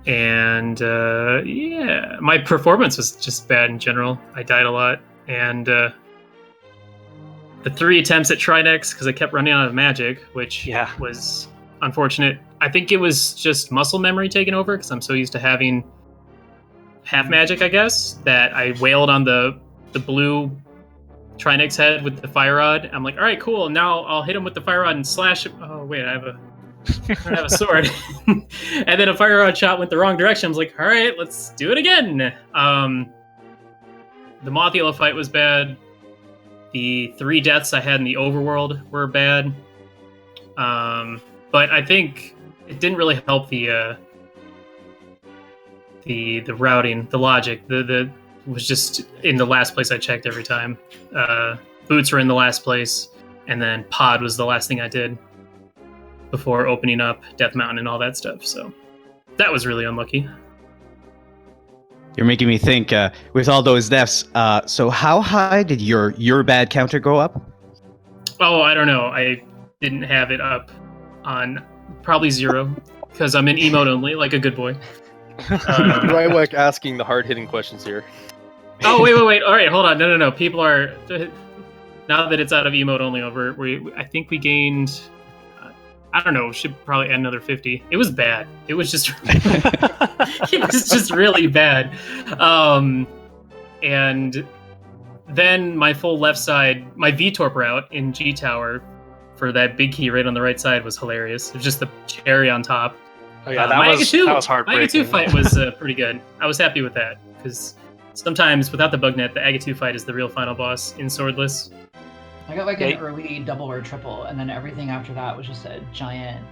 Speaker 6: Yeah, my performance was just bad in general. I died a lot, and the 3 attempts at Trinex, because I kept running out of magic, which was unfortunate. I think it was just muscle memory taking over, because I'm so used to having half magic, I guess, that I wailed on the blue Trinex head with the fire rod. I'm like, all right, cool. Now I'll hit him with the fire rod and slash him. Oh wait, I don't have a sword. And then a fire rod shot went the wrong direction. I was like, all right, let's do it again. The Mothula fight was bad. The 3 deaths I had in the overworld were bad. But I think it didn't really help the routing, the logic. The was just in the last place I checked every time. Boots were in the last place, and then Pod was the last thing I did before opening up Death Mountain and all that stuff. So that was really unlucky.
Speaker 5: You're making me think, with all those deaths, so how high did your bad counter go up?
Speaker 6: Oh, I don't know. I didn't have it up on probably 0, because I'm in emote only, like a good boy.
Speaker 3: Rywek asking the hard-hitting questions here.
Speaker 6: Oh, wait. All right, hold on. No. People are... Now that it's out of emote only over, I think we gained... I don't know, should probably add another 50. It was bad. It was just... it was just really bad. And then my full left side, my V-Torp route in G-Tower for that big key right on the right side was hilarious. It was just the cherry on top.
Speaker 2: Oh yeah, that was heartbreaking.
Speaker 6: My Aga 2 fight was pretty good. I was happy with that, because sometimes without the bug net, the Aga 2 fight is the real final boss in Swordless.
Speaker 4: I got like an early double or triple, and then everything after that was just a giant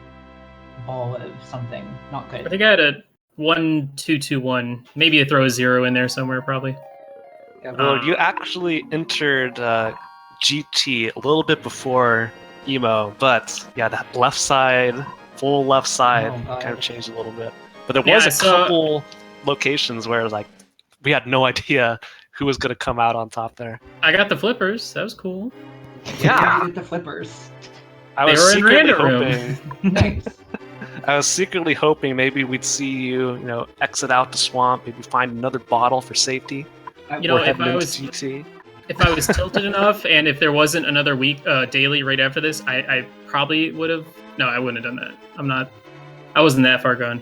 Speaker 4: ball of something. Not good.
Speaker 6: I think I had a 1-2-2-1. Maybe a throw a 0 in there somewhere, probably.
Speaker 2: Yeah, well, you actually entered GT a little bit before Emo, but yeah, that left side, full left side, kind of changed a little bit. But there was a couple locations where like we had no idea who was going to come out on top there.
Speaker 6: I got the flippers. That was cool.
Speaker 4: Yeah, the flippers.
Speaker 2: I was secretly hoping.
Speaker 4: Nice.
Speaker 2: I was secretly hoping maybe we'd see you, exit out the swamp, maybe find another bottle for safety.
Speaker 6: If I was tilted enough, and if there wasn't another week daily right after this, I probably would have. No, I wouldn't have done that. I wasn't that far gone.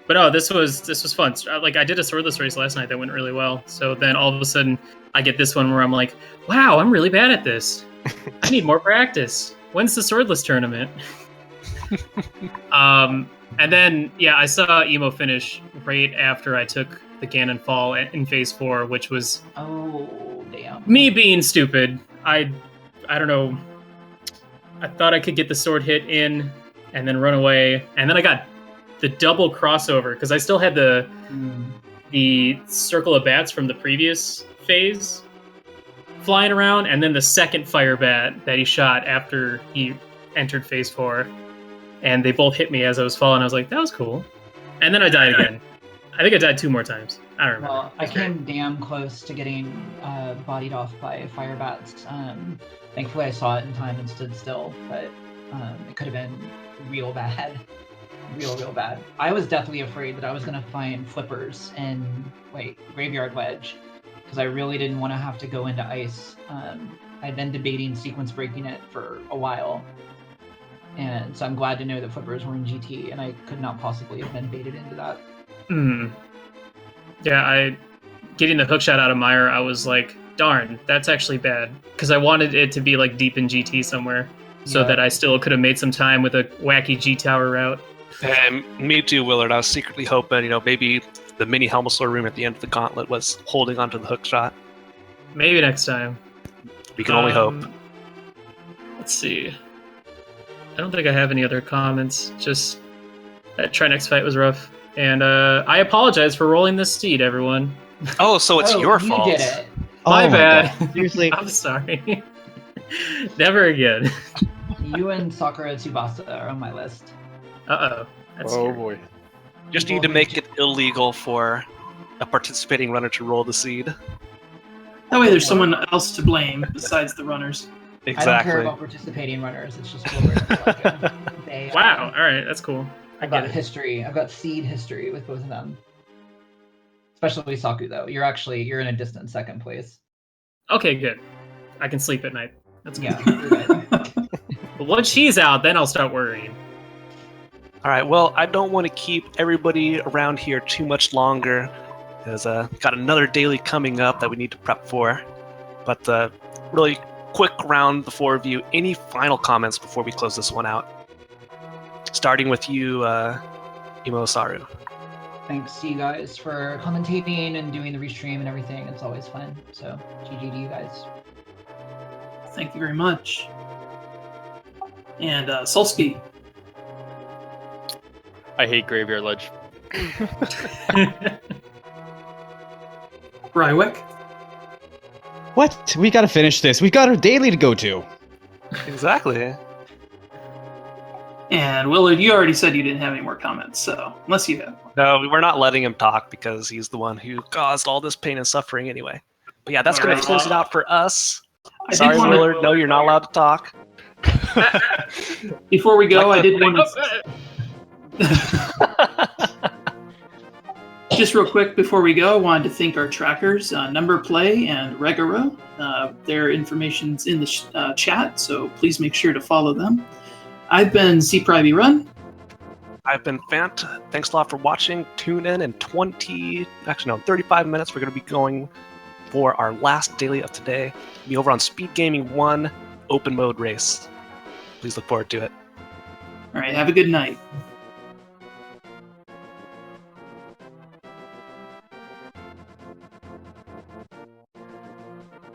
Speaker 6: But no, this was fun. Like, I did a Swordless race last night that went really well. So then all of a sudden, I get this one where I'm like, wow, I'm really bad at this. I need more practice. When's the Swordless tournament? And then, I saw Emo finish right after I took the Ganon fall in Phase 4, which was...
Speaker 4: Oh, damn.
Speaker 6: Me being stupid. I don't know. I thought I could get the sword hit in and then run away. And then I got the double crossover, because I still had the circle of bats from the previous phase flying around, and then the second fire bat that he shot after he entered Phase 4. And they both hit me as I was falling. I was like, that was cool. And then I died again. I think I died 2 more times. I don't remember.
Speaker 4: Well, I came damn close to getting bodied off by fire bats. Thankfully, I saw it in time and stood still, but it could have been real bad. Real bad. I was deathly afraid that I was going to find flippers in, Graveyard Wedge, because I really didn't want to have to go into ice. I'd been debating sequence breaking it for a while. And so I'm glad to know that flippers were in GT, and I could not possibly have been baited into that.
Speaker 6: Yeah, getting the hookshot out of Meyer, I was like, darn, that's actually bad. Because I wanted it to be like deep in GT somewhere, so that I still could have made some time with a wacky G-Tower route.
Speaker 2: And me too, Willard. I was secretly hoping, maybe the mini Helmosaur room at the end of the gauntlet was holding onto the hookshot.
Speaker 6: Maybe next time.
Speaker 2: We can only hope.
Speaker 6: Let's see. I don't think I have any other comments. Just that Trinex fight was rough. And I apologize for rolling this steed, everyone.
Speaker 2: Oh, so it's your fault.
Speaker 4: You did it.
Speaker 6: My bad.
Speaker 5: Seriously?
Speaker 6: I'm sorry. Never again.
Speaker 4: You and Sakura Tsubasa are on my list.
Speaker 6: Uh-oh. That's scary.
Speaker 3: Boy.
Speaker 2: Just need to make it illegal for a participating runner to roll the seed.
Speaker 1: That way there's someone else to blame besides the runners.
Speaker 4: I don't care about participating runners. It's just Willard.
Speaker 6: Wow. All right, that's cool.
Speaker 4: I've got history. I've got seed history with both of them. Especially Saku, though. You're in a distant second place.
Speaker 6: Okay, good. I can sleep at night. That's good.
Speaker 4: Yeah.
Speaker 6: But once she's out, then I'll start worrying.
Speaker 2: All right. Well, I don't want to keep everybody around here too much longer, because got another daily coming up that we need to prep for. But really quick round, the four of you. Any final comments before we close this one out? Starting with you, EmoSaru.
Speaker 4: Thanks to you guys for commentating and doing the restream and everything. It's always fun. So, GG to you guys.
Speaker 1: Thank you very much. And Solski.
Speaker 3: I hate Graveyard Ledge.
Speaker 1: Rywek.
Speaker 5: What? We gotta finish this. We've got our daily to go to.
Speaker 2: Exactly.
Speaker 1: And Willard, you already said you didn't have any more comments, so unless you have.
Speaker 2: No, we're not letting him talk because he's the one who caused all this pain and suffering anyway. But yeah, that's going to close it out for us. Sorry, Willard. No, you're not allowed to talk.
Speaker 1: Before we go, I did want to... Just real quick before we go, I wanted to thank our trackers, Number Play and Regaro. Their information's in the chat, so please make sure to follow them. I've been CPrivyRun.
Speaker 2: I've been Fant. Thanks a lot for watching. Tune in 35 minutes. We're going to be going for our last daily of today. We'll be over on Speed Gaming 1 Open Mode Race. Please look forward to it.
Speaker 1: All right, have a good night.